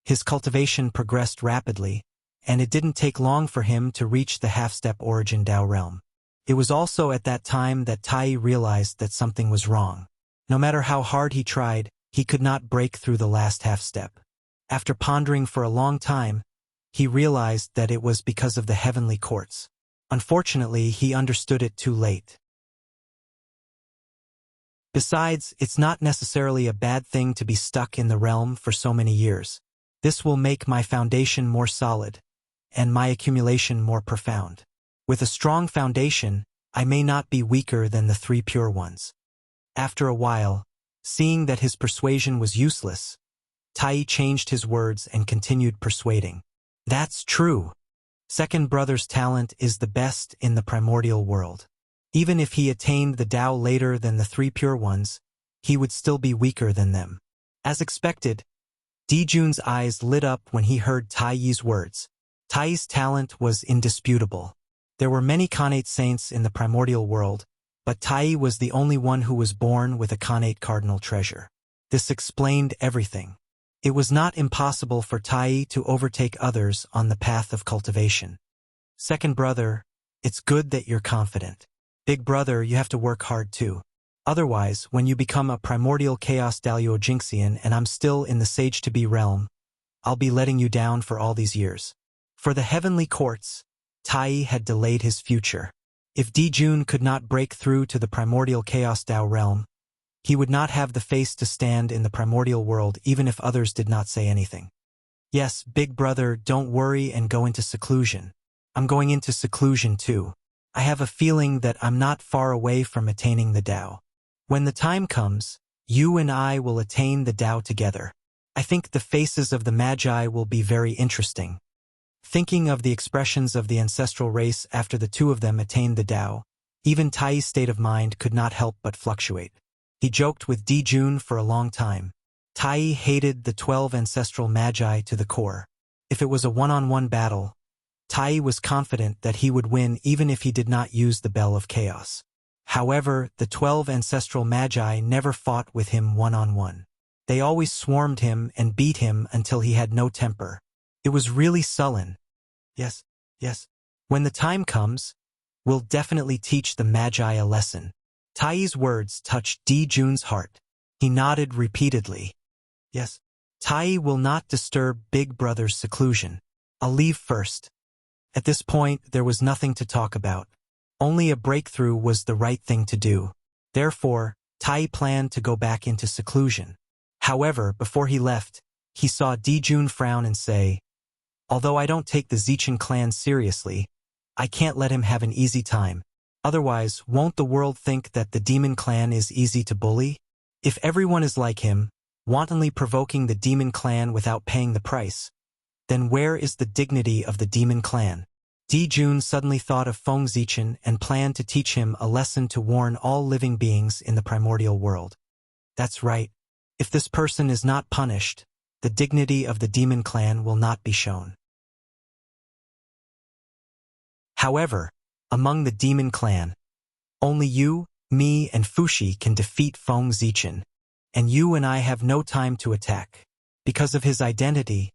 His cultivation progressed rapidly, and it didn't take long for him to reach the half-step origin Tao realm. It was also at that time that Tai realized that something was wrong. No matter how hard he tried, he could not break through the last half-step. After pondering for a long time, he realized that it was because of the heavenly courts. Unfortunately, he understood it too late. Besides, it's not necessarily a bad thing to be stuck in the realm for so many years. This will make my foundation more solid, and my accumulation more profound. With a strong foundation, I may not be weaker than the 3 pure ones. After a while, seeing that his persuasion was useless, Tai changed his words and continued persuading. That's true. Second brother's talent is the best in the primordial world. Even if he attained the Tao later than the 3 pure ones, he would still be weaker than them. As expected, Dijun's eyes lit up when he heard Taiyi's words. Tai's talent was indisputable. There were many Khanate saints in the primordial world, but Tai was the only one who was born with a Khanate cardinal treasure. This explained everything. It was not impossible for Tai to overtake others on the path of cultivation. Second brother, it's good that you're confident. Big brother, you have to work hard too. Otherwise, when you become a primordial chaos Daluojinxian and I'm still in the Sage-to-be realm, I'll be letting you down for all these years. For the heavenly courts, Tai had delayed his future. If Dijun could not break through to the primordial chaos Dao realm, he would not have the face to stand in the primordial world even if others did not say anything. Yes, big brother, don't worry and go into seclusion. I'm going into seclusion too. I have a feeling that I'm not far away from attaining the Dao. When the time comes, you and I will attain the Dao together. I think the faces of the Magi will be very interesting. Thinking of the expressions of the ancestral race after the two of them attained the Dao, even Tai's state of mind could not help but fluctuate. He joked with Dijun for a long time. Tai hated the 12 ancestral Magi to the core. If it was a one-on-one battle, Tai was confident that he would win even if he did not use the Bell of Chaos. However, the 12 ancestral Magi never fought with him one-on-one. They always swarmed him and beat him until he had no temper. It was really sullen. Yes. When the time comes, we'll definitely teach the Magi a lesson. Tai's words touched Dijun's heart. He nodded repeatedly. Yes. Tai will not disturb Big Brother's seclusion. I'll leave first. At this point, there was nothing to talk about. Only a breakthrough was the right thing to do. Therefore, Tai planned to go back into seclusion. However, before he left, he saw Dijun frown and say, "Although I don't take the Zichen clan seriously, I can't let him have an easy time. Otherwise, won't the world think that the demon clan is easy to bully? If everyone is like him, wantonly provoking the demon clan without paying the price, then where is the dignity of the demon clan?" Dijun suddenly thought of Feng Zichen and planned to teach him a lesson to warn all living beings in the primordial world. That's right. If this person is not punished, the dignity of the demon clan will not be shown. However, among the demon clan, only you, me, and Fushi can defeat Feng Zichen, and you and I have no time to attack. Because of his identity,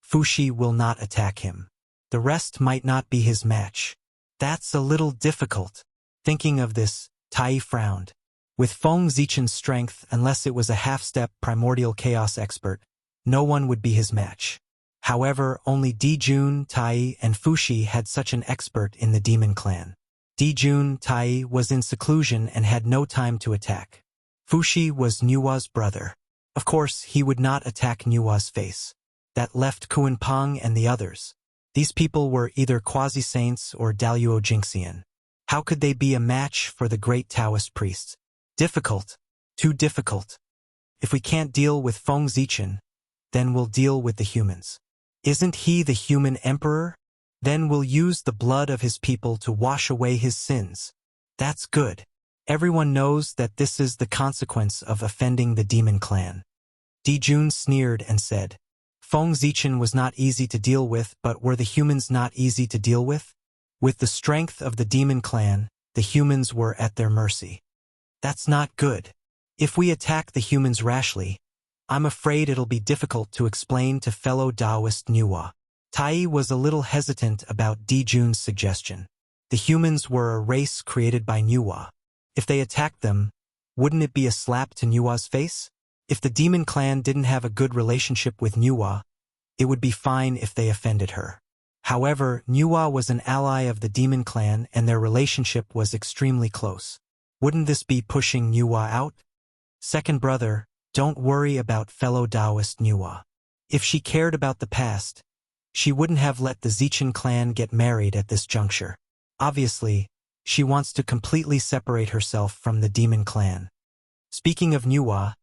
Fushi will not attack him. The rest might not be his match. That's a little difficult. Thinking of this, Tai frowned. With Feng Zichen's strength, unless it was a half-step primordial chaos expert, no one would be his match. However, only Dijun, Tai, and Fushi had such an expert in the demon clan. Dijun, Tai, was in seclusion and had no time to attack. Fushi was Nua's brother. Of course, he would not attack Nua's face. That left Kuanpeng and the others. These people were either quasi-saints or Daluojinxian. How could they be a match for the great Taoist priests? Difficult. Too difficult. If we can't deal with Feng Zichen, then we'll deal with the humans. Isn't he the human emperor? Then we'll use the blood of his people to wash away his sins. That's good. Everyone knows that this is the consequence of offending the demon clan. Dijun sneered and said, Feng Zichen was not easy to deal with, but were the humans not easy to deal with? With the strength of the demon clan, the humans were at their mercy. That's not good. If we attack the humans rashly, I'm afraid it'll be difficult to explain to fellow Taoist Nua. Tai was a little hesitant about Dijun's suggestion. The humans were a race created by Nua. If they attacked them, wouldn't it be a slap to Nua's face? If the demon clan didn't have a good relationship with Nua, it would be fine if they offended her. However, Nua was an ally of the demon clan and their relationship was extremely close. Wouldn't this be pushing Nua out? Second brother, don't worry about fellow Taoist Nua. If she cared about the past, she wouldn't have let the Zichen clan get married at this juncture. Obviously, she wants to completely separate herself from the demon clan. Speaking of Nua,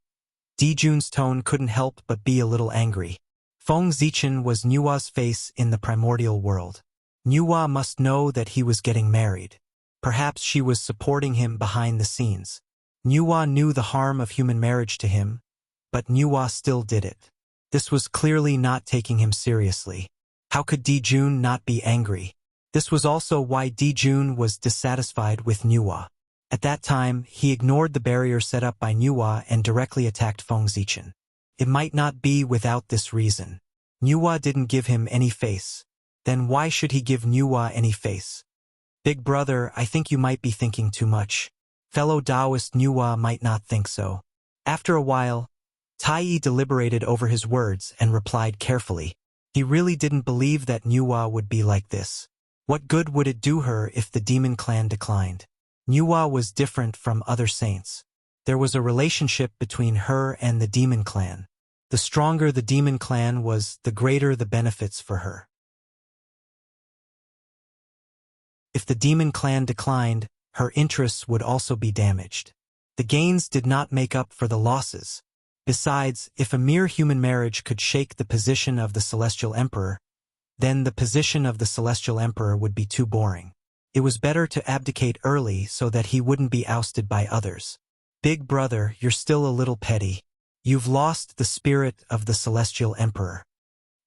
Dijun's tone couldn't help but be a little angry. Feng Zichen was Nua's face in the primordial world. Nua must know that he was getting married. Perhaps she was supporting him behind the scenes. Nua knew the harm of human marriage to him, but Nua still did it. This was clearly not taking him seriously. How could Dijun not be angry? This was also why Dijun was dissatisfied with Nua. At that time, he ignored the barrier set up by Nua and directly attacked Feng Zichen. It might not be without this reason. Nua didn't give him any face. Then why should he give Nua any face? Big brother, I think you might be thinking too much. Fellow Taoist Nuwa might not think so. After a while, Tai deliberated over his words and replied carefully. He really didn't believe that Nuwa would be like this. What good would it do her if the demon clan declined? Nuwa was different from other saints. There was a relationship between her and the demon clan. The stronger the demon clan was, the greater the benefits for her. If the demon clan declined, her interests would also be damaged. The gains did not make up for the losses. Besides, if a mere human marriage could shake the position of the Celestial Emperor, then the position of the Celestial Emperor would be too boring. It was better to abdicate early so that he wouldn't be ousted by others. Big brother, you're still a little petty. You've lost the spirit of the Celestial Emperor.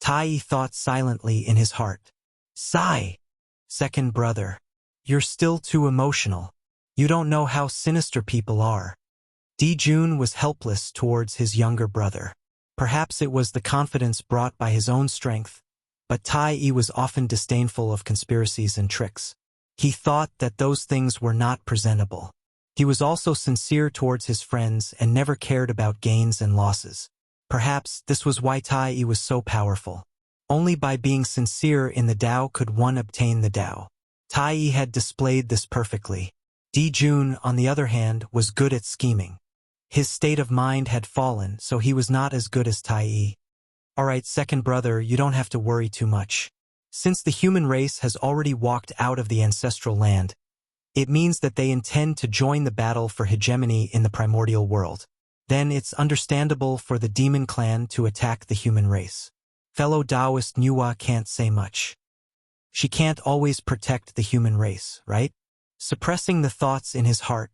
Tai thought silently in his heart. Sigh. Second brother. You're still too emotional. You don't know how sinister people are. Dijun was helpless towards his younger brother. Perhaps it was the confidence brought by his own strength, but Tai was often disdainful of conspiracies and tricks. He thought that those things were not presentable. He was also sincere towards his friends and never cared about gains and losses. Perhaps this was why Tai was so powerful. Only by being sincere in the Tao could one obtain the Tao. Tai had displayed this perfectly. Dijun, on the other hand, was good at scheming. His state of mind had fallen, so he was not as good as Tai. Alright, second brother, you don't have to worry too much. Since the human race has already walked out of the ancestral land, it means that they intend to join the battle for hegemony in the primordial world. Then it's understandable for the demon clan to attack the human race. Fellow Taoist Nuwa can't say much. She can't always protect the human race, right? Suppressing the thoughts in his heart,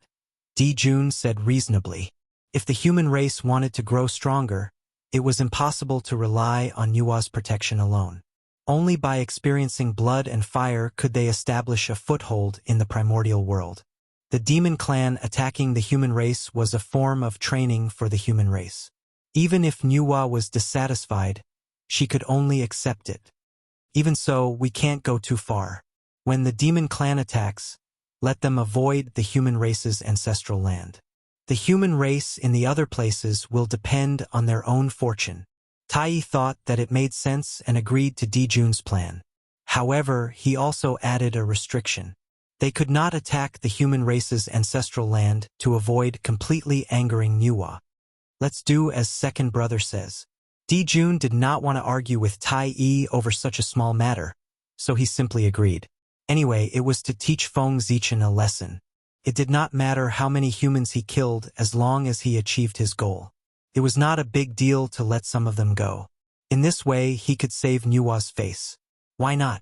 Dijun said reasonably. If the human race wanted to grow stronger, it was impossible to rely on Nuwa's protection alone. Only by experiencing blood and fire could they establish a foothold in the primordial world. The demon clan attacking the human race was a form of training for the human race. Even if Nuwa was dissatisfied, she could only accept it. Even so, we can't go too far. When the demon clan attacks, let them avoid the human race's ancestral land. The human race in the other places will depend on their own fortune. Tai thought that it made sense and agreed to Dijun's plan. However, he also added a restriction. They could not attack the human race's ancestral land to avoid completely angering Nuwa. Let's do as second brother says. Dijun did not want to argue with Tai over such a small matter, so he simply agreed. Anyway, it was to teach Feng Zichen a lesson. It did not matter how many humans he killed as long as he achieved his goal. It was not a big deal to let some of them go. In this way, he could save Nuwa's face. Why not?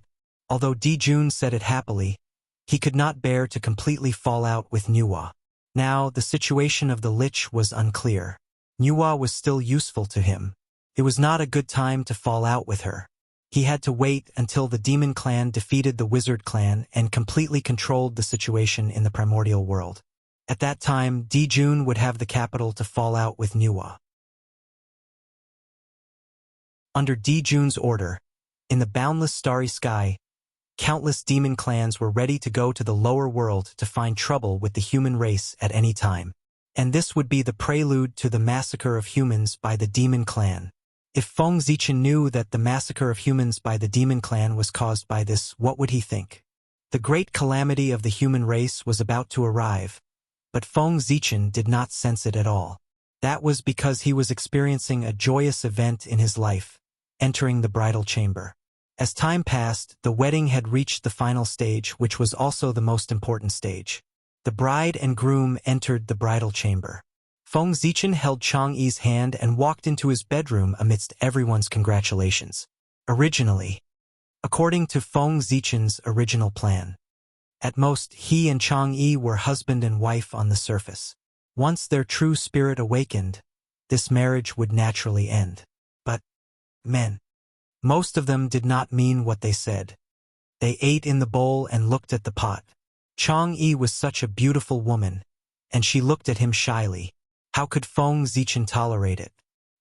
Although Dijun said it happily, he could not bear to completely fall out with Nuwa. Now, the situation of the Lich was unclear. Nuwa was still useful to him. It was not a good time to fall out with her. He had to wait until the demon clan defeated the wizard clan and completely controlled the situation in the primordial world. At that time, Dijun would have the capital to fall out with Nuwa. Under Dijun's order, in the boundless starry sky, countless demon clans were ready to go to the lower world to find trouble with the human race at any time. And this would be the prelude to the massacre of humans by the demon clan. If Feng Zichen knew that the massacre of humans by the demon clan was caused by this, what would he think? The great calamity of the human race was about to arrive, but Feng Zichen did not sense it at all. That was because he was experiencing a joyous event in his life, entering the bridal chamber. As time passed, the wedding had reached the final stage, which was also the most important stage. The bride and groom entered the bridal chamber. Feng Zichen held Chang'e's hand and walked into his bedroom amidst everyone's congratulations. Originally, according to Feng Zichen's original plan, at most he and Chang'e were husband and wife on the surface. Once their true spirit awakened, this marriage would naturally end. But men, most of them did not mean what they said. They ate in the bowl and looked at the pot. Chang'e was such a beautiful woman, and she looked at him shyly. How could Feng Zichen tolerate it?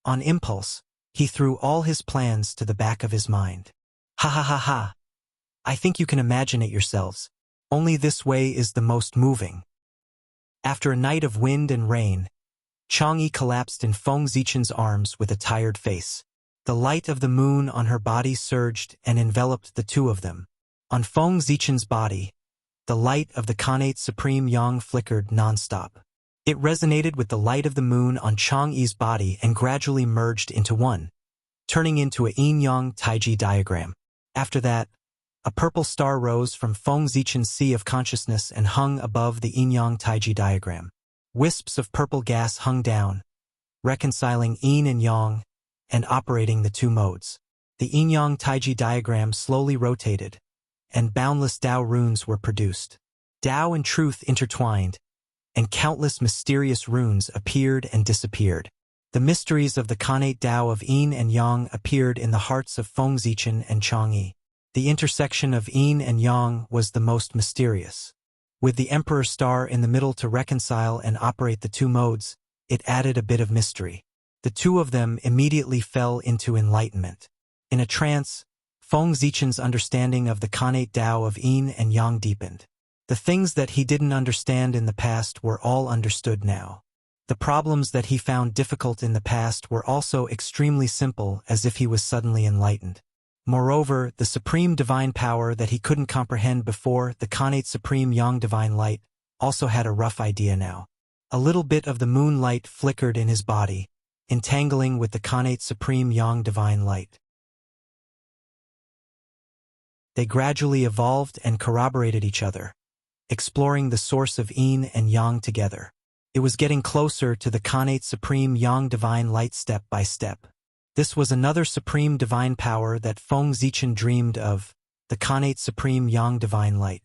On impulse, he threw all his plans to the back of his mind. Ha ha ha ha. I think you can imagine it yourselves. Only this way is the most moving. After a night of wind and rain, Chang'e collapsed in Feng Zichen's arms with a tired face. The light of the moon on her body surged and enveloped the two of them. On Feng Zichen's body, the light of the Khanate Supreme Yang flickered non-stop. It resonated with the light of the moon on Chang'e's body and gradually merged into one, turning into a yin-yang taiji diagram. After that, a purple star rose from Feng Zichen's sea of consciousness and hung above the yin-yang taiji diagram. Wisps of purple gas hung down, reconciling yin and yang, and operating the two modes. The yin-yang taiji diagram slowly rotated, and boundless Tao runes were produced. Tao and truth intertwined, and countless mysterious runes appeared and disappeared. The mysteries of the Khanate Tao of yin and yang appeared in the hearts of Feng Zichen and Chang'e. The intersection of yin and yang was the most mysterious. With the Emperor Star in the middle to reconcile and operate the two modes, it added a bit of mystery. The two of them immediately fell into enlightenment. In a trance, Feng Zichen's understanding of the Khanate Tao of yin and yang deepened. The things that he didn't understand in the past were all understood now. The problems that he found difficult in the past were also extremely simple, as if he was suddenly enlightened. Moreover, the supreme divine power that he couldn't comprehend before, the Khanate Supreme Yang Divine Light, also had a rough idea now. A little bit of the moonlight flickered in his body, entangling with the Khanate Supreme Yang Divine Light. They gradually evolved and corroborated each other, exploring the source of yin and yang together. It was getting closer to the Khanate Supreme Yang Divine Light step by step. This was another supreme divine power that Feng Zichen dreamed of, the Khanate Supreme Yang Divine Light.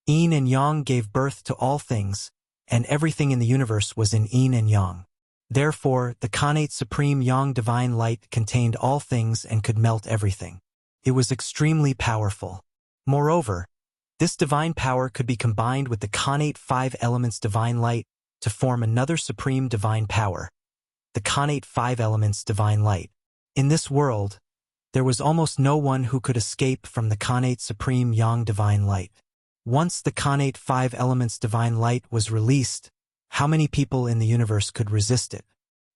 Yin and yang gave birth to all things, and everything in the universe was in yin and yang. Therefore, the Khanate Supreme Yang Divine Light contained all things and could melt everything. It was extremely powerful. Moreover, this divine power could be combined with the Khanate Five Elements Divine Light to form another supreme divine power, the Khanate Five Elements Divine Light. In this world, there was almost no one who could escape from the Khanate Supreme Yang Divine Light. Once the Khanate Five Elements Divine Light was released, how many people in the universe could resist it?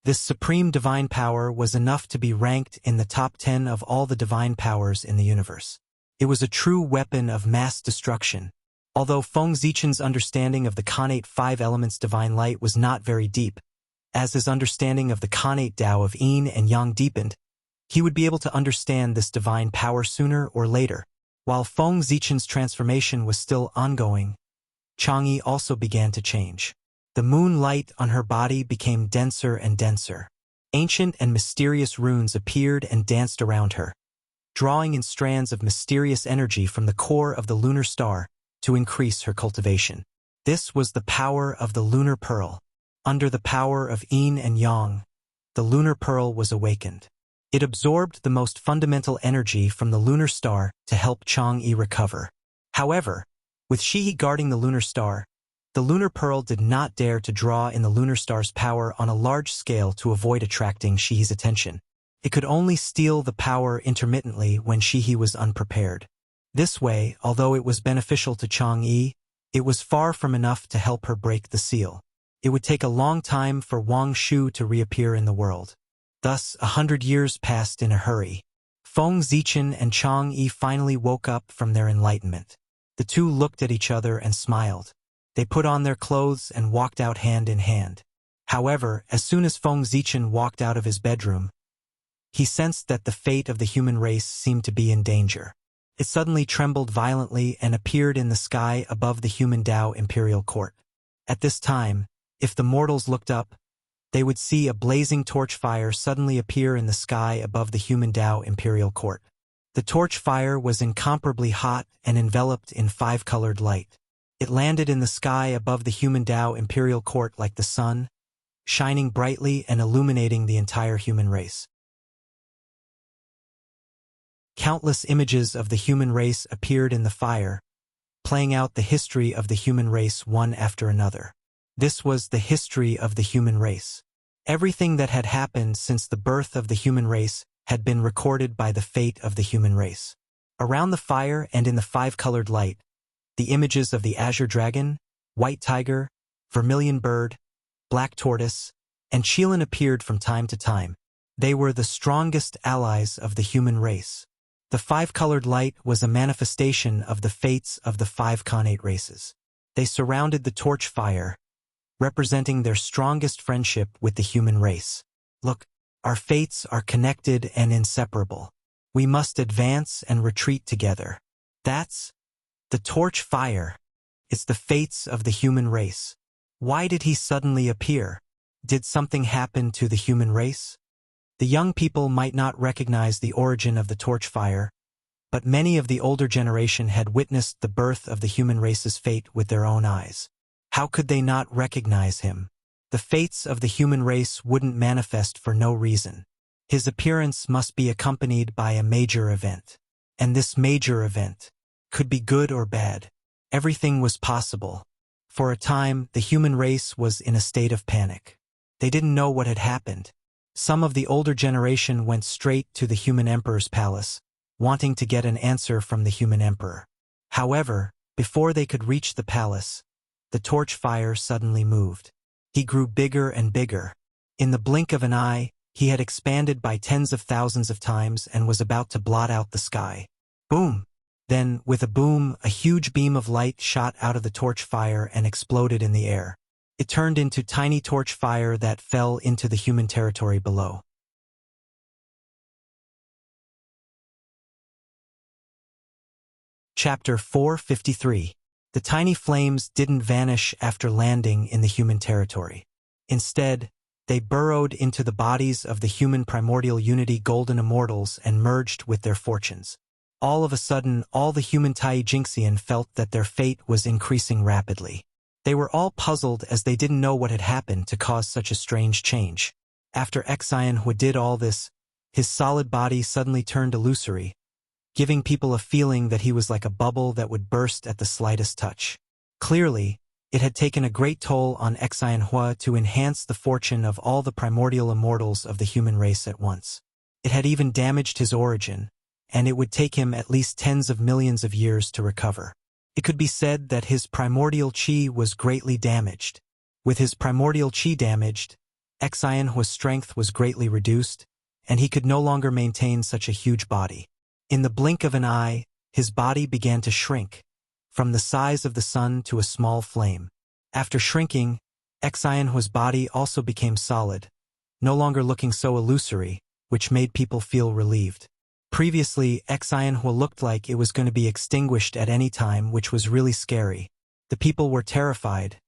This supreme divine power was enough to be ranked in the top 10 of all the divine powers in the universe. It was a true weapon of mass destruction. Although Feng Zichen's understanding of the Khanate Five Elements Divine Light was not very deep, as his understanding of the Khanate Tao of yin and yang deepened, he would be able to understand this divine power sooner or later. While Feng Zichen's transformation was still ongoing, Chang'e also began to change. The moonlight on her body became denser and denser. Ancient and mysterious runes appeared and danced around her, drawing in strands of mysterious energy from the core of the lunar star to increase her cultivation. This was the power of the lunar pearl. Under the power of yin and yang, the lunar pearl was awakened. It absorbed the most fundamental energy from the lunar star to help Chang'e recover. However, with Shihi guarding the lunar star, the lunar pearl did not dare to draw in the lunar star's power on a large scale to avoid attracting Shihi's attention. It could only steal the power intermittently when Shihi was unprepared. This way, although it was beneficial to Chang'e, it was far from enough to help her break the seal. It would take a long time for Wang Shu to reappear in the world. Thus, 100 years passed in a hurry. Feng Zichen and Chang'e finally woke up from their enlightenment. The two looked at each other and smiled. They put on their clothes and walked out hand in hand. However, as soon as Feng Zichen walked out of his bedroom, he sensed that the fate of the human race seemed to be in danger. It suddenly trembled violently and appeared in the sky above the human Tao imperial court. At this time, if the mortals looked up, they would see a blazing torch fire suddenly appear in the sky above the human Tao imperial court. The torch fire was incomparably hot and enveloped in five-colored light. It landed in the sky above the human Tao imperial court like the sun, shining brightly and illuminating the entire human race. Countless images of the human race appeared in the fire, playing out the history of the human race one after another. This was the history of the human race. Everything that had happened since the birth of the human race had been recorded by the fate of the human race. Around the fire and in the five-colored light, the images of the azure dragon, white tiger, vermilion bird, black tortoise, and Chelan appeared from time to time. They were the strongest allies of the human race. The five-colored light was a manifestation of the fates of the five connate races. They surrounded the torch fire, representing their strongest friendship with the human race. Look, our fates are connected and inseparable. We must advance and retreat together. That's the torch fire. It's the fates of the human race. Why did he suddenly appear? Did something happen to the human race? The young people might not recognize the origin of the torch fire, but many of the older generation had witnessed the birth of the human race's fate with their own eyes. How could they not recognize him? The fates of the human race wouldn't manifest for no reason. His appearance must be accompanied by a major event. And this major event could be good or bad. Everything was possible. For a time, the human race was in a state of panic. They didn't know what had happened. Some of the older generation went straight to the human emperor's palace, wanting to get an answer from the human emperor. However, before they could reach the palace, the torch fire suddenly moved. He grew bigger and bigger. In the blink of an eye, he had expanded by tens of thousands of times and was about to blot out the sky. Boom! Then, with a boom, a huge beam of light shot out of the torch fire and exploded in the air. It turned into tiny torch fire that fell into the human territory below. Chapter 453. The tiny flames didn't vanish after landing in the human territory. Instead, they burrowed into the bodies of the human primordial unity golden immortals and merged with their fortunes. All of a sudden, all the human Taijingxian felt that their fate was increasing rapidly. They were all puzzled as they didn't know what had happened to cause such a strange change. After Xianhua did all this, his solid body suddenly turned illusory, giving people a feeling that he was like a bubble that would burst at the slightest touch. Clearly, it had taken a great toll on Xianhua to enhance the fortune of all the primordial immortals of the human race at once. It had even damaged his origin, and it would take him at least tens of millions of years to recover. It could be said that his primordial chi was greatly damaged. With his primordial chi damaged, Xianhua's strength was greatly reduced, and he could no longer maintain such a huge body. In the blink of an eye, his body began to shrink, from the size of the sun to a small flame. After shrinking, Xianhua's body also became solid, no longer looking so illusory, which made people feel relieved. Previously, Xianhua looked like it was going to be extinguished at any time, which was really scary. The people were terrified,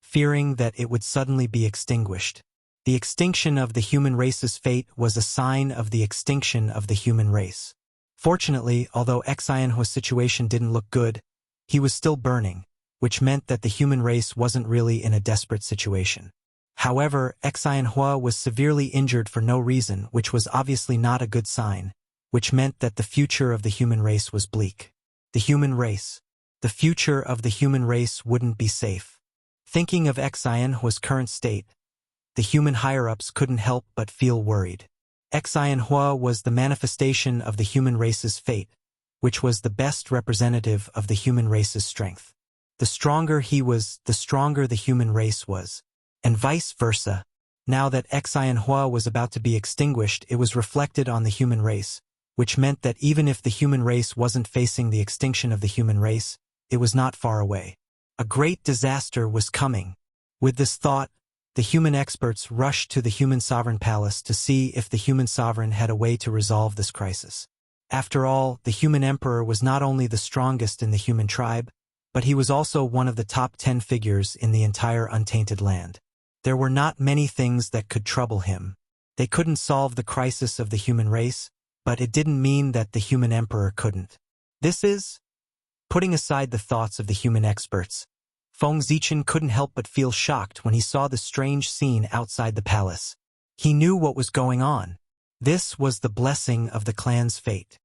fearing that it would suddenly be extinguished. The extinction of the human race's fate was a sign of the extinction of the human race. Fortunately, although Xianhua's situation didn't look good, he was still burning, which meant that the human race wasn't really in a desperate situation. However, Xianhua was severely injured for no reason, which was obviously not a good sign, which meant that the future of the human race was bleak. The human race. The future of the human race wouldn't be safe. Thinking of Xianhua's current state, the human higher-ups couldn't help but feel worried. Xianhua was the manifestation of the human race's fate, which was the best representative of the human race's strength. The stronger he was, the stronger the human race was. And vice versa. Now that Xianhua was about to be extinguished, it was reflected on the human race, which meant that even if the human race wasn't facing the extinction of the human race, it was not far away. A great disaster was coming. With this thought, the human experts rushed to the human sovereign palace to see if the human sovereign had a way to resolve this crisis. After all, the human emperor was not only the strongest in the human tribe, but he was also one of the top 10 figures in the entire untainted land. There were not many things that could trouble him. They couldn't solve the crisis of the human race, but it didn't mean that the human emperor couldn't. This is, putting aside the thoughts of the human experts, Feng Zichen couldn't help but feel shocked when he saw the strange scene outside the palace. He knew what was going on. This was the blessing of the clan's fate.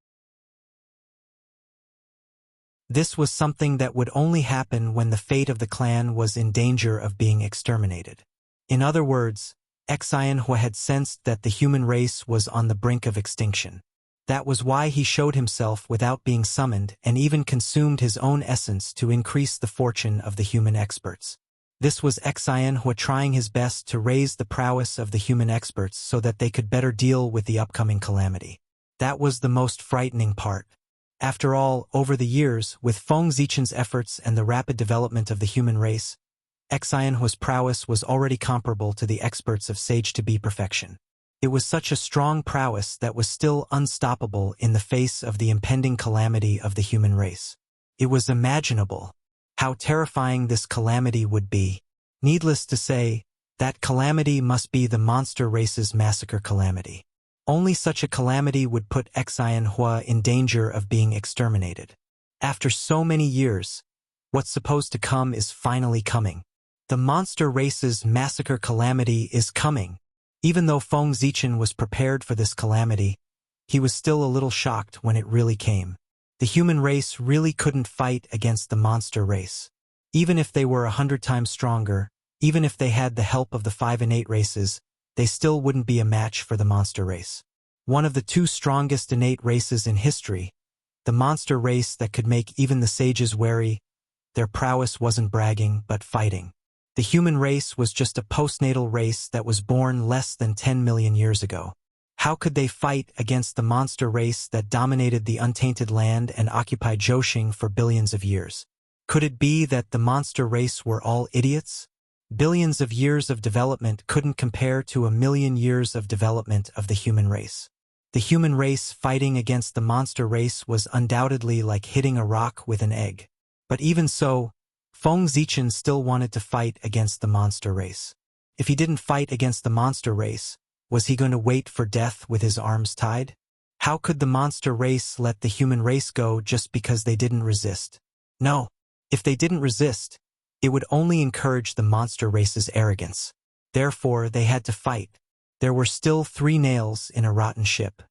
This was something that would only happen when the fate of the clan was in danger of being exterminated. In other words, Xianhua had sensed that the human race was on the brink of extinction. That was why he showed himself without being summoned and even consumed his own essence to increase the fortune of the human experts. This was Xianhua trying his best to raise the prowess of the human experts so that they could better deal with the upcoming calamity. That was the most frightening part. After all, over the years, with Feng Zichen's efforts and the rapid development of the human race, Xianhua's prowess was already comparable to the experts of Sage-to-be perfection. It was such a strong prowess that was still unstoppable in the face of the impending calamity of the human race. It was imaginable how terrifying this calamity would be. Needless to say, that calamity must be the monster race's massacre calamity. Only such a calamity would put Xianhua in danger of being exterminated. After so many years, what's supposed to come is finally coming. The monster race's massacre calamity is coming. Even though Feng Zichen was prepared for this calamity, he was still a little shocked when it really came. The human race really couldn't fight against the monster race. Even if they were 100 times stronger, even if they had the help of the 5 innate races, they still wouldn't be a match for the monster race. One of the 2 strongest innate races in history, the monster race that could make even the sages wary, their prowess wasn't bragging but fighting. The human race was just a postnatal race that was born less than 10 million years ago. How could they fight against the monster race that dominated the untainted land and occupied Zhousing for billions of years? Could it be that the monster race were all idiots? Billions of years of development couldn't compare to 1,000,000 years of development of the human race. The human race fighting against the monster race was undoubtedly like hitting a rock with an egg. But even so, Feng Zichen still wanted to fight against the monster race. If he didn't fight against the monster race, was he going to wait for death with his arms tied? How could the monster race let the human race go just because they didn't resist? No, if they didn't resist, it would only encourage the monster race's arrogance. Therefore, they had to fight. There were still 3 nails in a rotten ship.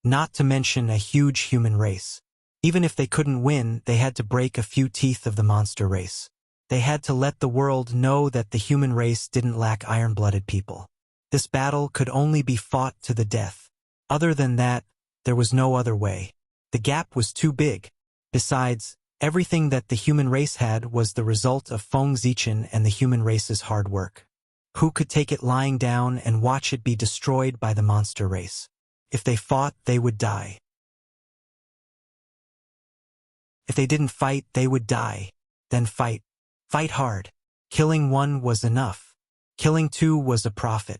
Not to mention a huge human race. Even if they couldn't win, they had to break a few teeth of the monster race. They had to let the world know that the human race didn't lack iron-blooded people. This battle could only be fought to the death. Other than that, there was no other way. The gap was too big. Besides, everything that the human race had was the result of Feng Zichen and the human race's hard work. Who could take it lying down and watch it be destroyed by the monster race? If they fought, they would die. If they didn't fight, they would die. Then fight. Fight hard. Killing 1 was enough. Killing 2 was a profit.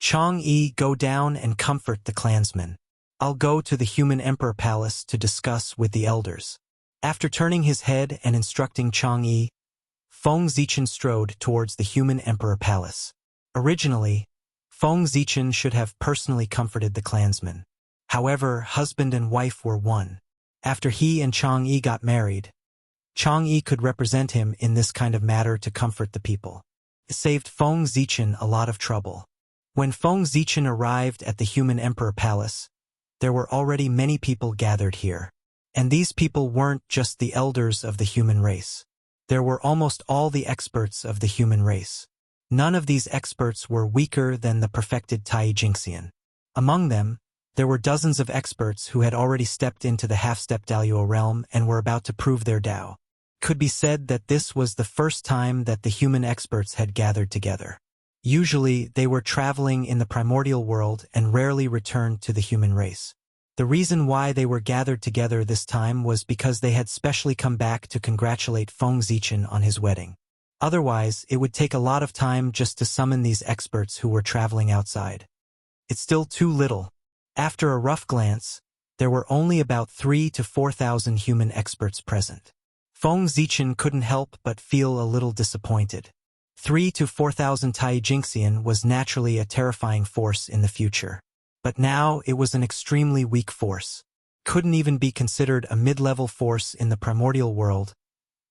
Chang'e, go down and comfort the clansmen. I'll go to the human emperor palace to discuss with the elders. After turning his head and instructing Chang'e, Feng Zichen strode towards the human emperor palace. Originally, Feng Zichen should have personally comforted the clansmen. However, husband and wife were one. After he and Chang'e got married, Chang'e could represent him in this kind of matter to comfort the people. It saved Feng Zichen a lot of trouble. When Feng Zichen arrived at the human emperor palace, there were already many people gathered here. And these people weren't just the elders of the human race. There were almost all the experts of the human race. None of these experts were weaker than the perfected Tai Jingxian. Among them, there were dozens of experts who had already stepped into the half-step Daluo realm and were about to prove their Dao. Could be said that this was the first time that the human experts had gathered together. Usually, they were traveling in the primordial world and rarely returned to the human race. The reason why they were gathered together this time was because they had specially come back to congratulate Feng Zichen on his wedding. Otherwise, it would take a lot of time just to summon these experts who were traveling outside. It's still too little. After a rough glance, there were only about 3,000 to 4,000 human experts present. Feng Zichen couldn't help but feel a little disappointed. 3,000 to 4,000 Tai Jingxian was naturally a terrifying force in the future. But now it was an extremely weak force. Couldn't even be considered a mid-level force in the primordial world,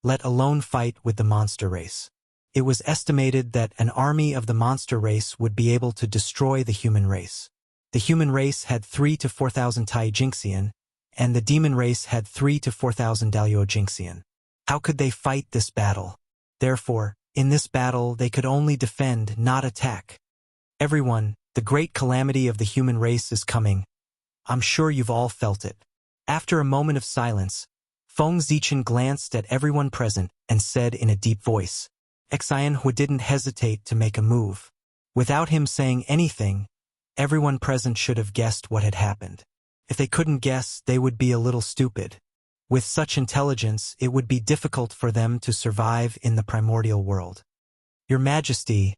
let alone fight with the monster race. It was estimated that an army of the monster race would be able to destroy the human race. The human race had 3,000 to 4,000 Tai Jingxian, and the demon race had 3,000 to 4,000 Daluo Jingxian. How could they fight this battle? Therefore, in this battle they could only defend, not attack. Everyone, the great calamity of the human race is coming. I'm sure you've all felt it. After a moment of silence, Feng Zichen glanced at everyone present and said in a deep voice, Xianhui didn't hesitate to make a move. Without him saying anything, everyone present should have guessed what had happened. If they couldn't guess, they would be a little stupid. With such intelligence, it would be difficult for them to survive in the primordial world. Your Majesty,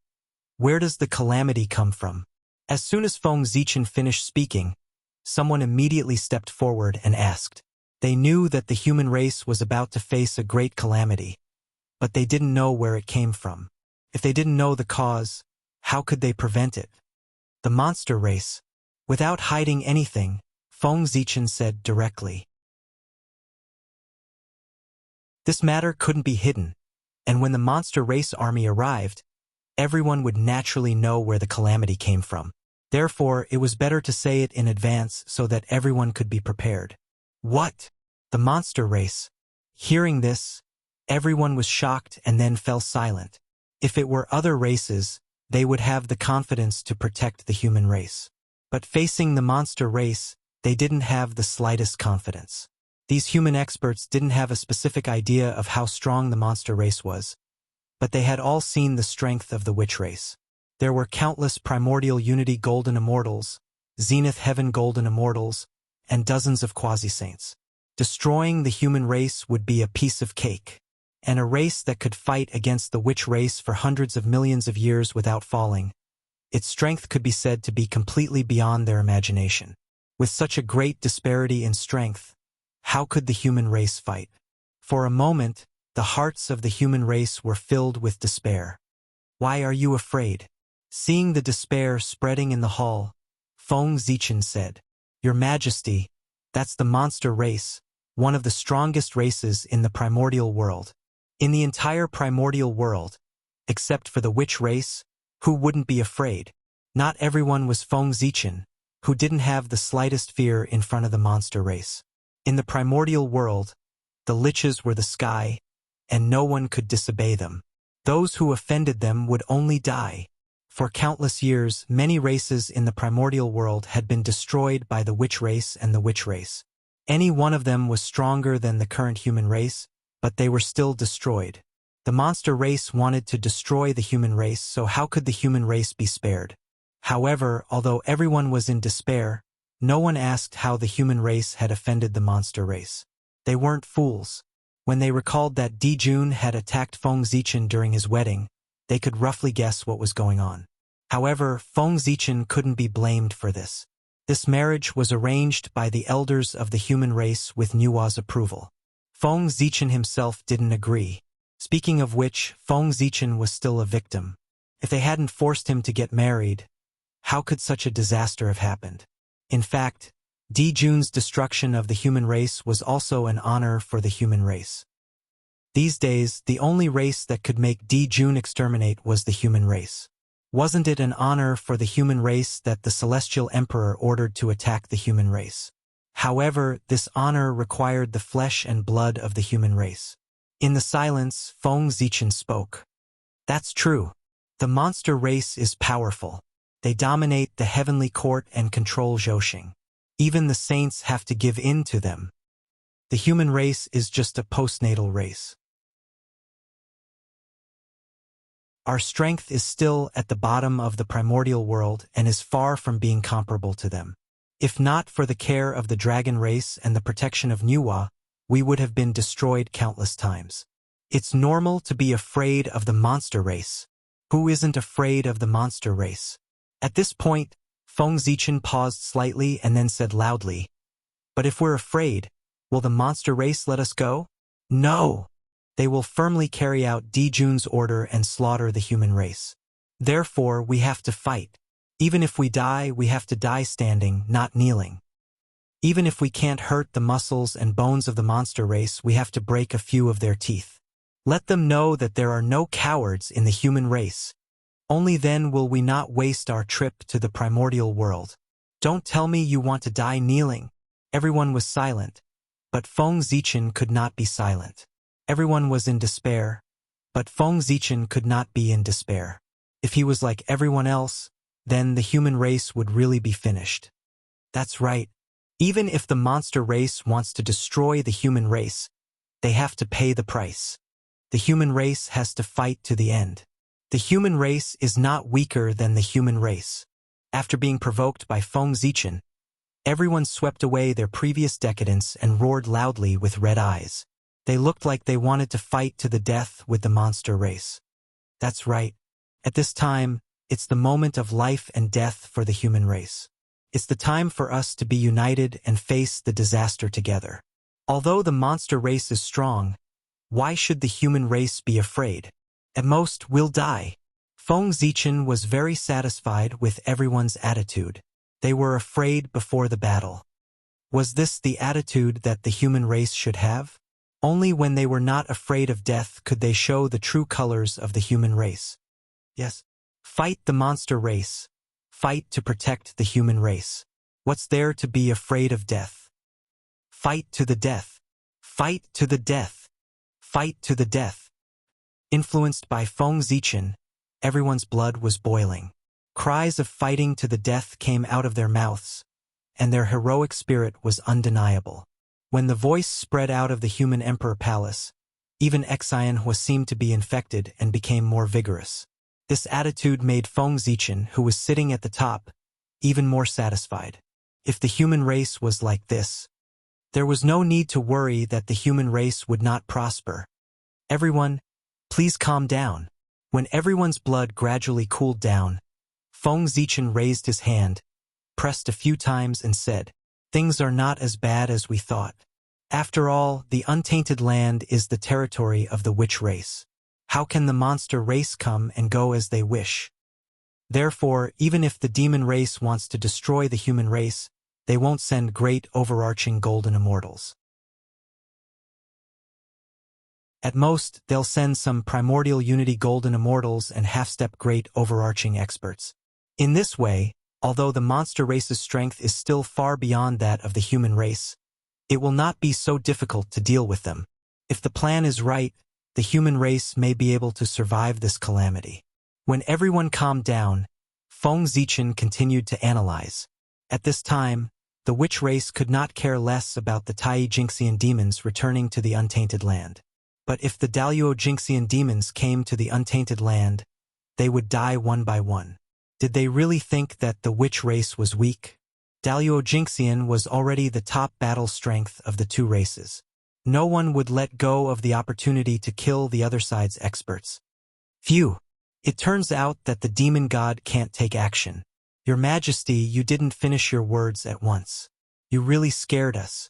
where does the calamity come from? As soon as Feng Zichen finished speaking, someone immediately stepped forward and asked. They knew that the human race was about to face a great calamity, but they didn't know where it came from. If they didn't know the cause, how could they prevent it? The monster race. Without hiding anything, Feng Zichen said directly. This matter couldn't be hidden, and when the monster race army arrived, everyone would naturally know where the calamity came from. Therefore, it was better to say it in advance so that everyone could be prepared. What? The monster race? Hearing this, everyone was shocked and then fell silent. If it were other races, they would have the confidence to protect the human race. But facing the monster race, they didn't have the slightest confidence. These human experts didn't have a specific idea of how strong the monster race was, but they had all seen the strength of the witch race. There were countless primordial unity golden immortals, zenith heaven golden immortals, and dozens of quasi-saints. Destroying the human race would be a piece of cake, and a race that could fight against the witch race for hundreds of millions of years without falling. Its strength could be said to be completely beyond their imagination. With such a great disparity in strength, how could the human race fight? For a moment, the hearts of the human race were filled with despair. Why are you afraid? Seeing the despair spreading in the hall, Feng Zichen said, Your Majesty, that's the monster race, one of the strongest races in the primordial world. In the entire primordial world, except for the witch race, who wouldn't be afraid? Not everyone was Feng Zichen, who didn't have the slightest fear in front of the monster race. In the primordial world, the liches were the sky, and no one could disobey them. Those who offended them would only die. For countless years, many races in the primordial world had been destroyed by the witch race and the witch race. Any one of them was stronger than the current human race, but they were still destroyed. The monster race wanted to destroy the human race, so how could the human race be spared? However, although everyone was in despair, no one asked how the human race had offended the monster race. They weren't fools. When they recalled that Di Jun had attacked Feng Zichen during his wedding, they could roughly guess what was going on. However, Feng Zichen couldn't be blamed for this. This marriage was arranged by the elders of the human race with Nua's approval. Feng Zichen himself didn't agree. Speaking of which, Feng Zichen was still a victim. If they hadn't forced him to get married, how could such a disaster have happened? In fact, Di Jun's destruction of the human race was also an honor for the human race. These days, the only race that could make Di Jun exterminate was the human race. Wasn't it an honor for the human race that the Celestial Emperor ordered to attack the human race? However, this honor required the flesh and blood of the human race. In the silence, Feng Zichen spoke. That's true. The monster race is powerful. They dominate the heavenly court and control Zhousing. Even the saints have to give in to them. The human race is just a postnatal race. Our strength is still at the bottom of the primordial world and is far from being comparable to them. If not for the care of the dragon race and the protection of Nua, we would have been destroyed countless times. It's normal to be afraid of the monster race. Who isn't afraid of the monster race? At this point, Feng Zichen paused slightly and then said loudly, But if we're afraid, will the monster race let us go? No! They will firmly carry out Di Jun's order and slaughter the human race. Therefore, we have to fight. Even if we die, we have to die standing, not kneeling. Even if we can't hurt the muscles and bones of the monster race, we have to break a few of their teeth. Let them know that there are no cowards in the human race. Only then will we not waste our trip to the primordial world. Don't tell me you want to die kneeling. Everyone was silent, but Feng Zichen could not be silent. Everyone was in despair, but Feng Zichen could not be in despair. If he was like everyone else, then the human race would really be finished. That's right. Even if the monster race wants to destroy the human race, they have to pay the price. The human race has to fight to the end. The human race is not weaker than the human race. After being provoked by Feng Zichen, everyone swept away their previous decadence and roared loudly with red eyes. They looked like they wanted to fight to the death with the monster race. That's right. At this time, it's the moment of life and death for the human race. It's the time for us to be united and face the disaster together. Although the monster race is strong, why should the human race be afraid? At most, we'll die. Feng Zichen was very satisfied with everyone's attitude. They were afraid before the battle. Was this the attitude that the human race should have? Only when they were not afraid of death could they show the true colors of the human race. Yes. Fight the monster race. Fight to protect the human race. What's there to be afraid of death? Fight to the death. Fight to the death. Fight to the death. Influenced by Feng Zichen, everyone's blood was boiling. Cries of fighting to the death came out of their mouths, and their heroic spirit was undeniable. When the voice spread out of the human emperor palace, even Xianhua seemed to be infected and became more vigorous. This attitude made Feng Zichen, who was sitting at the top, even more satisfied. If the human race was like this, there was no need to worry that the human race would not prosper. Everyone, please calm down. When everyone's blood gradually cooled down, Feng Zichen raised his hand, pressed a few times and said, "Things are not as bad as we thought. After all, the untainted land is the territory of the witch race. How can the monster race come and go as they wish? Therefore, even if the demon race wants to destroy the human race, they won't send great overarching golden immortals. At most, they'll send some primordial unity golden immortals and half-step great overarching experts. In this way, although the monster race's strength is still far beyond that of the human race, it will not be so difficult to deal with them. If the plan is right, the human race may be able to survive this calamity." When everyone calmed down, Feng Zichen continued to analyze. At this time, the witch race could not care less about the Tai Jinxian demons returning to the untainted land. But if the Daluo Jinxian demons came to the untainted land, they would die one by one. Did they really think that the witch race was weak? Daluo Jinxian was already the top battle strength of the two races. No one would let go of the opportunity to kill the other side's experts. Phew! It turns out that the demon god can't take action. Your Majesty, you didn't finish your words at once. You really scared us.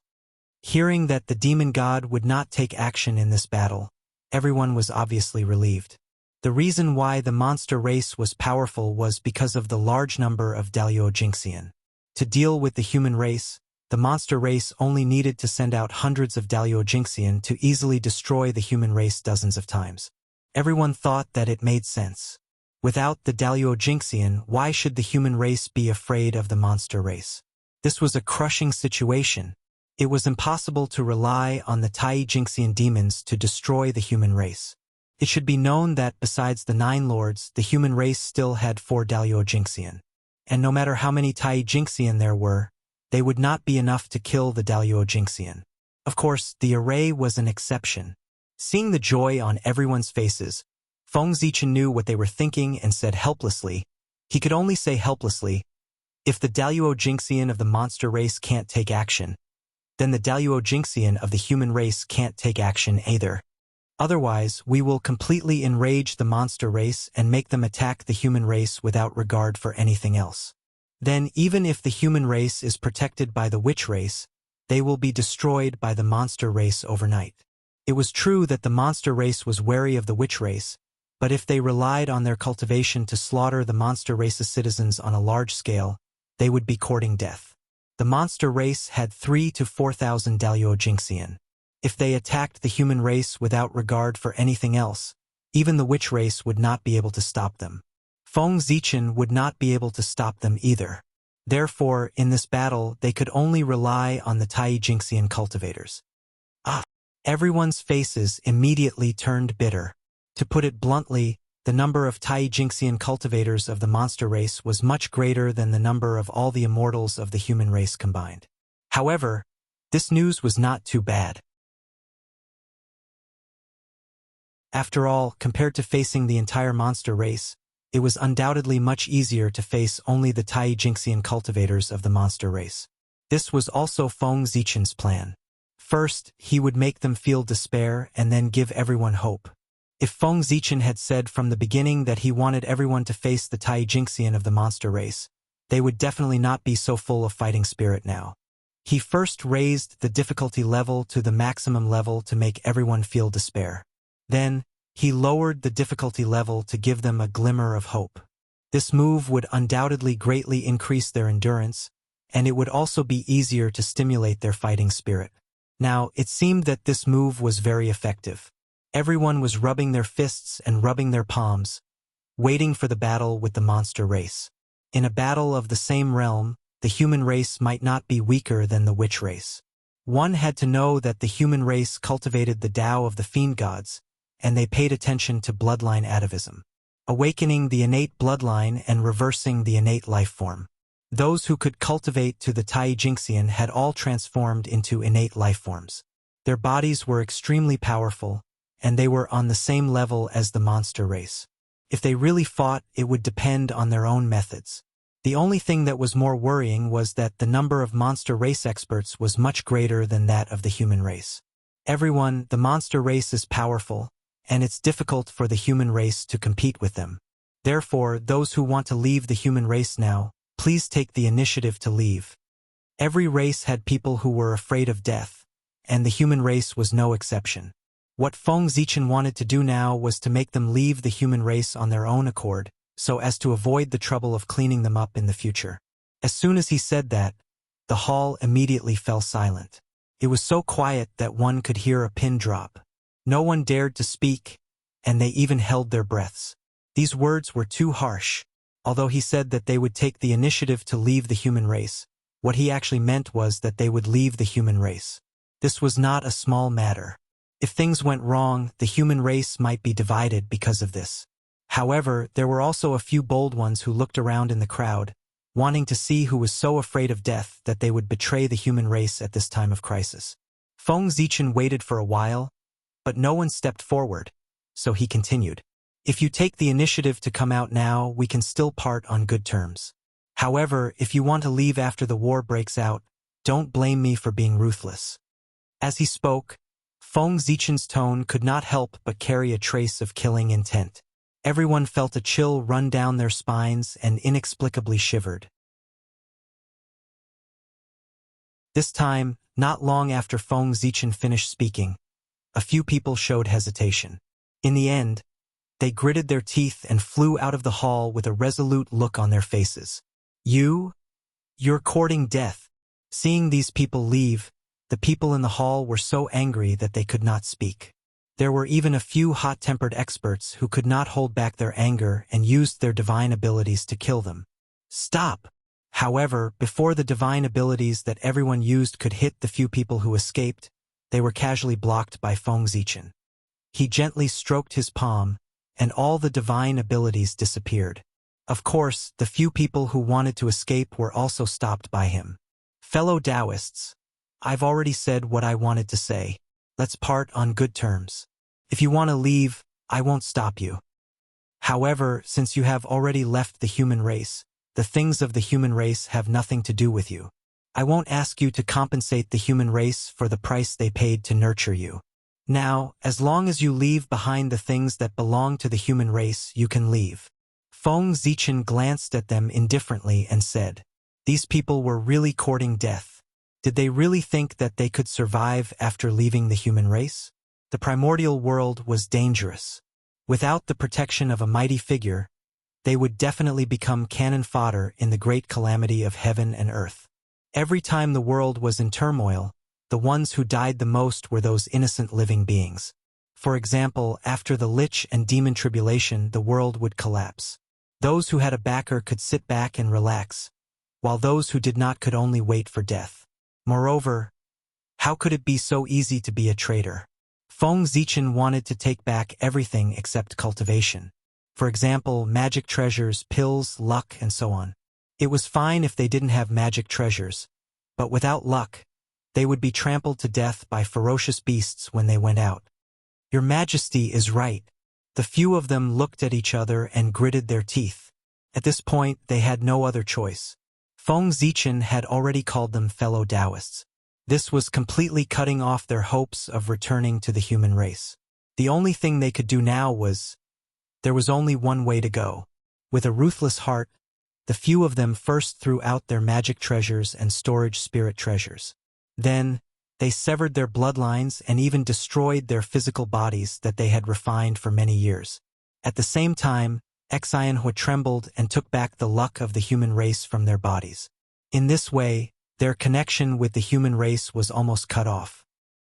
Hearing that the demon god would not take action in this battle, everyone was obviously relieved. The reason why the monster race was powerful was because of the large number of Daluo Jinxian. To deal with the human race, the monster race only needed to send out hundreds of Daluo Jinxian to easily destroy the human race dozens of times. Everyone thought that it made sense. Without the Daluo Jinxian, why should the human race be afraid of the monster race? This was a crushing situation. It was impossible to rely on the Tai Jinxian demons to destroy the human race. It should be known that besides the 9 lords, the human race still had 4 Daluo Jinxian. And no matter how many Tai Jinxian there were, they would not be enough to kill the Daluo Jinxian. Of course, the array was an exception. Seeing the joy on everyone's faces, Feng Zichen knew what they were thinking and said helplessly. He could only say helplessly, "If the Daluo Jinxian of the monster race can't take action, then the Daluo Jinxian of the human race can't take action either. Otherwise, we will completely enrage the monster race and make them attack the human race without regard for anything else. Then, even if the human race is protected by the witch race, they will be destroyed by the monster race overnight." It was true that the monster race was wary of the witch race, but if they relied on their cultivation to slaughter the monster race's citizens on a large scale, they would be courting death. The monster race had 3,000 to 4,000 Daluo Jinxian. If they attacked the human race without regard for anything else, even the witch race would not be able to stop them. Feng Zichen would not be able to stop them either. Therefore, in this battle, they could only rely on the Tai Jinxian cultivators. Everyone's faces immediately turned bitter. To put it bluntly, the number of Tai Jinxian cultivators of the monster race was much greater than the number of all the immortals of the human race combined. However, this news was not too bad. After all, compared to facing the entire monster race, it was undoubtedly much easier to face only the Tai-Jinxian cultivators of the monster race. This was also Feng Zichen's plan. First, he would make them feel despair and then give everyone hope. If Feng Zichen had said from the beginning that he wanted everyone to face the Tai-Jinxian of the monster race, they would definitely not be so full of fighting spirit now. He first raised the difficulty level to the maximum level to make everyone feel despair. Then, he lowered the difficulty level to give them a glimmer of hope. This move would undoubtedly greatly increase their endurance, and it would also be easier to stimulate their fighting spirit. Now, it seemed that this move was very effective. Everyone was rubbing their fists and rubbing their palms, waiting for the battle with the monster race. In a battle of the same realm, the human race might not be weaker than the witch race. One had to know that the human race cultivated the Tao of the fiend gods, and they paid attention to bloodline atavism, awakening the innate bloodline and reversing the innate life form. Those who could cultivate to the Tai-Jinxian had all transformed into innate life forms. Their bodies were extremely powerful, and they were on the same level as the monster race. If they really fought, it would depend on their own methods. The only thing that was more worrying was that the number of monster race experts was much greater than that of the human race. The monster race is powerful, and it's difficult for the human race to compete with them. Therefore, those who want to leave the human race now, please take the initiative to leave. Every race had people who were afraid of death, and the human race was no exception. What Feng Zichen wanted to do now was to make them leave the human race on their own accord, so as to avoid the trouble of cleaning them up in the future. As soon as he said that, the hall immediately fell silent. It was so quiet that one could hear a pin drop. No one dared to speak, and they even held their breaths. These words were too harsh. Although he said that they would take the initiative to leave the human race, what he actually meant was that they would leave the human race. This was not a small matter. If things went wrong, the human race might be divided because of this. However, there were also a few bold ones who looked around in the crowd, wanting to see who was so afraid of death that they would betray the human race at this time of crisis. Feng Zichen waited for a while, but no one stepped forward, so he continued. If you take the initiative to come out now, we can still part on good terms. However, if you want to leave after the war breaks out, don't blame me for being ruthless. As he spoke, Feng Zichen's tone could not help but carry a trace of killing intent. Everyone felt a chill run down their spines and inexplicably shivered. This time, not long after Feng Zichen finished speaking, a few people showed hesitation. In the end, they gritted their teeth and flew out of the hall with a resolute look on their faces. You're courting death. Seeing these people leave, the people in the hall were so angry that they could not speak. There were even a few hot-tempered experts who could not hold back their anger and used their divine abilities to kill them. Stop! However, before the divine abilities that everyone used could hit the few people who escaped, they were casually blocked by Feng Zichen. He gently stroked his palm, and all the divine abilities disappeared. Of course, the few people who wanted to escape were also stopped by him. Fellow Taoists, I've already said what I wanted to say. Let's part on good terms. If you want to leave, I won't stop you. However, since you have already left the human race, the things of the human race have nothing to do with you. I won't ask you to compensate the human race for the price they paid to nurture you. Now, as long as you leave behind the things that belong to the human race, you can leave. Feng Zichen glanced at them indifferently and said, these people were really courting death. Did they really think that they could survive after leaving the human race? The primordial world was dangerous. Without the protection of a mighty figure, they would definitely become cannon fodder in the great calamity of heaven and earth. Every time the world was in turmoil, the ones who died the most were those innocent living beings. For example, after the Lich and Demon tribulation, the world would collapse. Those who had a backer could sit back and relax, while those who did not could only wait for death. Moreover, how could it be so easy to be a traitor? Feng Zichen wanted to take back everything except cultivation. For example, magic treasures, pills, luck, and so on. It was fine if they didn't have magic treasures, but without luck, they would be trampled to death by ferocious beasts when they went out. Your Majesty is right. The few of them looked at each other and gritted their teeth. At this point, they had no other choice. Feng Zichen had already called them fellow Taoists. This was completely cutting off their hopes of returning to the human race. The only thing they could do now was, there was only one way to go. With a ruthless heart, the few of them first threw out their magic treasures and storage spirit treasures. Then, they severed their bloodlines and even destroyed their physical bodies that they had refined for many years. At the same time, Xianhua trembled and took back the luck of the human race from their bodies. In this way, their connection with the human race was almost cut off.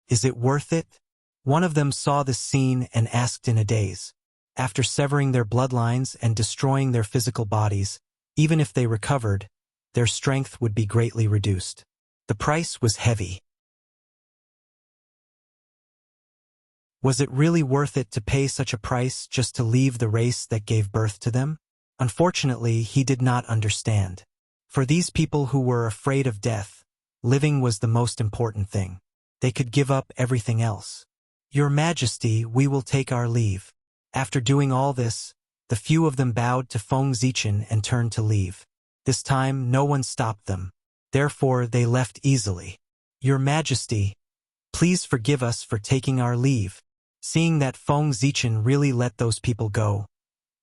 Is it worth it? One of them saw this scene and asked in a daze. After severing their bloodlines and destroying their physical bodies, even if they recovered, their strength would be greatly reduced. The price was heavy. Was it really worth it to pay such a price just to leave the race that gave birth to them? Unfortunately, he did not understand. For these people who were afraid of death, living was the most important thing. They could give up everything else. Your Majesty, we will take our leave. After doing all this, the few of them bowed to Feng Zichen and turned to leave. This time, no one stopped them. Therefore, they left easily. Your Majesty, please forgive us for taking our leave. Seeing that Feng Zichen really let those people go,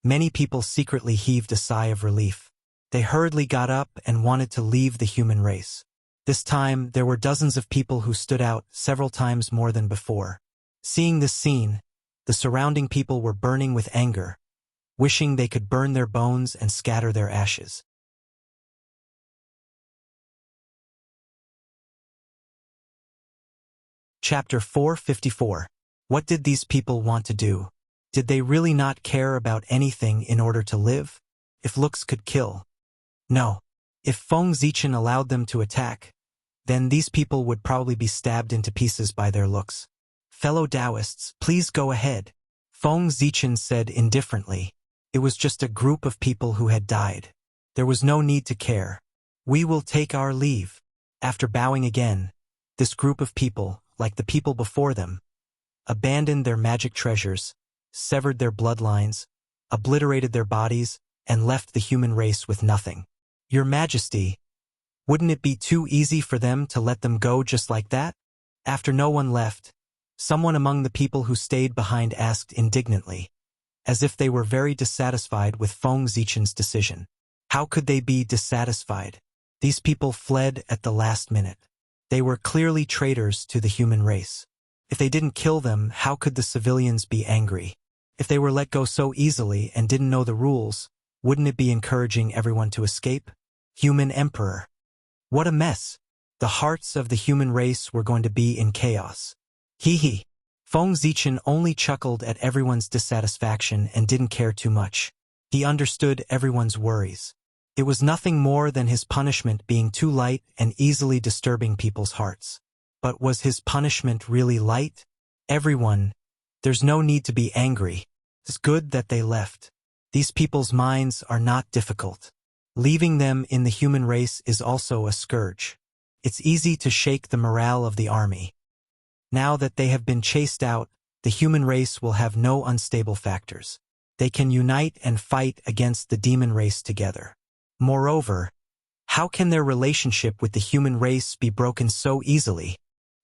many people secretly heaved a sigh of relief. They hurriedly got up and wanted to leave the human race. This time, there were dozens of people who stood out several times more than before. Seeing this scene, the surrounding people were burning with anger, wishing they could burn their bones and scatter their ashes. Chapter 454. What did these people want to do? Did they really not care about anything in order to live? If looks could kill. No. If Feng Zichen allowed them to attack, then these people would probably be stabbed into pieces by their looks. Fellow Taoists, please go ahead. Feng Zichen said indifferently. It was just a group of people who had died. There was no need to care. We will take our leave. After bowing again, this group of people, like the people before them, abandoned their magic treasures, severed their bloodlines, obliterated their bodies, and left the human race with nothing. Your Majesty, wouldn't it be too easy for them to let them go just like that? After no one left, someone among the people who stayed behind asked indignantly, as if they were very dissatisfied with Feng Zichen's decision. How could they be dissatisfied? These people fled at the last minute. They were clearly traitors to the human race. If they didn't kill them, how could the civilians be angry? If they were let go so easily and didn't know the rules, wouldn't it be encouraging everyone to escape? Human Emperor. What a mess. The hearts of the human race were going to be in chaos. Hee. Feng Zichen only chuckled at everyone's dissatisfaction and didn't care too much. He understood everyone's worries. It was nothing more than his punishment being too light and easily disturbing people's hearts. But was his punishment really light? Everyone, there's no need to be angry. It's good that they left. These people's minds are not difficult. Leaving them in the human race is also a scourge. It's easy to shake the morale of the army. Now that they have been chased out, the human race will have no unstable factors. They can unite and fight against the demon race together. Moreover, how can their relationship with the human race be broken so easily?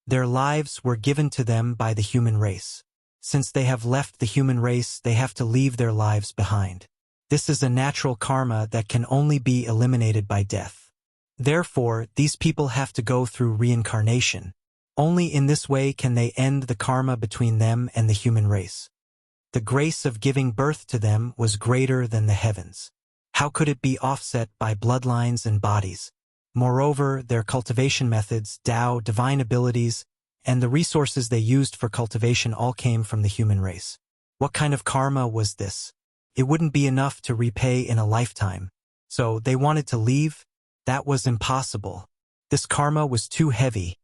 Their lives were given to them by the human race. Since they have left the human race, they have to leave their lives behind. This is a natural karma that can only be eliminated by death. Therefore, these people have to go through reincarnation. Only in this way can they end the karma between them and the human race. The grace of giving birth to them was greater than the heavens. How could it be offset by bloodlines and bodies? Moreover, their cultivation methods, Tao, divine abilities, and the resources they used for cultivation all came from the human race. What kind of karma was this? It wouldn't be enough to repay in a lifetime. So they wanted to leave? That was impossible. This karma was too heavy,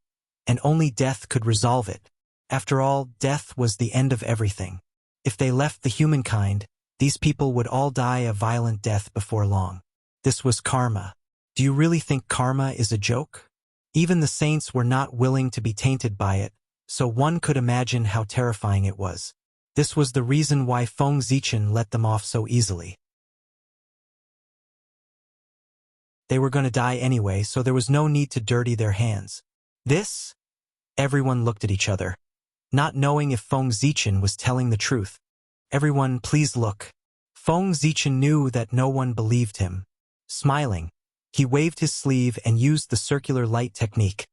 and only death could resolve it. After all, death was the end of everything. If they left the humankind, these people would all die a violent death before long. This was karma. Do you really think karma is a joke? Even the saints were not willing to be tainted by it, so one could imagine how terrifying it was. This was the reason why Feng Zichen let them off so easily. They were going to die anyway, so there was no need to dirty their hands. This? Everyone looked at each other, not knowing if Feng Zichen was telling the truth. Everyone, please look. Feng Zichen knew that no one believed him. Smiling, he waved his sleeve and used the circular light technique,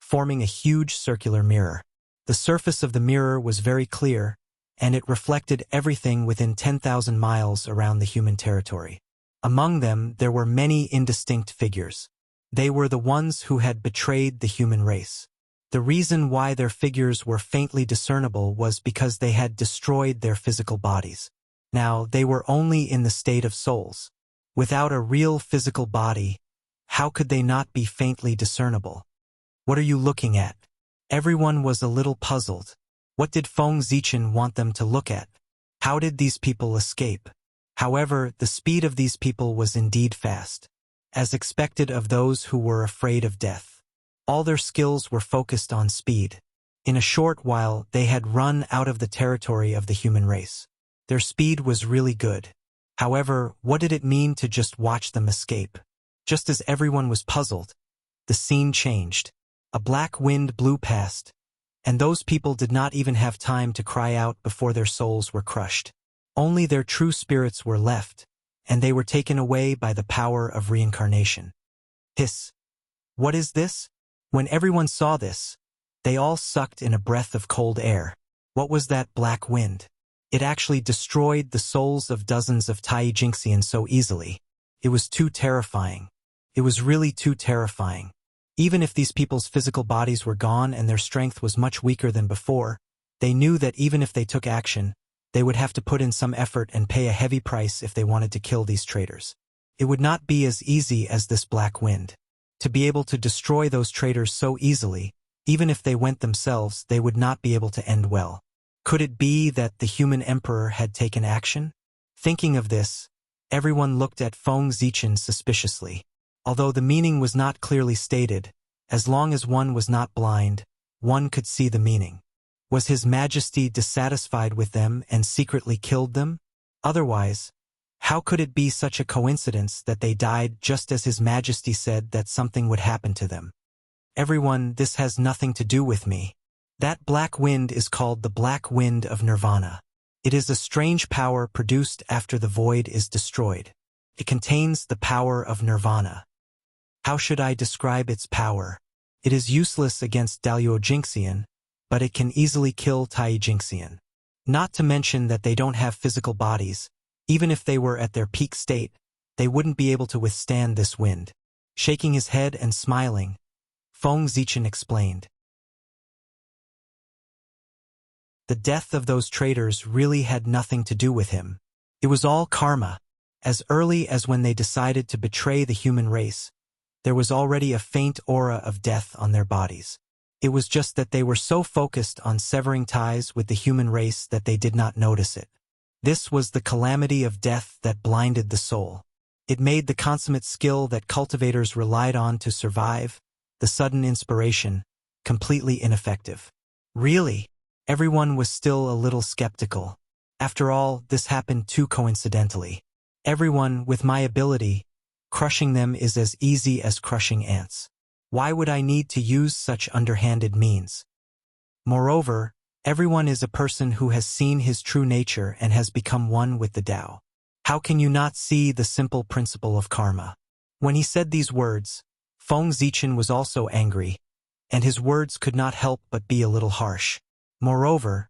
forming a huge circular mirror. The surface of the mirror was very clear, and it reflected everything within 10,000 miles around the human territory. Among them, there were many indistinct figures. They were the ones who had betrayed the human race. The reason why their figures were faintly discernible was because they had destroyed their physical bodies. Now, they were only in the state of souls. Without a real physical body, how could they not be faintly discernible? What are you looking at? Everyone was a little puzzled. What did Feng Zichen want them to look at? How did these people escape? However, the speed of these people was indeed fast, as expected of those who were afraid of death. All their skills were focused on speed. In a short while, they had run out of the territory of the human race. Their speed was really good. However, what did it mean to just watch them escape? Just as everyone was puzzled, the scene changed. A black wind blew past, and those people did not even have time to cry out before their souls were crushed. Only their true spirits were left, and they were taken away by the power of reincarnation. Hiss! What is this? When everyone saw this, they all sucked in a breath of cold air. What was that black wind? It actually destroyed the souls of dozens of Tai Jinxian so easily. It was too terrifying. It was really too terrifying. Even if these people's physical bodies were gone and their strength was much weaker than before, they knew that even if they took action, they would have to put in some effort and pay a heavy price if they wanted to kill these traitors. It would not be as easy as this black wind. To be able to destroy those traitors so easily, even if they went themselves, they would not be able to end well. Could it be that the human emperor had taken action? Thinking of this, everyone looked at Feng Zichen suspiciously. Although the meaning was not clearly stated, as long as one was not blind, one could see the meaning. Was His Majesty dissatisfied with them and secretly killed them? Otherwise, how could it be such a coincidence that they died just as His Majesty said that something would happen to them? Everyone, this has nothing to do with me. That black wind is called the Black Wind of Nirvana. It is a strange power produced after the void is destroyed. It contains the power of Nirvana. How should I describe its power? It is useless against Daluo Jinxian, but it can easily kill Tai Jinxian. Not to mention that they don't have physical bodies. Even if they were at their peak state, they wouldn't be able to withstand this wind. Shaking his head and smiling, Feng Zichen explained. The death of those traitors really had nothing to do with him. It was all karma. As early as when they decided to betray the human race, there was already a faint aura of death on their bodies. It was just that they were so focused on severing ties with the human race that they did not notice it. This was the calamity of death that blinded the soul. It made the consummate skill that cultivators relied on to survive, the sudden inspiration, completely ineffective. Really? Everyone was still a little skeptical. After all, this happened too coincidentally. Everyone, with my ability, crushing them is as easy as crushing ants. Why would I need to use such underhanded means? Moreover, everyone is a person who has seen his true nature and has become one with the Tao. How can you not see the simple principle of karma? When he said these words, Feng Zichen was also angry, and his words could not help but be a little harsh. Moreover,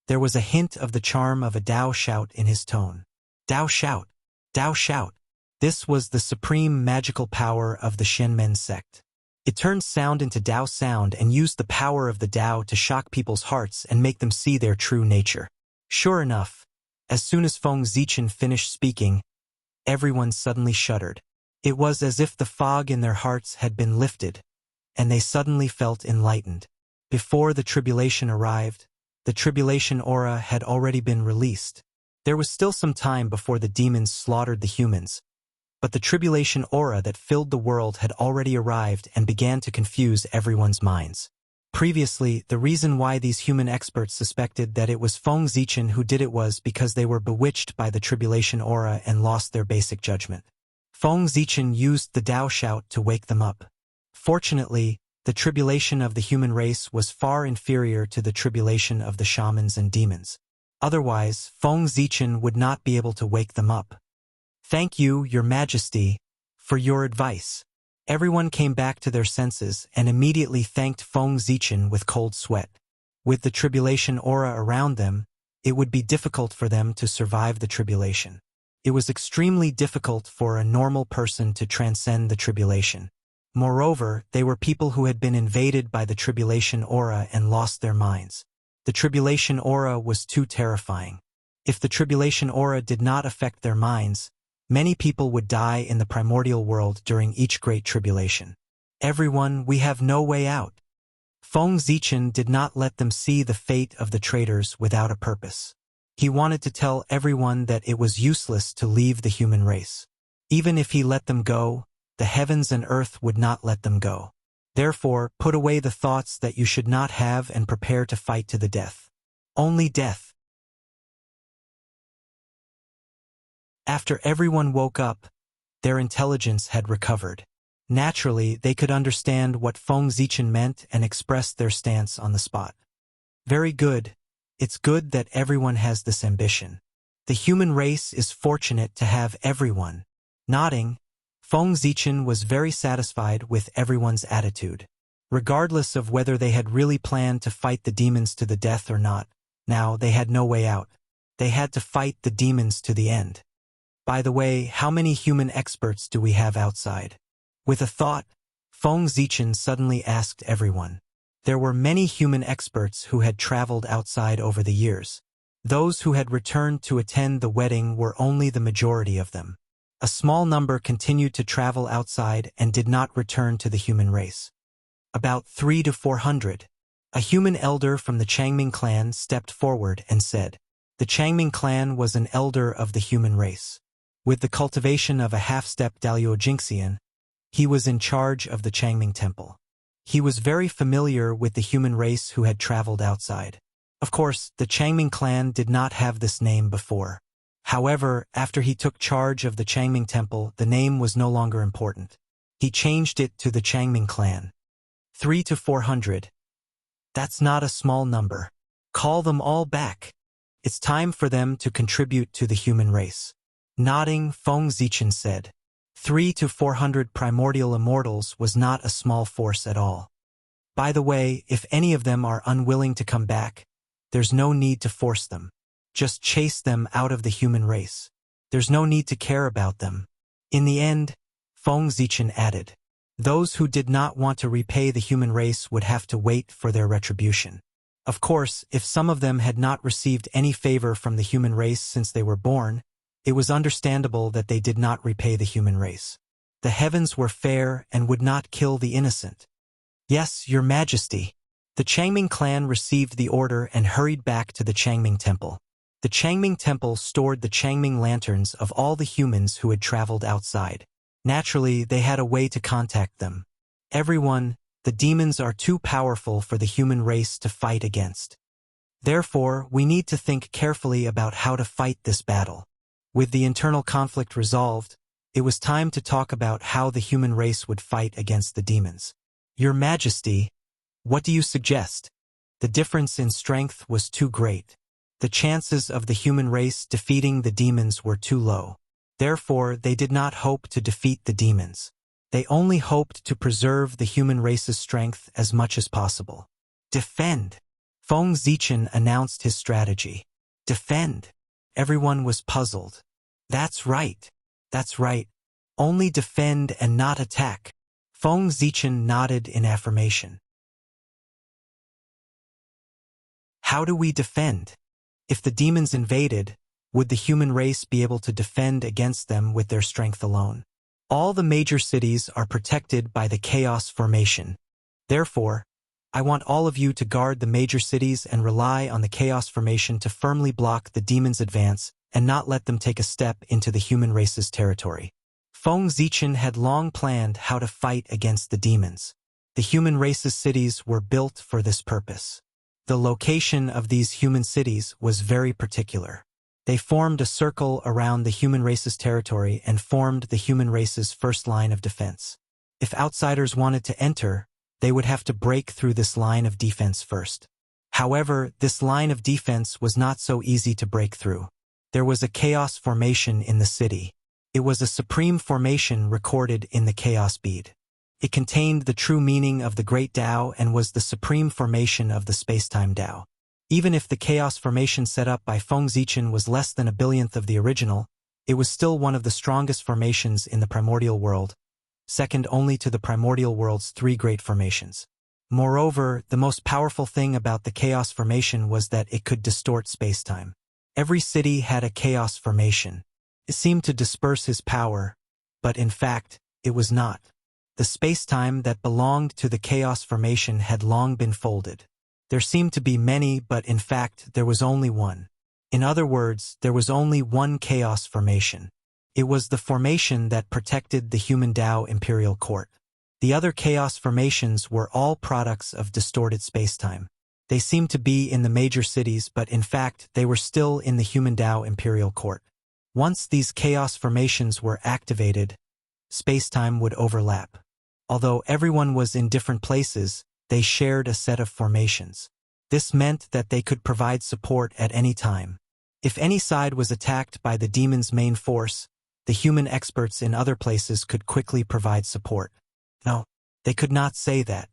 there was a hint of the charm of a Tao shout in his tone. Tao shout! Tao shout! This was the supreme magical power of the Shenmen sect. It turned sound into Tao sound and used the power of the Tao to shock people's hearts and make them see their true nature. Sure enough, as soon as Feng Zichen finished speaking, everyone suddenly shuddered. It was as if the fog in their hearts had been lifted, and they suddenly felt enlightened. Before the tribulation arrived, the tribulation aura had already been released. There was still some time before the demons slaughtered the humans, but the tribulation aura that filled the world had already arrived and began to confuse everyone's minds. Previously, the reason why these human experts suspected that it was Feng Zichen who did it was because they were bewitched by the tribulation aura and lost their basic judgment. Feng Zichen used the Dao shout to wake them up. Fortunately, the tribulation of the human race was far inferior to the tribulation of the shamans and demons. Otherwise, Feng Zichen would not be able to wake them up. "Thank you, Your Majesty, for your advice." Everyone came back to their senses and immediately thanked Feng Zichen with cold sweat. With the tribulation aura around them, it would be difficult for them to survive the tribulation. It was extremely difficult for a normal person to transcend the tribulation. Moreover, they were people who had been invaded by the tribulation aura and lost their minds. The tribulation aura was too terrifying. If the tribulation aura did not affect their minds, many people would die in the primordial world during each great tribulation. "Everyone, we have no way out." Feng Zichen did not let them see the fate of the traitors without a purpose. He wanted to tell everyone that it was useless to leave the human race. Even if he let them go, the heavens and earth would not let them go. Therefore, put away the thoughts that you should not have and prepare to fight to the death. Only death. After everyone woke up, their intelligence had recovered. Naturally, they could understand what Feng Zichen meant and expressed their stance on the spot. "Very good. It's good that everyone has this ambition. The human race is fortunate to have everyone." Nodding, Feng Zichen was very satisfied with everyone's attitude. Regardless of whether they had really planned to fight the demons to the death or not, now they had no way out. They had to fight the demons to the end. "By the way, how many human experts do we have outside?" With a thought, Feng Zichen suddenly asked everyone. There were many human experts who had traveled outside over the years. Those who had returned to attend the wedding were only the majority of them. A small number continued to travel outside and did not return to the human race. About 300 to 400. A human elder from the Changming clan stepped forward and said, the Changming clan was an elder of the human race. With the cultivation of a half-step Dalio Jinxian, he was in charge of the Changming temple. He was very familiar with the human race who had traveled outside. Of course, the Changming clan did not have this name before. However, after he took charge of the Changming temple, the name was no longer important. He changed it to the Changming clan. 300 to 400. That's not a small number. Call them all back. It's time for them to contribute to the human race. Nodding, Feng Zichen said. 300 to 400 primordial immortals was not a small force at all. By the way, if any of them are unwilling to come back, there's no need to force them. Just chase them out of the human race. There's no need to care about them. In the end, Feng Zichen added, those who did not want to repay the human race would have to wait for their retribution. Of course, if some of them had not received any favor from the human race since they were born, it was understandable that they did not repay the human race. The heavens were fair and would not kill the innocent. Yes, Your Majesty. The Changming clan received the order and hurried back to the Changming temple. The Changming temple stored the Changming lanterns of all the humans who had traveled outside. Naturally, they had a way to contact them. Everyone, the demons are too powerful for the human race to fight against. Therefore, we need to think carefully about how to fight this battle. With the internal conflict resolved, it was time to talk about how the human race would fight against the demons. Your Majesty, what do you suggest? The difference in strength was too great. The chances of the human race defeating the demons were too low. Therefore, they did not hope to defeat the demons. They only hoped to preserve the human race's strength as much as possible. Defend! Feng Zichen announced his strategy. Defend! Everyone was puzzled. That's right. That's right. Only defend and not attack. Feng Zichen nodded in affirmation. How do we defend? If the demons invaded, would the human race be able to defend against them with their strength alone? All the major cities are protected by the Chaos Formation. Therefore, I want all of you to guard the major cities and rely on the Chaos Formation to firmly block the demons' advance and not let them take a step into the human race's territory. Feng Zichen had long planned how to fight against the demons. The human race's cities were built for this purpose. The location of these human cities was very particular. They formed a circle around the human race's territory and formed the human race's first line of defense. If outsiders wanted to enter, they would have to break through this line of defense first. However, this line of defense was not so easy to break through. There was a chaos formation in the city. It was a supreme formation recorded in the chaos bead. It contained the true meaning of the Great Tao and was the supreme formation of the space-time Tao. Even if the chaos formation set up by Feng Zichen was less than a billionth of the original, it was still one of the strongest formations in the primordial world, second only to the primordial world's three great formations. Moreover, the most powerful thing about the chaos formation was that it could distort space-time. Every city had a chaos formation. It seemed to disperse his power, but in fact, it was not. The space-time that belonged to the chaos formation had long been folded. There seemed to be many, but in fact, there was only one. In other words, there was only one chaos formation. It was the formation that protected the human Tao imperial court. The other chaos formations were all products of distorted space-time. They seemed to be in the major cities, but in fact, they were still in the human Tao imperial court. Once these chaos formations were activated, space-time would overlap. Although everyone was in different places, they shared a set of formations. This meant that they could provide support at any time. If any side was attacked by the demon's main force, the human experts in other places could quickly provide support. No, they could not say that.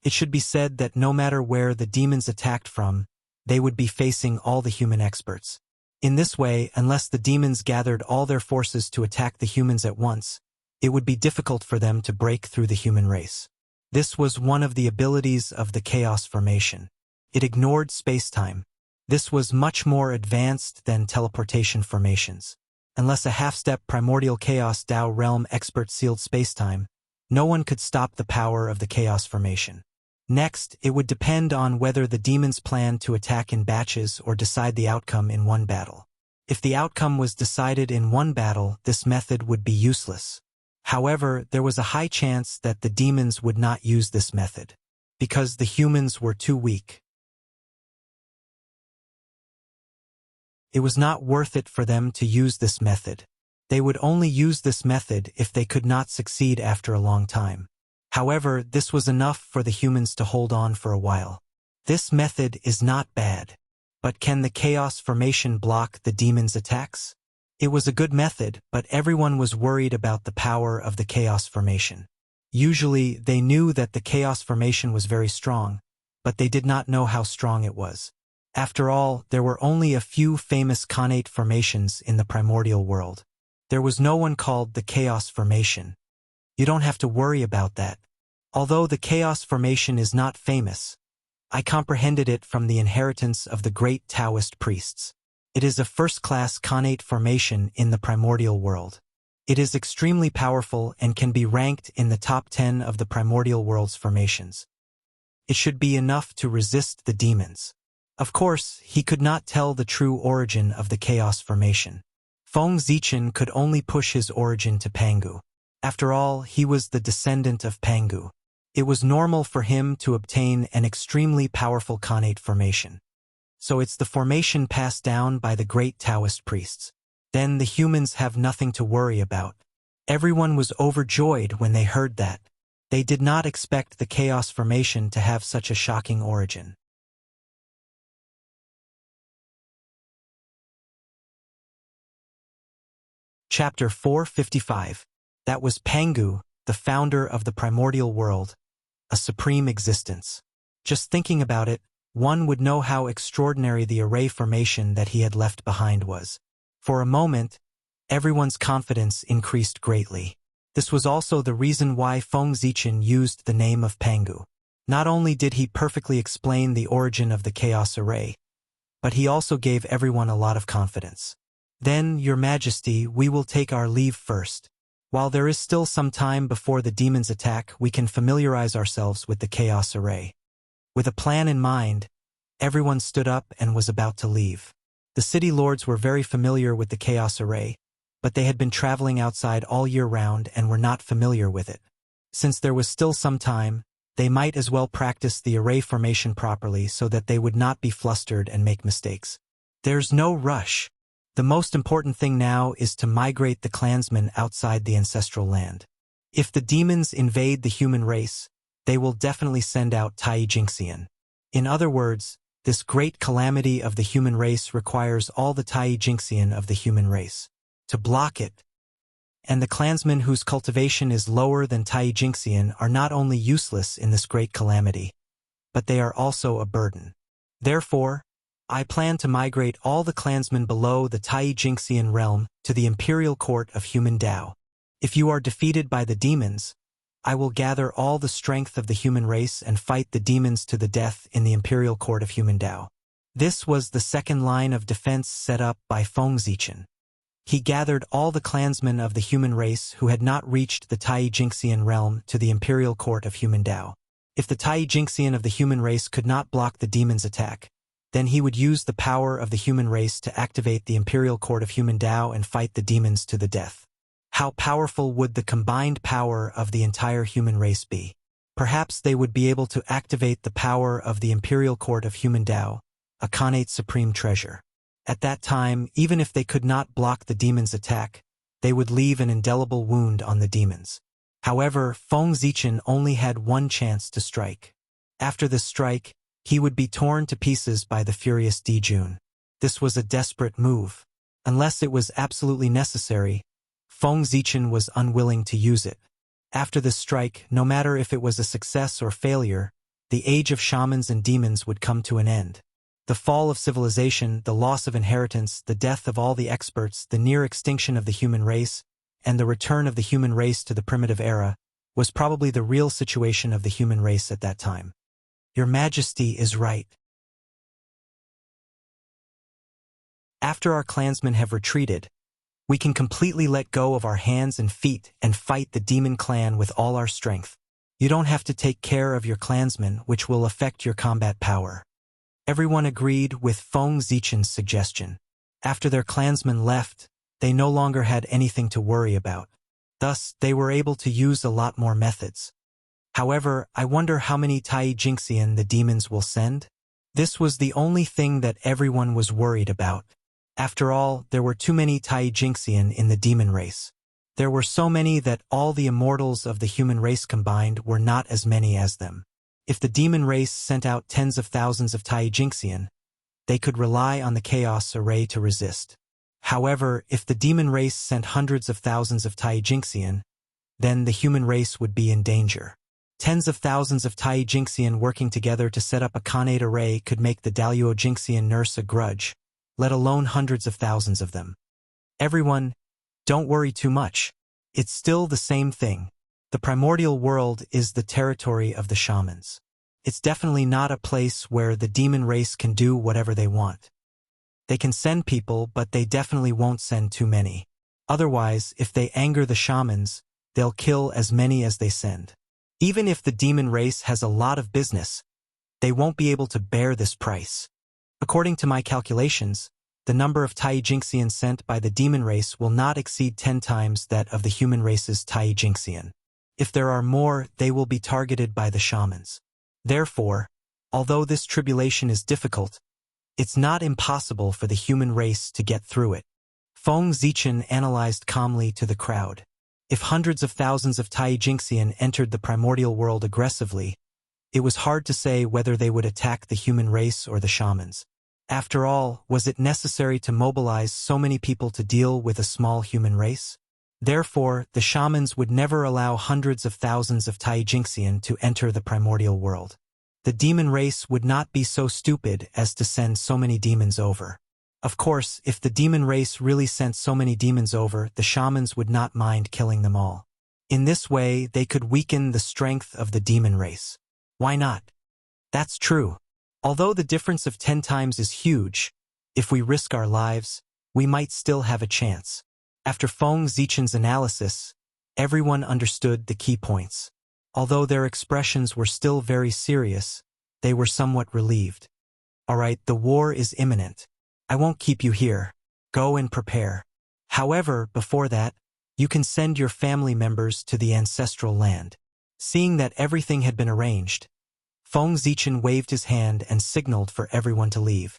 It should be said that no matter where the demons attacked from, they would be facing all the human experts. In this way, unless the demons gathered all their forces to attack the humans at once, it would be difficult for them to break through the human race. This was one of the abilities of the chaos formation. It ignored space-time. This was much more advanced than teleportation formations. Unless a half-step primordial chaos Tao realm expert sealed space-time, no one could stop the power of the chaos formation. Next, it would depend on whether the demons planned to attack in batches or decide the outcome in one battle. If the outcome was decided in one battle, this method would be useless. However, there was a high chance that the demons would not use this method, because the humans were too weak. It was not worth it for them to use this method. They would only use this method if they could not succeed after a long time. However, this was enough for the humans to hold on for a while. This method is not bad. But can the chaos formation block the demons' attacks? It was a good method, but everyone was worried about the power of the chaos formation. Usually, they knew that the chaos formation was very strong, but they did not know how strong it was. After all, there were only a few famous connate formations in the primordial world. There was no one called the chaos formation. You don't have to worry about that. Although the chaos formation is not famous, I comprehended it from the inheritance of the great Taoist priests. It is a first-class connate formation in the primordial world. It is extremely powerful and can be ranked in the top 10 of the primordial world's formations. It should be enough to resist the demons. Of course, he could not tell the true origin of the chaos formation. Feng Zichen could only push his origin to Pangu. After all, he was the descendant of Pangu. It was normal for him to obtain an extremely powerful connate formation. So it's the formation passed down by the great Taoist priests. Then the humans have nothing to worry about. Everyone was overjoyed when they heard that. They did not expect the chaos formation to have such a shocking origin. Chapter 455. That was Pangu, the founder of the primordial world, a supreme existence. Just thinking about it, one would know how extraordinary the array formation that he had left behind was. For a moment, everyone's confidence increased greatly. This was also the reason why Feng Zichen used the name of Pangu. Not only did he perfectly explain the origin of the chaos array, but he also gave everyone a lot of confidence. Then, Your Majesty, we will take our leave first. While there is still some time before the demons attack, we can familiarize ourselves with the chaos array. With a plan in mind, everyone stood up and was about to leave. The city lords were very familiar with the chaos array, but they had been traveling outside all year round and were not familiar with it. Since there was still some time, They might as well practice the array formation properly so that they would not be flustered and make mistakes. There's no rush. The most important thing now is to migrate the clansmen outside the ancestral land. If the demons invade the human race, they will definitely send out Tai Jinxian. In other words, this great calamity of the human race requires all the Tai Jinxian of the human race to block it. And the clansmen whose cultivation is lower than Tai Jinxian are not only useless in this great calamity, but they are also a burden. Therefore, I plan to migrate all the clansmen below the Tai Jinxian realm to the Imperial Court of Human Tao. If you are defeated by the demons, I will gather all the strength of the human race and fight the demons to the death in the Imperial Court of Human Tao. This was the second line of defense set up by Feng Zichen. He gathered all the clansmen of the human race who had not reached the Tai Jinxian realm to the Imperial Court of Human Tao. If the Tai Jinxian of the human race could not block the demon's attack, then he would use the power of the human race to activate the Imperial Court of Human Tao and fight the demons to the death. How powerful would the combined power of the entire human race be? Perhaps they would be able to activate the power of the Imperial Court of Human Tao, a Khanate supreme treasure. At that time, even if they could not block the demon's attack, they would leave an indelible wound on the demons. However, Feng Zichen only had one chance to strike. After this strike, he would be torn to pieces by the furious Dijun. This was a desperate move. Unless it was absolutely necessary, Feng Zichen was unwilling to use it. After this strike, no matter if it was a success or failure, the age of shamans and demons would come to an end. The fall of civilization, the loss of inheritance, the death of all the experts, the near extinction of the human race, and the return of the human race to the primitive era, was probably the real situation of the human race at that time. Your Majesty is right. After our clansmen have retreated, we can completely let go of our hands and feet and fight the demon clan with all our strength. You don't have to take care of your clansmen, which will affect your combat power. Everyone agreed with Feng Zichen's suggestion. After their clansmen left, they no longer had anything to worry about. Thus, they were able to use a lot more methods. However, I wonder how many Tai Jinxian the demons will send? This was the only thing that everyone was worried about. After all, there were too many Tai Jinxian in the demon race. There were so many that all the immortals of the human race combined were not as many as them. If the demon race sent out tens of thousands of Tai Jinxian, they could rely on the chaos array to resist. However, if the demon race sent hundreds of thousands of Tai Jinxian, then the human race would be in danger. Tens of thousands of Tai Jinxian working together to set up a Khanate array could make the Daluo Jinxian nurse a grudge, let alone hundreds of thousands of them. Everyone, don't worry too much. It's still the same thing. The primordial world is the territory of the shamans. It's definitely not a place where the demon race can do whatever they want. They can send people, but they definitely won't send too many. Otherwise, if they anger the shamans, they'll kill as many as they send. Even if the demon race has a lot of business, they won't be able to bear this price. According to my calculations, the number of Tai Jinxian sent by the demon race will not exceed 10 times that of the human race's Tai Jinxian. If there are more, they will be targeted by the shamans. Therefore, although this tribulation is difficult, it's not impossible for the human race to get through it. Feng Zichen analyzed calmly to the crowd. If hundreds of thousands of Tai Jinxian entered the primordial world aggressively, it was hard to say whether they would attack the human race or the shamans. After all, was it necessary to mobilize so many people to deal with a small human race? Therefore, the shamans would never allow hundreds of thousands of Tai Jinxian to enter the primordial world. The demon race would not be so stupid as to send so many demons over. Of course, if the demon race really sent so many demons over, the shamans would not mind killing them all. In this way, they could weaken the strength of the demon race. Why not? That's true. Although the difference of 10 times is huge, if we risk our lives, we might still have a chance. After Feng Zichen's analysis, everyone understood the key points. Although their expressions were still very serious, they were somewhat relieved. All right, the war is imminent. I won't keep you here. Go and prepare. However, before that, you can send your family members to the ancestral land. Seeing that everything had been arranged, Feng Zichen waved his hand and signaled for everyone to leave.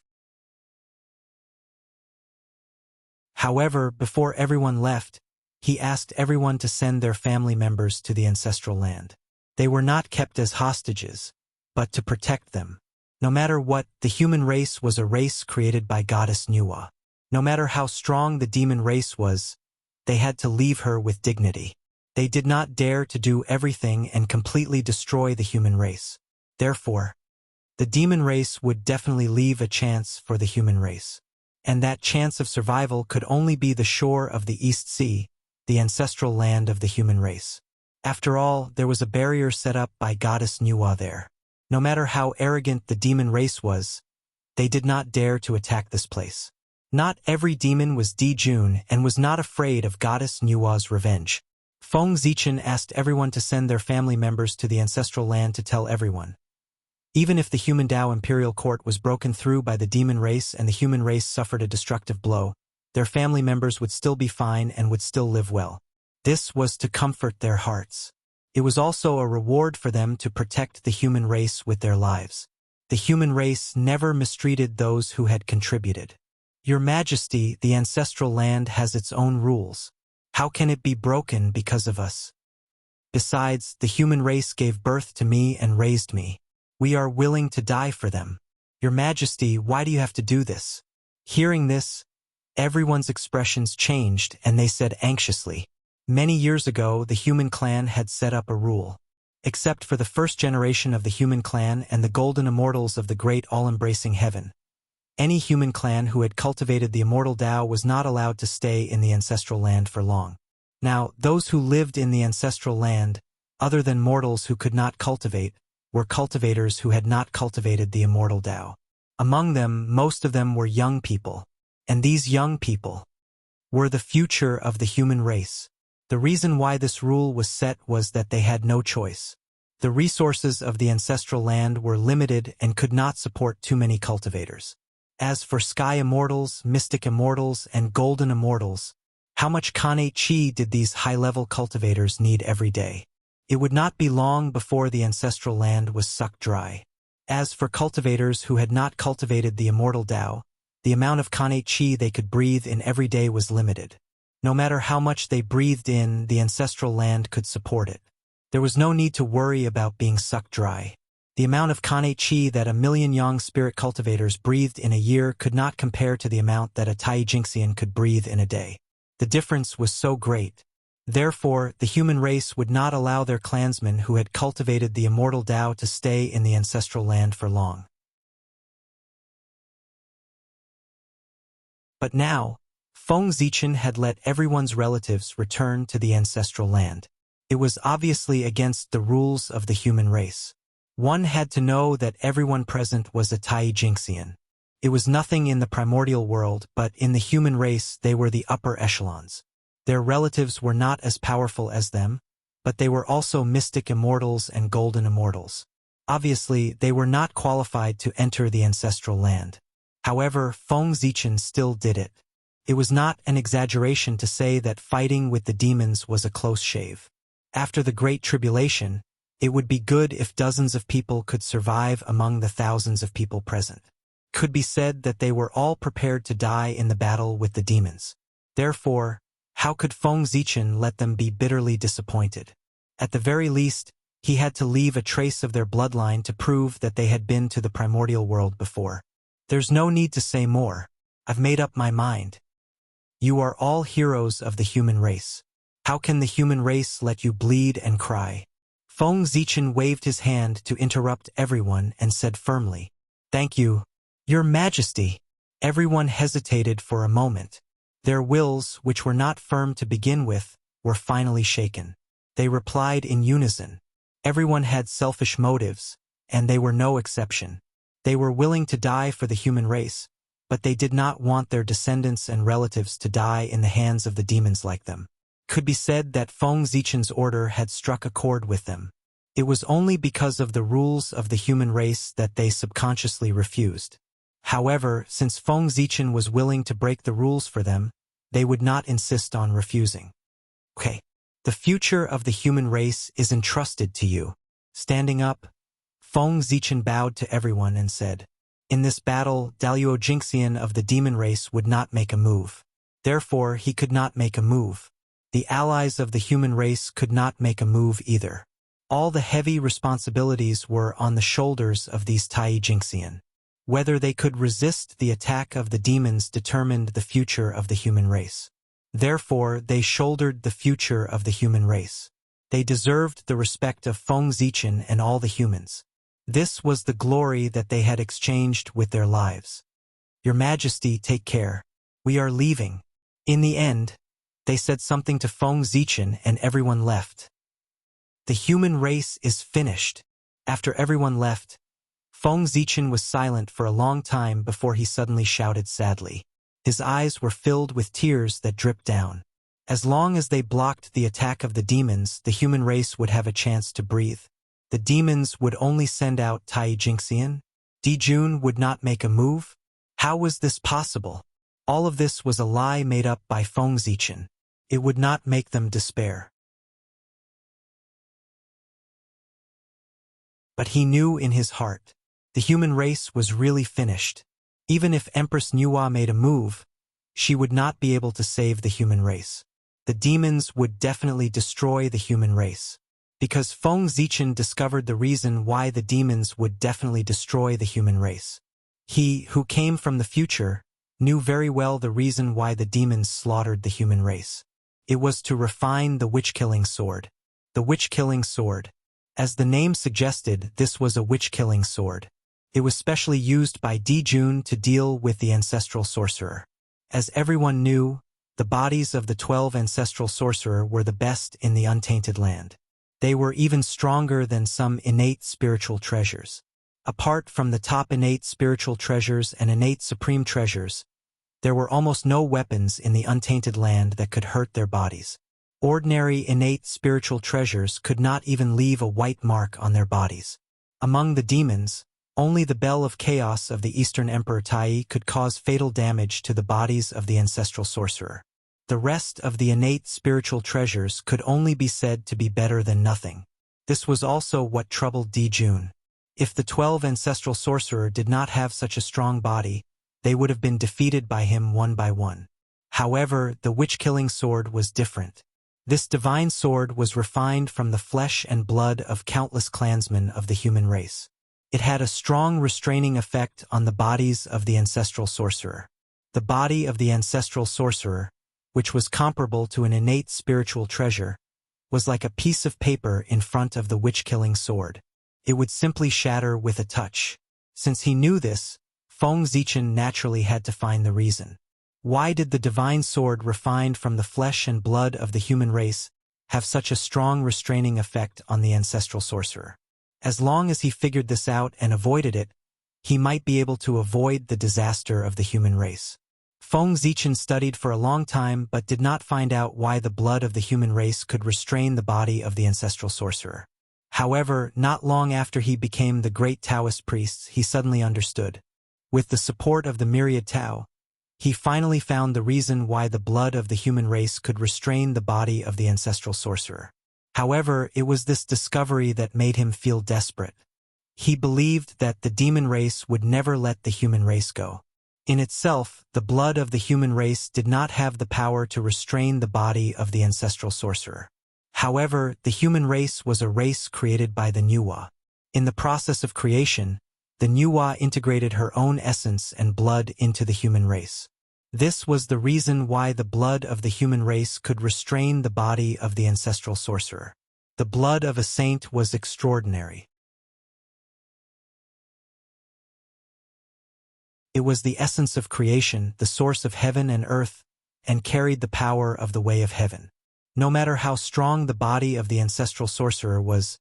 However, before everyone left, he asked everyone to send their family members to the ancestral land. They were not kept as hostages, but to protect them. No matter what, the human race was a race created by goddess Nuwa. No matter how strong the demon race was, they had to leave her with dignity. They did not dare to do everything and completely destroy the human race. Therefore, the demon race would definitely leave a chance for the human race. And that chance of survival could only be the shore of the East Sea, the ancestral land of the human race. After all, there was a barrier set up by goddess Nuwa there. No matter how arrogant the demon race was, they did not dare to attack this place. Not every demon was Dijun and was not afraid of goddess Nuwa's revenge. Feng Zichen asked everyone to send their family members to the ancestral land to tell everyone. Even if the human Dao imperial court was broken through by the demon race and the human race suffered a destructive blow, their family members would still be fine and would still live well. This was to comfort their hearts. It was also a reward for them to protect the human race with their lives. The human race never mistreated those who had contributed. Your Majesty, the ancestral land has its own rules. How can it be broken because of us? Besides, the human race gave birth to me and raised me. We are willing to die for them. Your Majesty, why do you have to do this? Hearing this, everyone's expressions changed and they said anxiously. Many years ago, the human clan had set up a rule. Except for the first generation of the human clan and the golden immortals of the great all-embracing heaven, any human clan who had cultivated the immortal Tao was not allowed to stay in the ancestral land for long. Now, those who lived in the ancestral land, other than mortals who could not cultivate, were cultivators who had not cultivated the immortal Tao. Among them, most of them were young people, and these young people were the future of the human race. The reason why this rule was set was that they had no choice. The resources of the ancestral land were limited and could not support too many cultivators. As for sky immortals, mystic immortals, and golden immortals, how much Khanate Chi did these high-level cultivators need every day? It would not be long before the ancestral land was sucked dry. As for cultivators who had not cultivated the immortal Tao, the amount of Khanate Chi they could breathe in every day was limited. No matter how much they breathed in, the ancestral land could support it. There was no need to worry about being sucked dry. The amount of Khanate Chi that 1,000,000 young spirit cultivators breathed in a year could not compare to the amount that a Tai Jinxian could breathe in a day. The difference was so great. Therefore, the human race would not allow their clansmen who had cultivated the immortal Tao to stay in the ancestral land for long. But now, Feng Zichen had let everyone's relatives return to the ancestral land. It was obviously against the rules of the human race. One had to know that everyone present was a Tai Jinxian. It was nothing in the primordial world, but in the human race they were the upper echelons. Their relatives were not as powerful as them, but they were also mystic immortals and golden immortals. Obviously, they were not qualified to enter the ancestral land. However, Feng Zichen still did it. It was not an exaggeration to say that fighting with the demons was a close shave. After the Great Tribulation, it would be good if dozens of people could survive among the thousands of people present. Could be said that they were all prepared to die in the battle with the demons. Therefore, how could Feng Zichen let them be bitterly disappointed? At the very least, he had to leave a trace of their bloodline to prove that they had been to the primordial world before. There's no need to say more. I've made up my mind. You are all heroes of the human race. How can the human race let you bleed and cry? Feng Zichen waved his hand to interrupt everyone and said firmly, "Thank you, Your Majesty." Everyone hesitated for a moment. Their wills, which were not firm to begin with, were finally shaken. They replied in unison. Everyone had selfish motives, and they were no exception. They were willing to die for the human race, but they did not want their descendants and relatives to die in the hands of the demons like them. Could be said that Feng Zichen's order had struck a chord with them. It was only because of the rules of the human race that they subconsciously refused. However, since Feng Zichen was willing to break the rules for them, they would not insist on refusing. Okay, The future of the human race is entrusted to you. Standing up, Feng Zichen bowed to everyone and said, "In this battle, Daluo Jingxian of the demon race would not make a move. Therefore, he could not make a move. The allies of the human race could not make a move either. All the heavy responsibilities were on the shoulders of these Tai Jingxian. Whether they could resist the attack of the demons determined the future of the human race. Therefore, they shouldered the future of the human race. They deserved the respect of Feng Zichen and all the humans. This was the glory that they had exchanged with their lives. Your Majesty, take care. We are leaving." In the end, they said something to Feng Zichen and everyone left. The human race is finished. After everyone left, Feng Zichen was silent for a long time before he suddenly shouted sadly. His eyes were filled with tears that dripped down. As long as they blocked the attack of the demons, the human race would have a chance to breathe. The demons would only send out Tai Jingxian. Dijun would not make a move. How was this possible? All of this was a lie made up by Feng Zichen. It would not make them despair. But he knew in his heart, the human race was really finished. Even if Empress Nuwa made a move, she would not be able to save the human race. The demons would definitely destroy the human race. Because Feng Zichen discovered the reason why the demons would definitely destroy the human race. He, who came from the future, knew very well the reason why the demons slaughtered the human race. It was to refine the witch-killing sword. The witch-killing sword. As the name suggested, this was a witch-killing sword. It was specially used by Dijun to deal with the ancestral sorcerer. As everyone knew, the bodies of the 12 ancestral sorcerer were the best in the untainted land. They were even stronger than some innate spiritual treasures. Apart from the top innate spiritual treasures and innate supreme treasures, there were almost no weapons in the untainted land that could hurt their bodies. Ordinary innate spiritual treasures could not even leave a white mark on their bodies. Among the demons, only the Bell of Chaos of the Eastern Emperor Tai could cause fatal damage to the bodies of the ancestral sorcerer. The rest of the innate spiritual treasures could only be said to be better than nothing. This was also what troubled Dijun. If the 12 ancestral sorcerer did not have such a strong body, they would have been defeated by him one by one. However, the witch-killing sword was different. This divine sword was refined from the flesh and blood of countless clansmen of the human race. It had a strong restraining effect on the bodies of the ancestral sorcerer. The body of the ancestral sorcerer, which was comparable to an innate spiritual treasure, was like a piece of paper in front of the witch-killing sword. It would simply shatter with a touch. Since he knew this, Feng Zichen naturally had to find the reason. Why did the divine sword refined from the flesh and blood of the human race have such a strong restraining effect on the ancestral sorcerer? As long as he figured this out and avoided it, he might be able to avoid the disaster of the human race. Feng Zichen studied for a long time but did not find out why the blood of the human race could restrain the body of the ancestral sorcerer. However, not long after he became the great Taoist priest, he suddenly understood. With the support of the myriad Tao, he finally found the reason why the blood of the human race could restrain the body of the ancestral sorcerer. However, it was this discovery that made him feel desperate. He believed that the demon race would never let the human race go. In itself, the blood of the human race did not have the power to restrain the body of the ancestral sorcerer. However, the human race was a race created by the Nuwa. In the process of creation, the Nuwa integrated her own essence and blood into the human race. This was the reason why the blood of the human race could restrain the body of the ancestral sorcerer. The blood of a saint was extraordinary. It was the essence of creation, the source of heaven and earth, and carried the power of the way of heaven. No matter how strong the body of the ancestral sorcerer was,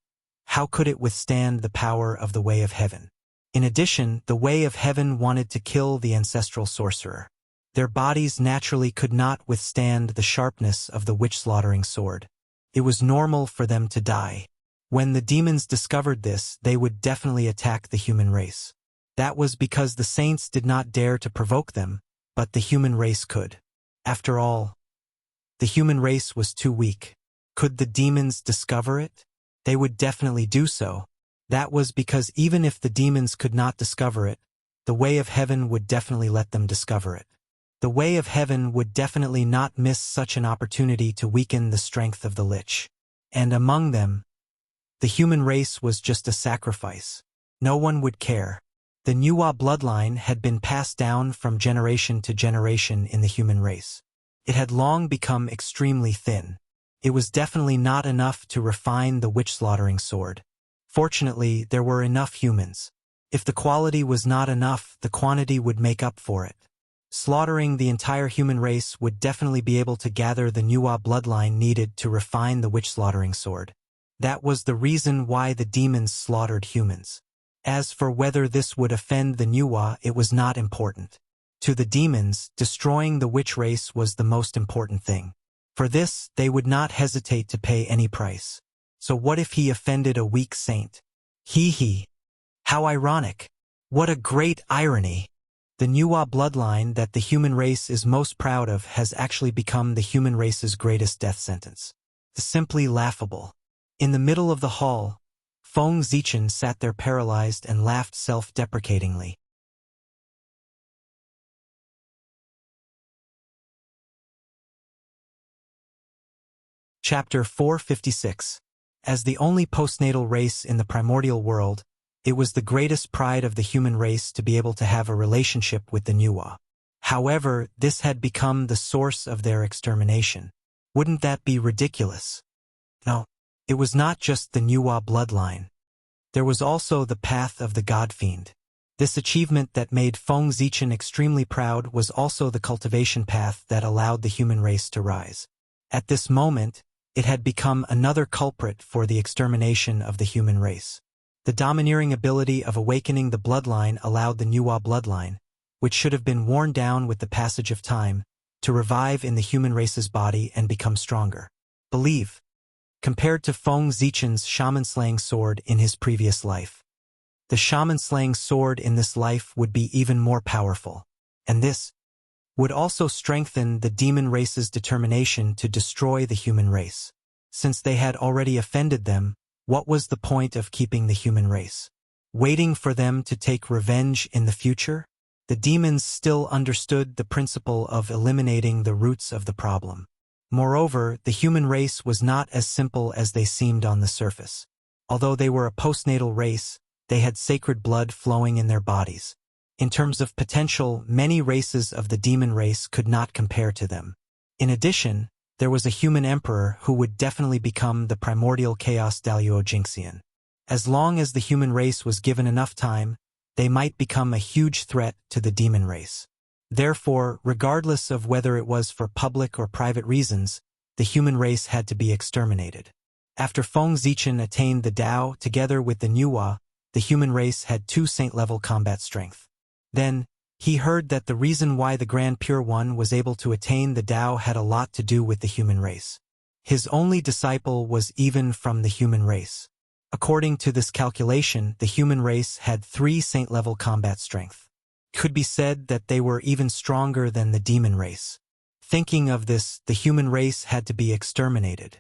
how could it withstand the power of the way of heaven? In addition, the way of heaven wanted to kill the ancestral sorcerer. Their bodies naturally could not withstand the sharpness of the witch-slaughtering sword. It was normal for them to die. When the demons discovered this, they would definitely attack the human race. That was because the saints did not dare to provoke them, but the human race could. After all, the human race was too weak. Could the demons discover it? They would definitely do so. That was because even if the demons could not discover it, the way of heaven would definitely let them discover it. The way of heaven would definitely not miss such an opportunity to weaken the strength of the Lich. And among them, the human race was just a sacrifice. No one would care. The Nuwa bloodline had been passed down from generation to generation in the human race. It had long become extremely thin. It was definitely not enough to refine the witch-slaughtering sword. Fortunately, there were enough humans. If the quality was not enough, the quantity would make up for it. Slaughtering the entire human race would definitely be able to gather the Nuwa bloodline needed to refine the witch-slaughtering sword. That was the reason why the demons slaughtered humans. As for whether this would offend the Nuwa, it was not important. To the demons, destroying the witch race was the most important thing. For this, they would not hesitate to pay any price. So what if he offended a weak saint? Hee. How ironic. What a great irony. The Nuwa bloodline that the human race is most proud of has actually become the human race's greatest death sentence. Simply laughable. In the middle of the hall, Feng Zichen sat there paralyzed and laughed self-deprecatingly. Chapter 456. As the only postnatal race in the primordial world, it was the greatest pride of the human race to be able to have a relationship with the Nuwa. However, this had become the source of their extermination. Wouldn't that be ridiculous? No, it was not just the Nuwa bloodline. There was also the path of the God-fiend. This achievement that made Feng Zichen extremely proud was also the cultivation path that allowed the human race to rise. At this moment, it had become another culprit for the extermination of the human race. The domineering ability of awakening the bloodline allowed the Nuwa bloodline, which should have been worn down with the passage of time, to revive in the human race's body and become stronger. Believe. Compared to Feng Zichen's shaman-slaying sword in his previous life, the shaman-slaying sword in this life would be even more powerful. And this would also strengthen the demon race's determination to destroy the human race. Since they had already offended them, what was the point of keeping the human race? Waiting for them to take revenge in the future? The demons still understood the principle of eliminating the roots of the problem. Moreover, the human race was not as simple as they seemed on the surface. Although they were a postnatal race, they had sacred blood flowing in their bodies. In terms of potential, many races of the demon race could not compare to them. In addition, there was a human emperor who would definitely become the primordial chaos Daluo Jinxian. As long as the human race was given enough time, they might become a huge threat to the demon race. Therefore, regardless of whether it was for public or private reasons, the human race had to be exterminated. After Feng Zichen attained the Dao together with the Nuwa, the human race had 2 saint-level combat strength. Then, he heard that the reason why the Grand Pure One was able to attain the Dao had a lot to do with the human race. His only disciple was even from the human race. According to this calculation, the human race had 3 saint-level combat strength. Could be said that they were even stronger than the demon race. Thinking of this, the human race had to be exterminated.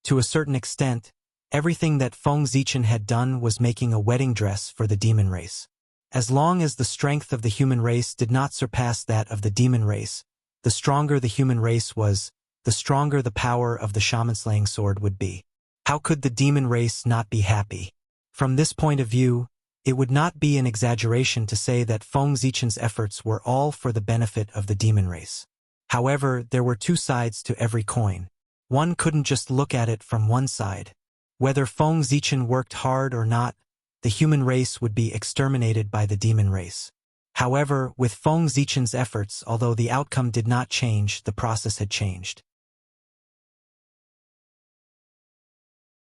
To a certain extent, everything that Feng Zichen had done was making a wedding dress for the demon race. As long as the strength of the human race did not surpass that of the demon race, the stronger the human race was, the stronger the power of the shaman-slaying sword would be. How could the demon race not be happy? From this point of view, it would not be an exaggeration to say that Feng Zichen's efforts were all for the benefit of the demon race. However, there were 2 sides to every coin. One couldn't just look at it from one side. Whether Feng Zichen worked hard or not, the human race would be exterminated by the demon race. However, with Feng Zichen's efforts, although the outcome did not change, the process had changed.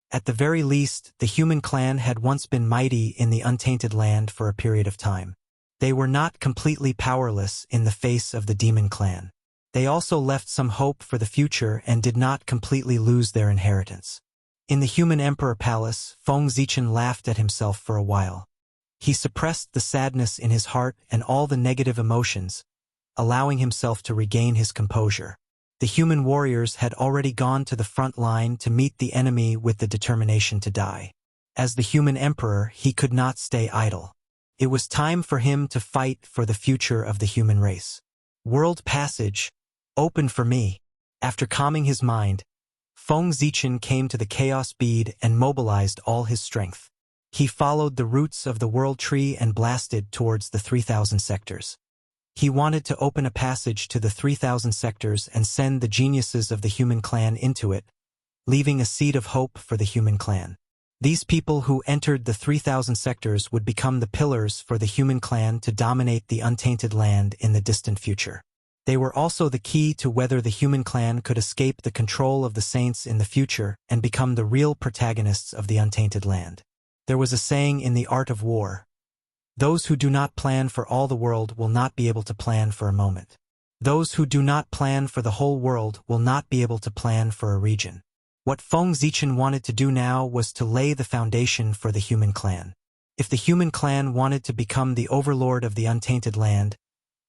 At the very least, the human clan had once been mighty in the untainted land for a period of time. They were not completely powerless in the face of the demon clan. They also left some hope for the future and did not completely lose their inheritance. In the human emperor palace, Feng Zichen laughed at himself for a while. He suppressed the sadness in his heart and all the negative emotions, allowing himself to regain his composure. The human warriors had already gone to the front line to meet the enemy with the determination to die. As the human emperor, he could not stay idle. It was time for him to fight for the future of the human race. World passage, open for me. After calming his mind, Feng Zichen came to the chaos bead and mobilized all his strength. He followed the roots of the world tree and blasted towards the 3,000 sectors. He wanted to open a passage to the 3,000 sectors and send the geniuses of the human clan into it, leaving a seed of hope for the human clan. These people who entered the 3,000 sectors would become the pillars for the human clan to dominate the untainted land in the distant future. They were also the key to whether the human clan could escape the control of the saints in the future and become the real protagonists of the untainted land. There was a saying in the art of war: those who do not plan for all the world will not be able to plan for a moment. Those who do not plan for the whole world will not be able to plan for a region. What Feng Zichen wanted to do now was to lay the foundation for the human clan. If the human clan wanted to become the overlord of the untainted land,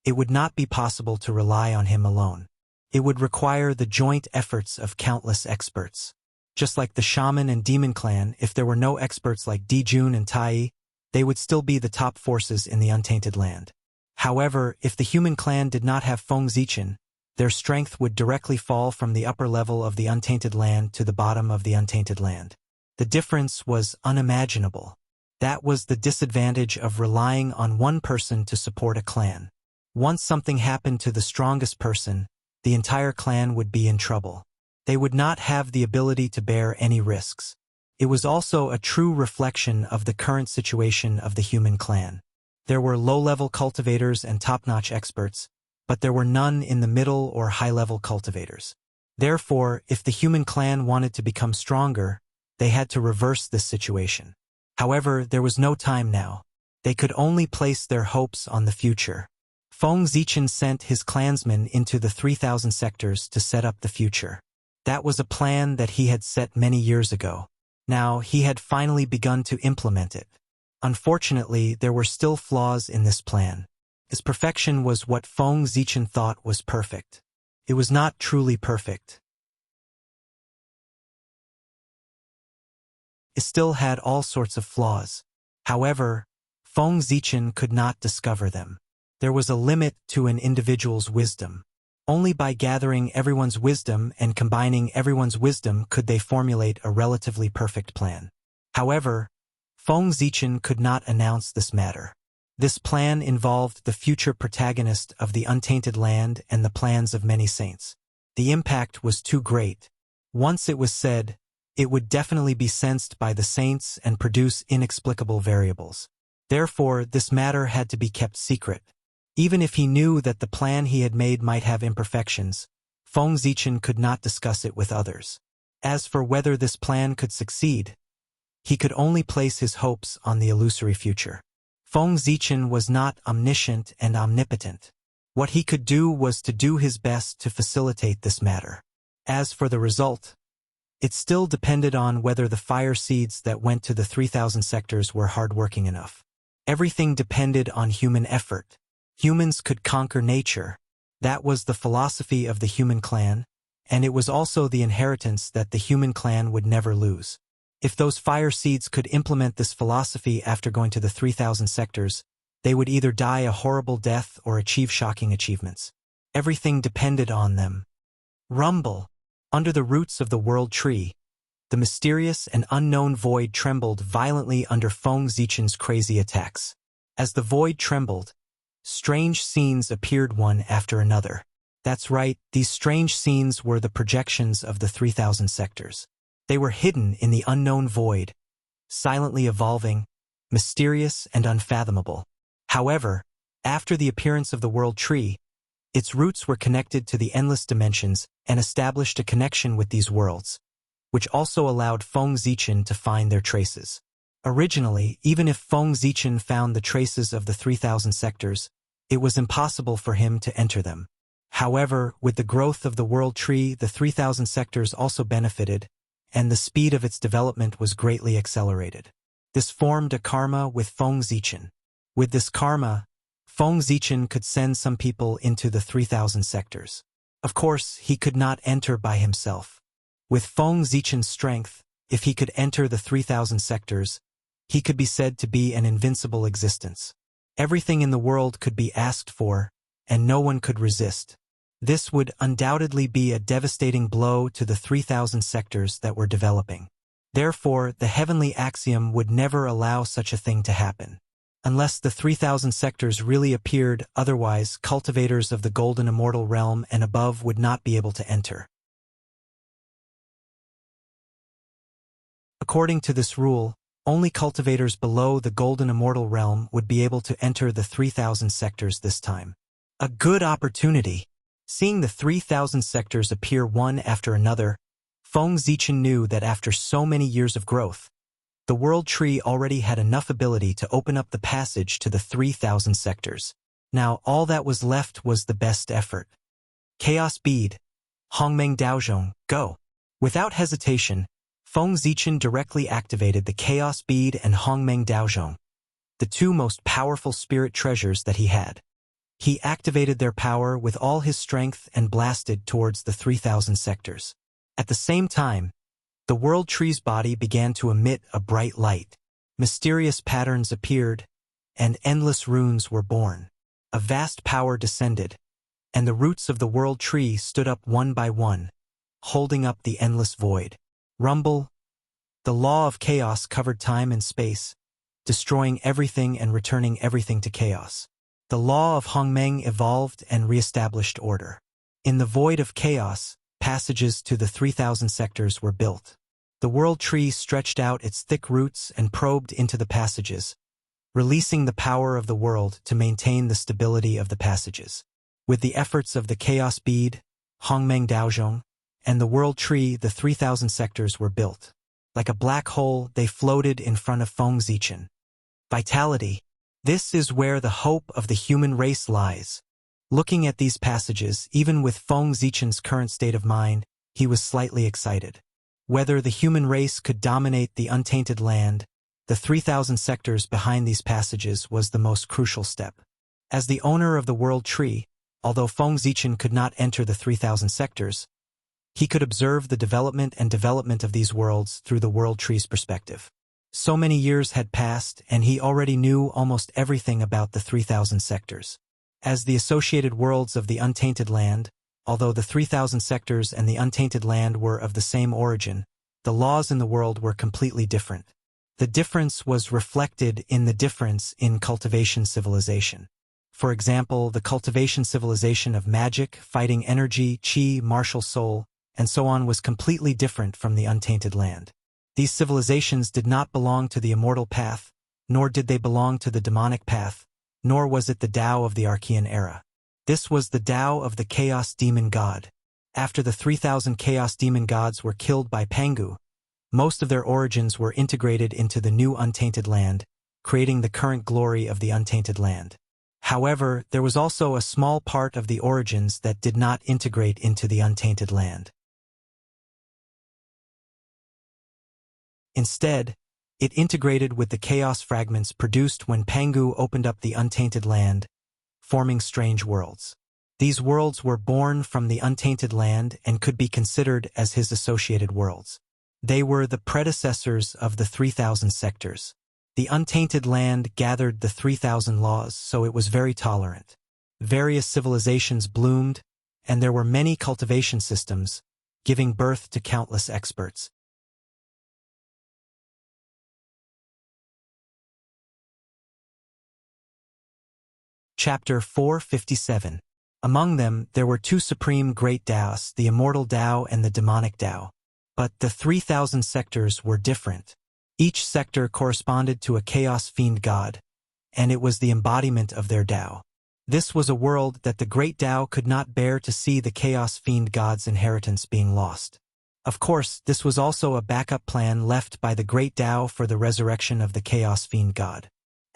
it would not be possible to rely on him alone. It would require the joint efforts of countless experts. Just like the shaman and demon clan, if there were no experts like Dijun and Tai, they would still be the top forces in the untainted land. However, if the human clan did not have Feng Zichen, their strength would directly fall from the upper level of the untainted land to the bottom of the untainted land. The difference was unimaginable. That was the disadvantage of relying on one person to support a clan. Once something happened to the strongest person, the entire clan would be in trouble. They would not have the ability to bear any risks. It was also a true reflection of the current situation of the human clan. There were low-level cultivators and top-notch experts, but there were none in the middle or high-level cultivators. Therefore, if the human clan wanted to become stronger, they had to reverse this situation. However, there was no time now. They could only place their hopes on the future. Feng Zichen sent his clansmen into the 3,000 sectors to set up the future. That was a plan that he had set many years ago. Now, he had finally begun to implement it. Unfortunately, there were still flaws in this plan. Its perfection was what Feng Zichen thought was perfect. It was not truly perfect. It still had all sorts of flaws. However, Feng Zichen could not discover them. There was a limit to an individual's wisdom. Only by gathering everyone's wisdom and combining everyone's wisdom could they formulate a relatively perfect plan. However, Feng Zichen could not announce this matter. This plan involved the future protagonist of the untainted land and the plans of many saints. The impact was too great. Once it was said, it would definitely be sensed by the saints and produce inexplicable variables. Therefore, this matter had to be kept secret. Even if he knew that the plan he had made might have imperfections, Feng Zichen could not discuss it with others. As for whether this plan could succeed, he could only place his hopes on the illusory future. Feng Zichen was not omniscient and omnipotent. What he could do was to do his best to facilitate this matter. As for the result, it still depended on whether the fire seeds that went to the 3,000 sectors were hardworking enough. Everything depended on human effort. Humans could conquer nature. That was the philosophy of the human clan, and it was also the inheritance that the human clan would never lose. If those fire seeds could implement this philosophy after going to the 3,000 sectors, they would either die a horrible death or achieve shocking achievements. Everything depended on them. Rumble. Under the roots of the world tree, the mysterious and unknown void trembled violently under Feng Zichen's crazy attacks. As the void trembled, strange scenes appeared one after another. That's right, these strange scenes were the projections of the 3,000 sectors. They were hidden in the unknown void, silently evolving, mysterious and unfathomable. However, after the appearance of the world tree, its roots were connected to the endless dimensions and established a connection with these worlds, which also allowed Feng Zichen to find their traces. Originally, even if Feng Zichen found the traces of the 3,000 sectors, it was impossible for him to enter them. However, with the growth of the world tree, the 3,000 sectors also benefited, and the speed of its development was greatly accelerated. This formed a karma with Feng Zichen. With this karma, Feng Zichen could send some people into the 3,000 sectors. Of course, he could not enter by himself. With Feng Zichen's strength, if he could enter the 3,000 sectors, he could be said to be an invincible existence. Everything in the world could be asked for, and no one could resist. This would undoubtedly be a devastating blow to the 3,000 sectors that were developing. Therefore, the heavenly axiom would never allow such a thing to happen. Unless the 3,000 sectors really appeared, otherwise cultivators of the golden immortal realm and above would not be able to enter. According to this rule, only cultivators below the golden immortal realm would be able to enter the 3,000 sectors this time. A good opportunity! Seeing the 3,000 sectors appear one after another, Feng Zichen knew that after so many years of growth, the world tree already had enough ability to open up the passage to the 3,000 sectors. Now all that was left was the best effort. Chaos Bead, Hongmeng Daozhong, go! Without hesitation, Feng Zichen directly activated the Chaos Bead and Hongmeng Daozhong, the two most powerful spirit treasures that he had. He activated their power with all his strength and blasted towards the 3,000 sectors. At the same time, the world tree's body began to emit a bright light. Mysterious patterns appeared, and endless runes were born. A vast power descended, and the roots of the world tree stood up one by one, holding up the endless void. Rumble. The law of chaos covered time and space, destroying everything and returning everything to chaos. The law of Hongmeng evolved and re-established order. In the void of chaos, passages to the 3,000 sectors were built. The world tree stretched out its thick roots and probed into the passages, releasing the power of the world to maintain the stability of the passages. With the efforts of the Chaos Bead, Hongmeng Daozhong, and the world tree, the 3,000 sectors were built. Like a black hole, they floated in front of Feng Zichen. Vitality. This is where the hope of the human race lies. Looking at these passages, even with Feng Zichen's current state of mind, he was slightly excited. Whether the human race could dominate the untainted land, the 3,000 sectors behind these passages was the most crucial step. As the owner of the world tree, although Feng Zichen could not enter the 3,000 sectors, he could observe the development of these worlds through the world tree's perspective. So many years had passed, and he already knew almost everything about the 3,000 sectors. As the associated worlds of the untainted land, although the 3,000 sectors and the untainted land were of the same origin, the laws in the world were completely different. The difference was reflected in the difference in cultivation civilization. For example, the cultivation civilization of magic, fighting energy, chi, martial soul, and so on was completely different from the untainted land. These civilizations did not belong to the immortal path, nor did they belong to the demonic path, nor was it the Tao of the Archean era. This was the Tao of the Chaos Demon God. After the 3,000 Chaos Demon Gods were killed by Pangu, most of their origins were integrated into the new untainted land, creating the current glory of the untainted land. However, there was also a small part of the origins that did not integrate into the untainted land. Instead, it integrated with the chaos fragments produced when Pangu opened up the untainted land, forming strange worlds. These worlds were born from the untainted land and could be considered as his associated worlds. They were the predecessors of the 3,000 sectors. The untainted land gathered the 3,000 laws, so it was very tolerant. Various civilizations bloomed, and there were many cultivation systems, giving birth to countless experts. Chapter 457. Among them, there were two supreme great Taos, the immortal Tao and the demonic Tao. But the 3,000 sectors were different. Each sector corresponded to a chaos fiend god, and it was the embodiment of their Tao. This was a world that the great Tao could not bear to see the chaos fiend god's inheritance being lost. Of course, this was also a backup plan left by the great Tao for the resurrection of the chaos fiend god.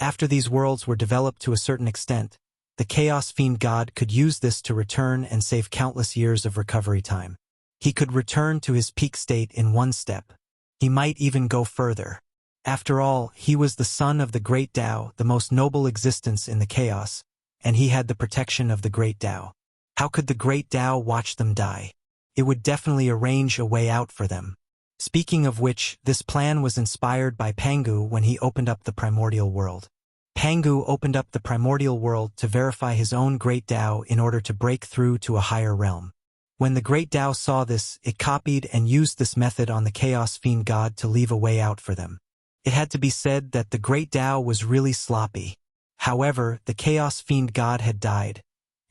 After these worlds were developed to a certain extent, the Chaos Fiend God could use this to return and save countless years of recovery time. He could return to his peak state in one step. He might even go further. After all, he was the son of the Great Tao, the most noble existence in the chaos, and he had the protection of the Great Tao. How could the great Tao watch them die? It would definitely arrange a way out for them. Speaking of which, this plan was inspired by Pangu when he opened up the primordial world. Pangu opened up the primordial world to verify his own great Tao in order to break through to a higher realm. When the great Tao saw this, it copied and used this method on the Chaos Fiend God to leave a way out for them. It had to be said that the great Tao was really sloppy. However, the Chaos Fiend God had died,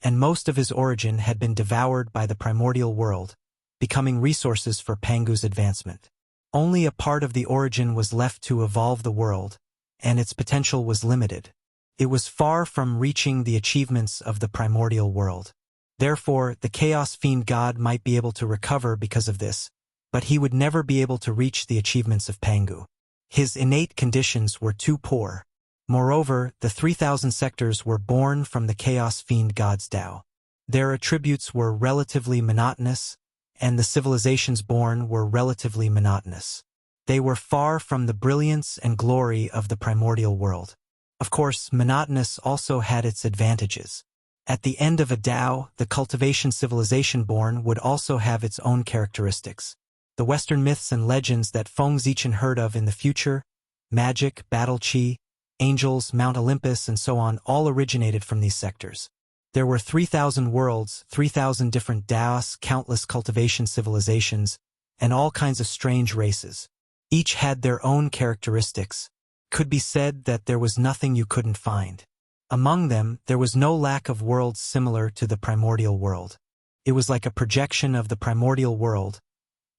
and most of his origin had been devoured by the primordial world, becoming resources for Pangu's advancement. Only a part of the origin was left to evolve the world, and its potential was limited. It was far from reaching the achievements of the primordial world. Therefore, the Chaos Fiend God might be able to recover because of this, but he would never be able to reach the achievements of Pangu. His innate conditions were too poor. Moreover, the 3,000 sectors were born from the Chaos Fiend God's Tao. Their attributes were relatively monotonous, and the civilizations born were relatively monotonous. They were far from the brilliance and glory of the primordial world. Of course, monotonous also had its advantages. At the end of a Tao, the cultivation civilization born would also have its own characteristics. The Western myths and legends that Feng Zichen heard of in the future, magic, battle chi, angels, Mount Olympus, and so on, all originated from these sectors. There were 3,000 worlds, 3,000 different Taos, countless cultivation civilizations, and all kinds of strange races. Each had their own characteristics. Could be said that there was nothing you couldn't find. Among them, there was no lack of worlds similar to the primordial world. It was like a projection of the primordial world,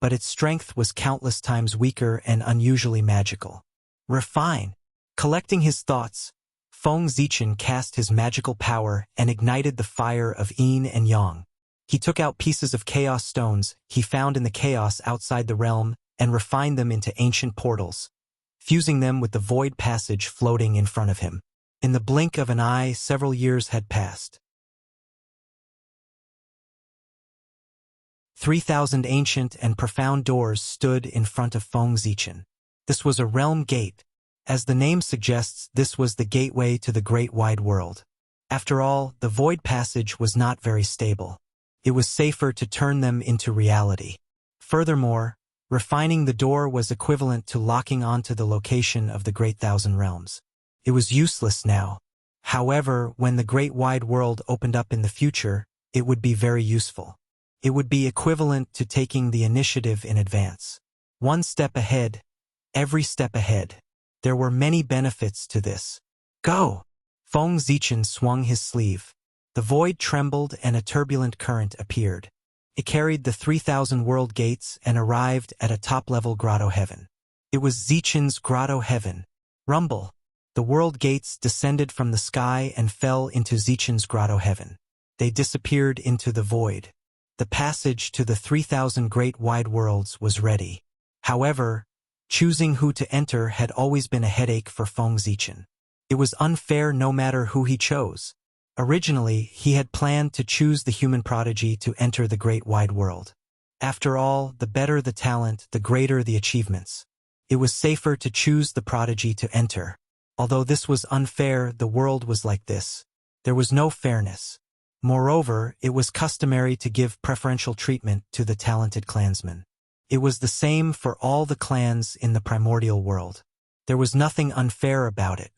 but its strength was countless times weaker and unusually magical. Refine. Collecting his thoughts, Feng Zichen cast his magical power and ignited the fire of yin and yang. He took out pieces of chaos stones he found in the chaos outside the realm and refined them into ancient portals, fusing them with the void passage floating in front of him. In the blink of an eye, several years had passed. 3,000 ancient and profound doors stood in front of Feng Zichen. This was a realm gate. As the name suggests, this was the gateway to the great wide world. After all, the void passage was not very stable. It was safer to turn them into reality. Furthermore, refining the door was equivalent to locking onto the location of the Great Thousand Realms. It was useless now. However, when the great wide world opened up in the future, it would be very useful. It would be equivalent to taking the initiative in advance. One step ahead, every step ahead. There were many benefits to this. Go! Feng Zichen swung his sleeve. The void trembled and a turbulent current appeared. It carried the 3,000 world gates and arrived at a top-level grotto heaven. It was Zichen's grotto heaven. Rumble. The world gates descended from the sky and fell into Zichen's grotto heaven. They disappeared into the void. The passage to the 3,000 great wide worlds was ready. However, choosing who to enter had always been a headache for Feng Zichen. It was unfair no matter who he chose. Originally, he had planned to choose the human prodigy to enter the great wide world. After all, the better the talent, the greater the achievements. It was safer to choose the prodigy to enter. Although this was unfair, the world was like this. There was no fairness. Moreover, it was customary to give preferential treatment to the talented clansmen. It was the same for all the clans in the primordial world. There was nothing unfair about it.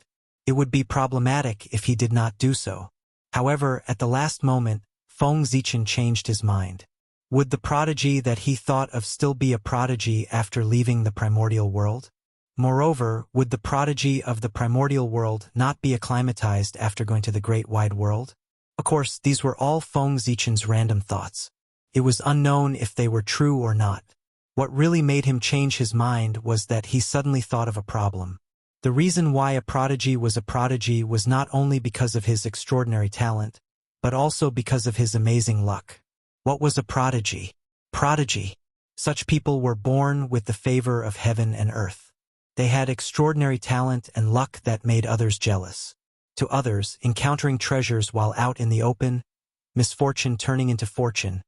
It would be problematic if he did not do so. However, at the last moment, Feng Zichen changed his mind. Would the prodigy that he thought of still be a prodigy after leaving the primordial world? Moreover, would the prodigy of the primordial world not be acclimatized after going to the great wide world? Of course, these were all Feng Zichen's random thoughts. It was unknown if they were true or not. What really made him change his mind was that he suddenly thought of a problem. The reason why a prodigy was not only because of his extraordinary talent, but also because of his amazing luck. What was a prodigy? Prodigy. Such people were born with the favor of heaven and earth. They had extraordinary talent and luck that made others jealous. To others, encountering treasures while out in the open, misfortune turning into fortune,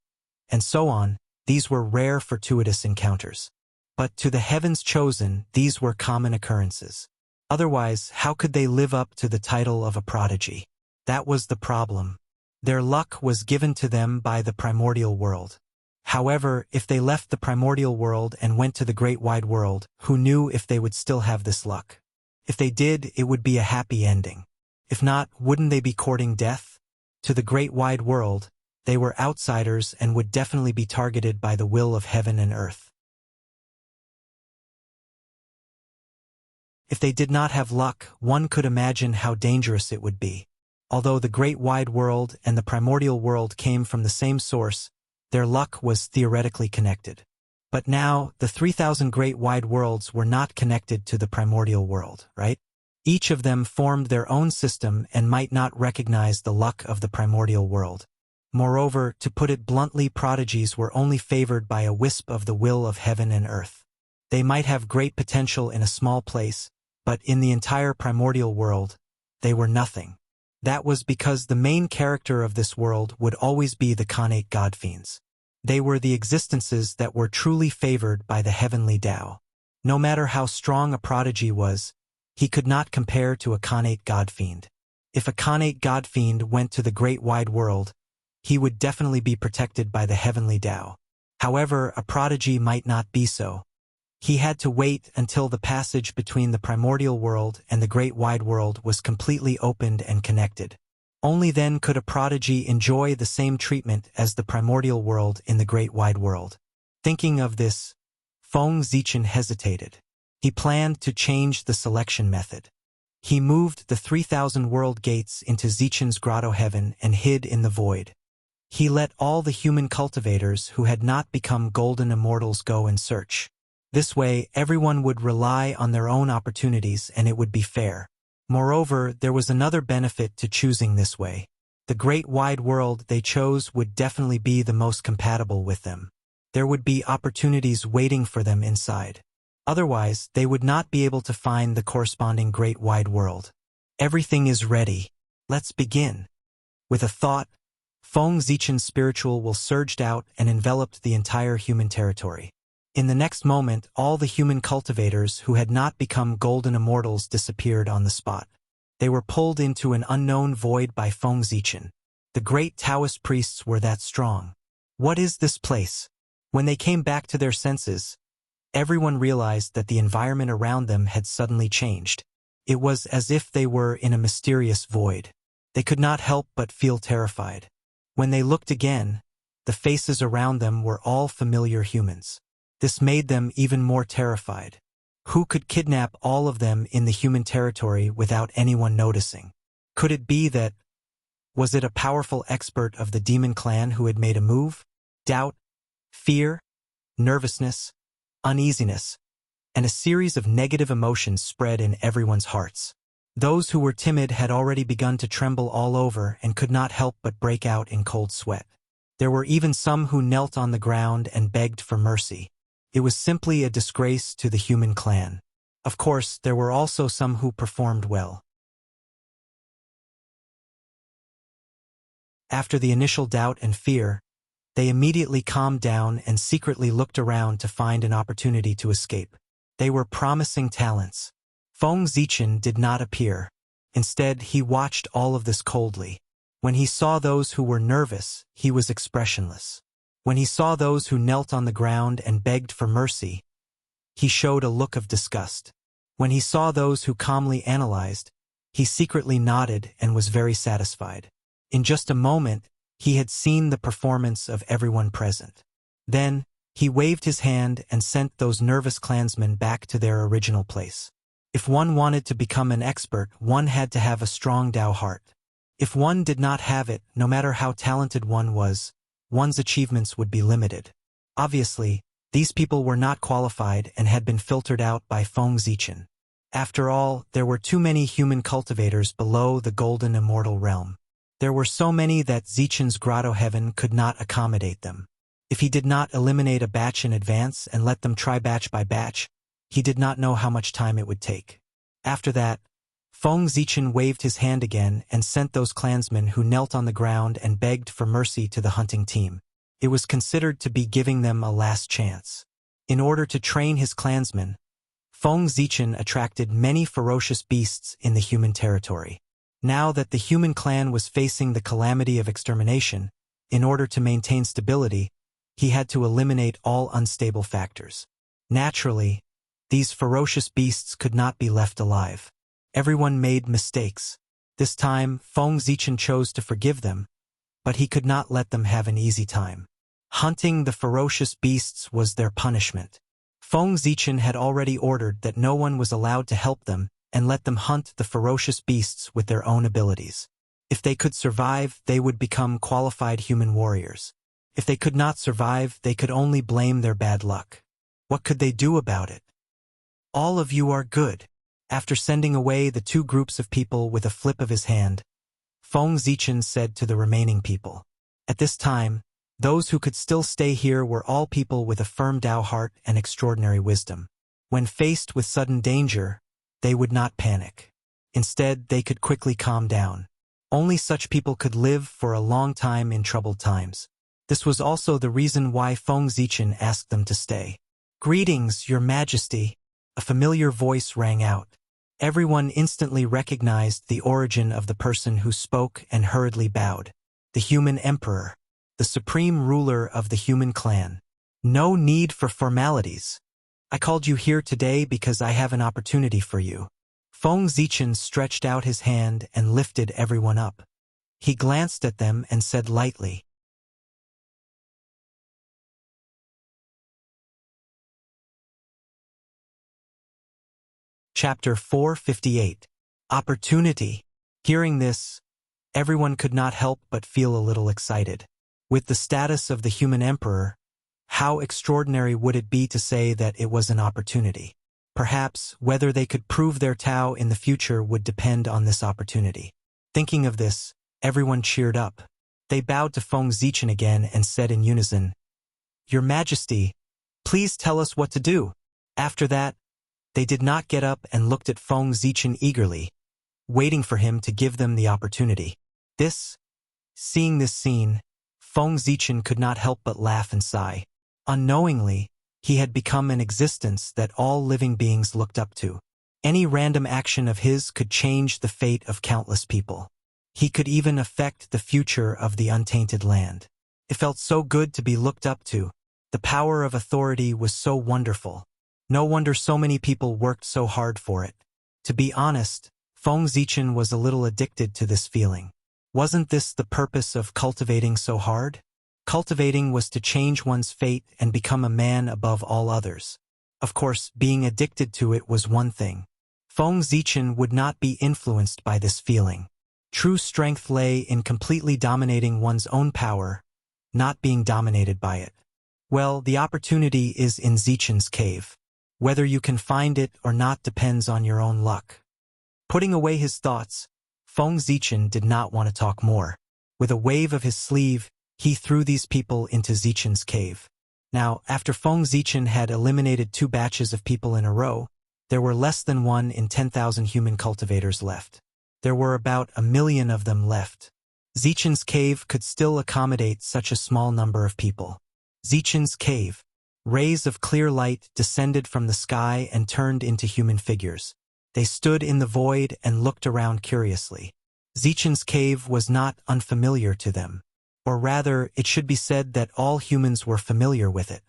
and so on, these were rare fortuitous encounters. But to the heavens chosen, these were common occurrences. Otherwise, how could they live up to the title of a prodigy? That was the problem. Their luck was given to them by the primordial world. However, if they left the primordial world and went to the great wide world, who knew if they would still have this luck? If they did, it would be a happy ending. If not, wouldn't they be courting death? To the great wide world, they were outsiders and would definitely be targeted by the will of heaven and earth. If they did not have luck, one could imagine how dangerous it would be. Although the great wide world and the primordial world came from the same source, their luck was theoretically connected. But now, the 3,000 great wide worlds were not connected to the primordial world, right? Each of them formed their own system and might not recognize the luck of the primordial world. Moreover, to put it bluntly, prodigies were only favored by a wisp of the will of heaven and earth. They might have great potential in a small place, but in the entire primordial world, they were nothing. That was because the main character of this world would always be the Khanate godfiends. They were the existences that were truly favored by the heavenly Tao. No matter how strong a prodigy was, he could not compare to a Khanate godfiend. If a Khanate godfiend went to the great wide world, he would definitely be protected by the heavenly Tao. However, a prodigy might not be so. He had to wait until the passage between the primordial world and the great wide world was completely opened and connected. Only then could a prodigy enjoy the same treatment as the primordial world in the great wide world. Thinking of this, Feng Zichen hesitated. He planned to change the selection method. He moved the 3,000 world gates into Zichen's grotto heaven and hid in the void. He let all the human cultivators who had not become golden immortals go and search. This way, everyone would rely on their own opportunities and it would be fair. Moreover, there was another benefit to choosing this way. The great wide world they chose would definitely be the most compatible with them. There would be opportunities waiting for them inside. Otherwise, they would not be able to find the corresponding great wide world. Everything is ready. Let's begin. With a thought, Feng Zichen's spiritual will surged out and enveloped the entire human territory. In the next moment, all the human cultivators who had not become golden immortals disappeared on the spot. They were pulled into an unknown void by Feng Zichen. The great Taoist priests were that strong. What is this place? When they came back to their senses, everyone realized that the environment around them had suddenly changed. It was as if they were in a mysterious void. They could not help but feel terrified. When they looked again, the faces around them were all familiar humans. This made them even more terrified. Who could kidnap all of them in the human territory without anyone noticing? Could it be that? Was it a powerful expert of the demon clan who had made a move? Doubt, fear, nervousness, uneasiness, and a series of negative emotions spread in everyone's hearts. Those who were timid had already begun to tremble all over and could not help but break out in cold sweat. There were even some who knelt on the ground and begged for mercy. It was simply a disgrace to the human clan. Of course, there were also some who performed well. After the initial doubt and fear, they immediately calmed down and secretly looked around to find an opportunity to escape. They were promising talents. Feng Zichen did not appear. Instead, he watched all of this coldly. When he saw those who were nervous, he was expressionless. When he saw those who knelt on the ground and begged for mercy, he showed a look of disgust. When he saw those who calmly analyzed, he secretly nodded and was very satisfied. In just a moment, he had seen the performance of everyone present. Then, he waved his hand and sent those nervous clansmen back to their original place. If one wanted to become an expert, one had to have a strong Tao heart. If one did not have it, no matter how talented one was, one's achievements would be limited. Obviously, these people were not qualified and had been filtered out by Feng Zichen. After all, there were too many human cultivators below the golden immortal realm. There were so many that Zichen's grotto heaven could not accommodate them. If he did not eliminate a batch in advance and let them try batch by batch, he did not know how much time it would take. After that, Feng Zichen waved his hand again and sent those clansmen who knelt on the ground and begged for mercy to the hunting team. It was considered to be giving them a last chance. In order to train his clansmen, Feng Zichen attracted many ferocious beasts in the human territory. Now that the human clan was facing the calamity of extermination, in order to maintain stability, he had to eliminate all unstable factors. Naturally, these ferocious beasts could not be left alive. Everyone made mistakes. This time, Feng Zichen chose to forgive them, but he could not let them have an easy time. Hunting the ferocious beasts was their punishment. Feng Zichen had already ordered that no one was allowed to help them and let them hunt the ferocious beasts with their own abilities. If they could survive, they would become qualified human warriors. If they could not survive, they could only blame their bad luck. What could they do about it? All of you are good. After sending away the two groups of people with a flip of his hand, Feng Zichen said to the remaining people. At this time, those who could still stay here were all people with a firm Tao heart and extraordinary wisdom. When faced with sudden danger, they would not panic. Instead, they could quickly calm down. Only such people could live for a long time in troubled times. This was also the reason why Feng Zichen asked them to stay. "Greetings, Your Majesty," a familiar voice rang out. Everyone instantly recognized the origin of the person who spoke and hurriedly bowed. The human emperor, the supreme ruler of the human clan. "No need for formalities. I called you here today because I have an opportunity for you." Feng Zichen stretched out his hand and lifted everyone up. He glanced at them and said lightly, Chapter 458. Opportunity. Hearing this, everyone could not help but feel a little excited. With the status of the human emperor, how extraordinary would it be to say that it was an opportunity? Perhaps whether they could prove their Tao in the future would depend on this opportunity. Thinking of this, everyone cheered up. They bowed to Feng Zichen again and said in unison, "Your Majesty, please tell us what to do." After that, they did not get up and looked at Feng Zichen eagerly, waiting for him to give them the opportunity. Seeing this scene, Feng Zichen could not help but laugh and sigh. Unknowingly, he had become an existence that all living beings looked up to. Any random action of his could change the fate of countless people. He could even affect the future of the untainted land. It felt so good to be looked up to. The power of authority was so wonderful. No wonder so many people worked so hard for it. To be honest, Feng Zichen was a little addicted to this feeling. Wasn't this the purpose of cultivating so hard? Cultivating was to change one's fate and become a man above all others. Of course, being addicted to it was one thing. Feng Zichen would not be influenced by this feeling. True strength lay in completely dominating one's own power, not being dominated by it. Well, the opportunity is in Zichen's cave. Whether you can find it or not depends on your own luck. Putting away his thoughts, Feng Zichen did not want to talk more. With a wave of his sleeve, he threw these people into Zichen's cave. Now, after Feng Zichen had eliminated 2 batches of people in a row, there were less than 1 in 10,000 human cultivators left. There were about 1 million of them left. Zichen's cave could still accommodate such a small number of people. Zichen's cave. Rays of clear light descended from the sky and turned into human figures. They stood in the void and looked around curiously. Zichen's cave was not unfamiliar to them. Or rather, it should be said that all humans were familiar with it.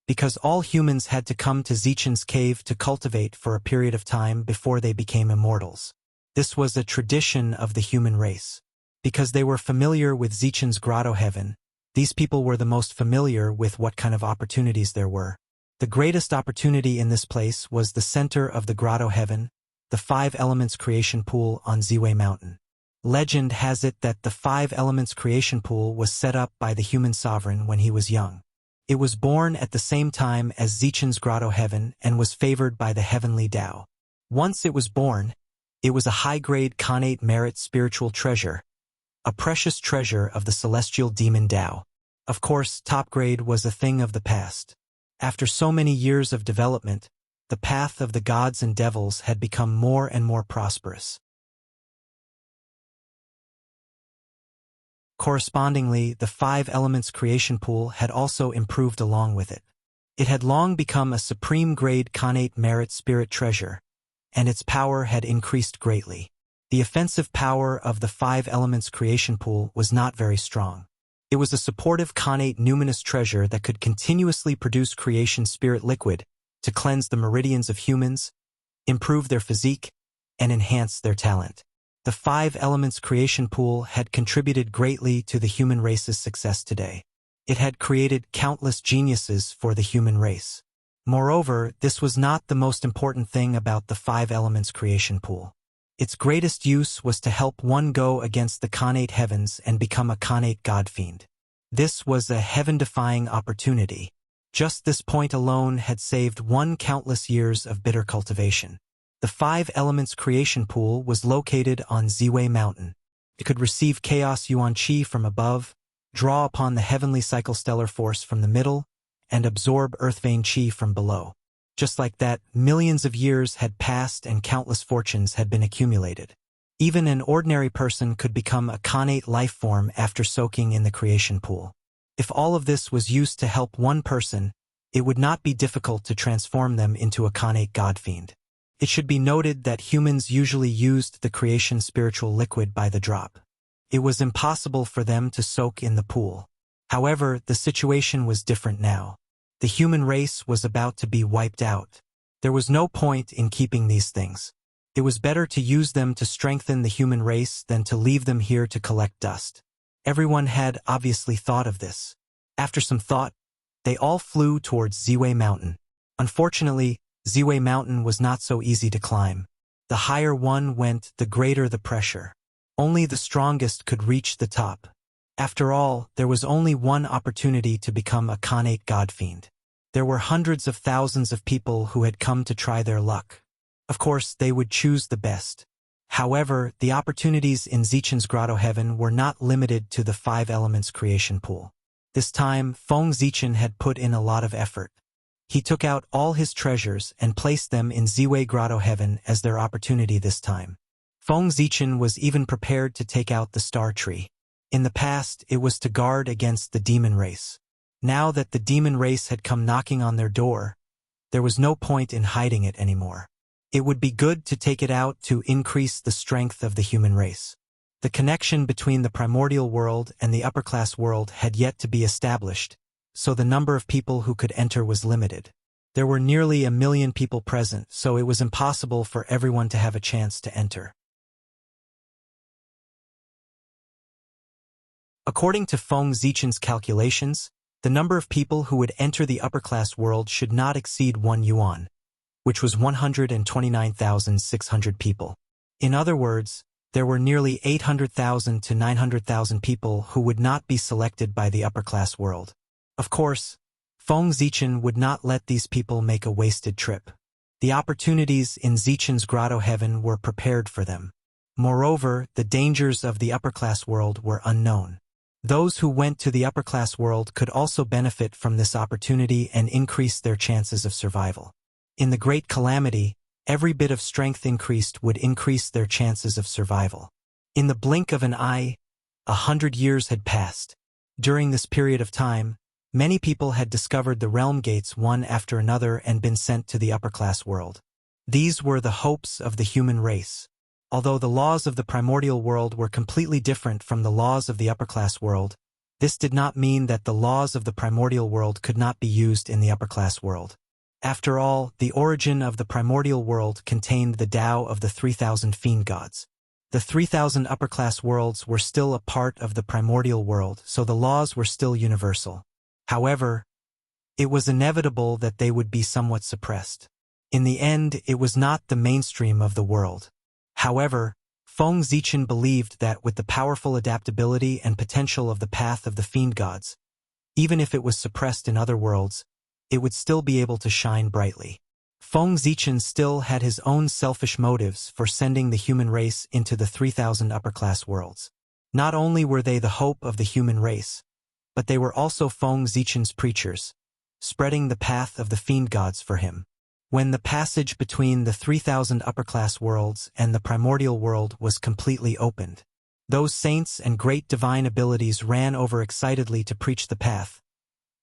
Because all humans had to come to Zichen's cave to cultivate for a period of time before they became immortals. This was a tradition of the human race. Because they were familiar with Zichen's grotto heaven, these people were the most familiar with what kind of opportunities there were. The greatest opportunity in this place was the center of the grotto heaven, the 5 elements creation pool on Ziwei Mountain. Legend has it that the 5 elements creation pool was set up by the human sovereign when he was young. It was born at the same time as Zichen's grotto heaven and was favored by the heavenly Tao. Once it was born, it was a high-grade Khanate merit spiritual treasure, a precious treasure of the celestial demon Tao. Of course, top grade was a thing of the past. After so many years of development, the path of the gods and devils had become more and more prosperous. Correspondingly, the 5 elements creation pool had also improved along with it. It had long become a supreme grade Khanate merit spirit treasure, and its power had increased greatly. The offensive power of the five elements creation pool was not very strong. It was a supportive connate numinous treasure that could continuously produce creation spirit liquid to cleanse the meridians of humans, improve their physique, and enhance their talent. The five elements creation pool had contributed greatly to the human race's success today. It had created countless geniuses for the human race. Moreover, this was not the most important thing about the five elements creation pool. Its greatest use was to help one go against the connate heavens and become a connate god-fiend. This was a heaven-defying opportunity. Just this point alone had saved one countless years of bitter cultivation. The five elements creation pool was located on Ziwei Mountain. It could receive chaos yuan qi from above, draw upon the heavenly cycle-stellar force from the middle, and absorb earth vein qi from below. Just like that, millions of years had passed and countless fortunes had been accumulated. Even an ordinary person could become a connate life form after soaking in the creation pool. If all of this was used to help one person, it would not be difficult to transform them into a connate god-fiend. It should be noted that humans usually used the creation spiritual liquid by the drop. It was impossible for them to soak in the pool. However, the situation was different now. The human race was about to be wiped out. There was no point in keeping these things. It was better to use them to strengthen the human race than to leave them here to collect dust. Everyone had obviously thought of this. After some thought, they all flew towards Ziwei Mountain. Unfortunately, Ziwei Mountain was not so easy to climb. The higher one went, the greater the pressure. Only the strongest could reach the top. After all, there was only one opportunity to become a connate god-fiend. There were hundreds of thousands of people who had come to try their luck. Of course, they would choose the best. However, the opportunities in Zichen's grotto heaven were not limited to the five elements creation pool. This time, Feng Zichen had put in a lot of effort. He took out all his treasures and placed them in Ziwei grotto heaven as their opportunity this time. Feng Zichen was even prepared to take out the star tree. In the past, it was to guard against the demon race. Now that the demon race had come knocking on their door, there was no point in hiding it anymore. It would be good to take it out to increase the strength of the human race. The connection between the primordial world and the upper-class world had yet to be established, so the number of people who could enter was limited. There were nearly 1 million people present, so it was impossible for everyone to have a chance to enter. According to Feng Zichen's calculations, the number of people who would enter the upper-class world should not exceed 1 yuan, which was 129,600 people. In other words, there were nearly 800,000 to 900,000 people who would not be selected by the upper-class world. Of course, Feng Zichen would not let these people make a wasted trip. The opportunities in Zichen's grotto heaven were prepared for them. Moreover, the dangers of the upper-class world were unknown. Those who went to the upper-class world could also benefit from this opportunity and increase their chances of survival. In the Great Calamity, every bit of strength increased would increase their chances of survival. In the blink of an eye, 100 years had passed. During this period of time, many people had discovered the realm gates one after another and been sent to the upper-class world. These were the hopes of the human race. Although the laws of the primordial world were completely different from the laws of the upper-class world, this did not mean that the laws of the primordial world could not be used in the upper-class world. After all, the origin of the primordial world contained the Tao of the 3,000 fiend gods. The 3,000 upper-class worlds were still a part of the primordial world, so the laws were still universal. However, it was inevitable that they would be somewhat suppressed. In the end, it was not the mainstream of the world. However, Feng Zichen believed that with the powerful adaptability and potential of the path of the fiend gods, even if it was suppressed in other worlds, it would still be able to shine brightly. Feng Zichen still had his own selfish motives for sending the human race into the 3,000 upper-class worlds. Not only were they the hope of the human race, but they were also Feng Zichen's preachers, spreading the path of the fiend gods for him. When the passage between the 3,000 upper-class worlds and the primordial world was completely opened, those saints and great divine abilities ran over excitedly to preach the path,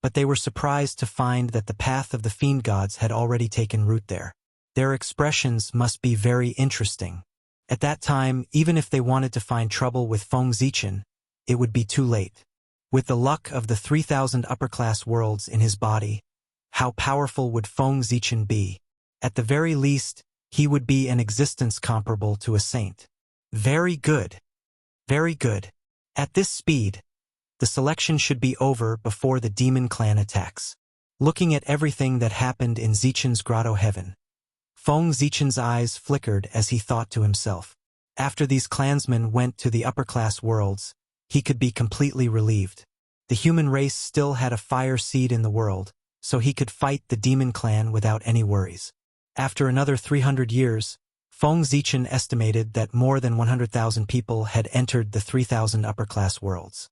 but they were surprised to find that the path of the fiend gods had already taken root there. Their expressions must be very interesting. At that time, even if they wanted to find trouble with Feng Zichen, it would be too late. With the luck of the 3,000 upper-class worlds in his body, how powerful would Feng Zichen be? At the very least, he would be an existence comparable to a saint. Very good. Very good. At this speed, the selection should be over before the demon clan attacks. Looking at everything that happened in Zichen's grotto heaven, Feng Zichen's eyes flickered as he thought to himself. After these clansmen went to the upper-class worlds, he could be completely relieved. The human race still had a fire seed in the world, so he could fight the demon clan without any worries. After another 300 years, Feng Zichen estimated that more than 100,000 people had entered the 3,000 upper-class worlds.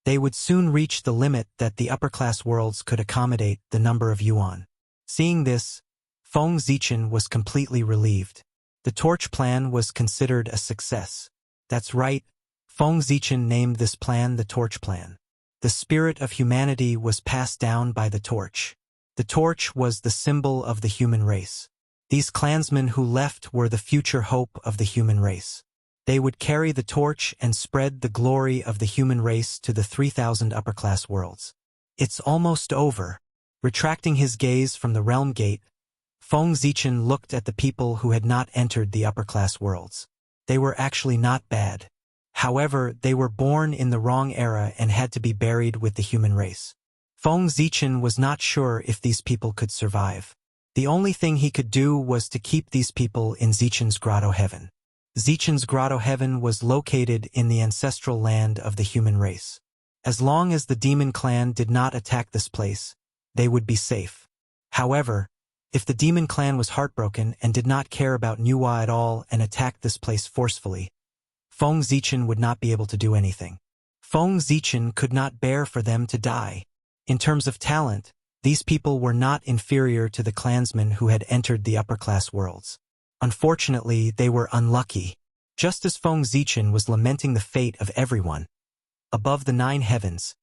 They would soon reach the limit that the upper-class worlds could accommodate the number of yuan. Seeing this, Feng Zichen was completely relieved. The torch plan was considered a success. That's right, Feng Zichen named this plan the torch plan. The spirit of humanity was passed down by the torch. The torch was the symbol of the human race. These clansmen who left were the future hope of the human race. They would carry the torch and spread the glory of the human race to the 3,000 upper-class worlds. It's almost over. Retracting his gaze from the realm gate, Feng Zichen looked at the people who had not entered the upper-class worlds. They were actually not bad. However, they were born in the wrong era and had to be buried with the human race. Feng Zichen was not sure if these people could survive. The only thing he could do was to keep these people in Zichen's grotto heaven. Zichen's grotto heaven was located in the ancestral land of the human race. As long as the demon clan did not attack this place, they would be safe. However, if the demon clan was heartbroken and did not care about Nuwa at all and attacked this place forcefully, Feng Zichen would not be able to do anything. Feng Zichen could not bear for them to die. In terms of talent, these people were not inferior to the clansmen who had entered the upper-class worlds. Unfortunately, they were unlucky. Just as Feng Zichen was lamenting the fate of everyone, above the 9 heavens,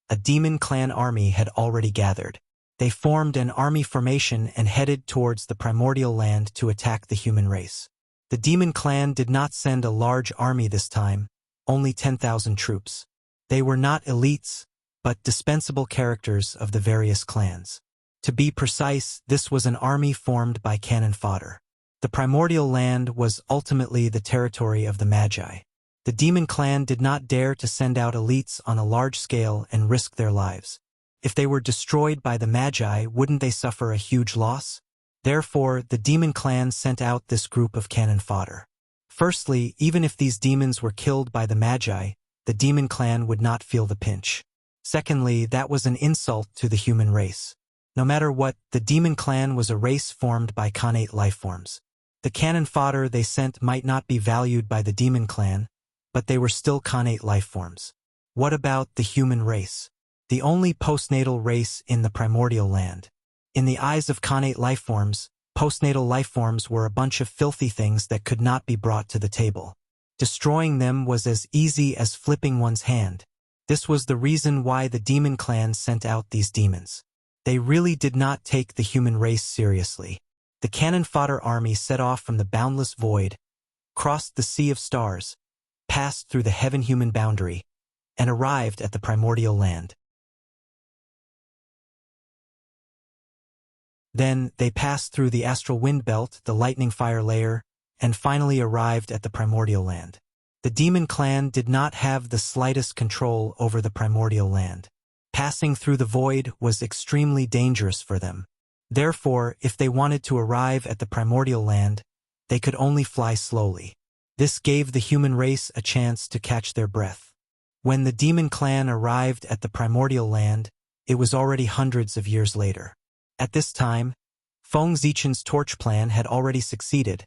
a demon clan army had already gathered. They formed an army formation and headed towards the primordial land to attack the human race. The demon clan did not send a large army this time, only 10,000 troops. They were not elites, but dispensable characters of the various clans. To be precise, this was an army formed by cannon fodder. The primordial land was ultimately the territory of the Magi. The demon clan did not dare to send out elites on a large scale and risk their lives. If they were destroyed by the Magi, wouldn't they suffer a huge loss? Therefore, the demon clan sent out this group of cannon fodder. Firstly, even if these demons were killed by the Magi, the demon clan would not feel the pinch. Secondly, that was an insult to the human race. No matter what, the demon clan was a race formed by Khanate lifeforms. The cannon fodder they sent might not be valued by the demon clan, but they were still Khanate lifeforms. What about the human race? The only postnatal race in the primordial land. In the eyes of Khanate lifeforms, postnatal lifeforms were a bunch of filthy things that could not be brought to the table. Destroying them was as easy as flipping one's hand. This was the reason why the demon clan sent out these demons. They really did not take the human race seriously. The cannon fodder army set off from the boundless void, crossed the sea of stars, passed through the heaven-human boundary, and arrived at the primordial land. Then, they passed through the astral wind belt, the lightning fire layer, and finally arrived at the primordial land. The demon clan did not have the slightest control over the primordial land. Passing through the void was extremely dangerous for them. Therefore, if they wanted to arrive at the primordial land, they could only fly slowly. This gave the human race a chance to catch their breath. When the demon clan arrived at the primordial land, it was already hundreds of years later. At this time, Feng Zichen's torch plan had already succeeded,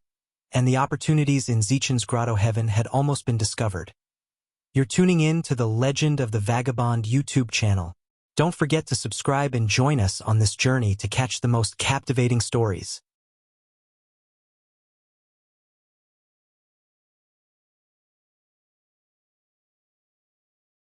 and the opportunities in Zichen's grotto heaven had almost been discovered. You're tuning in to the Legend of the Vagabond YouTube channel. Don't forget to subscribe and join us on this journey to catch the most captivating stories.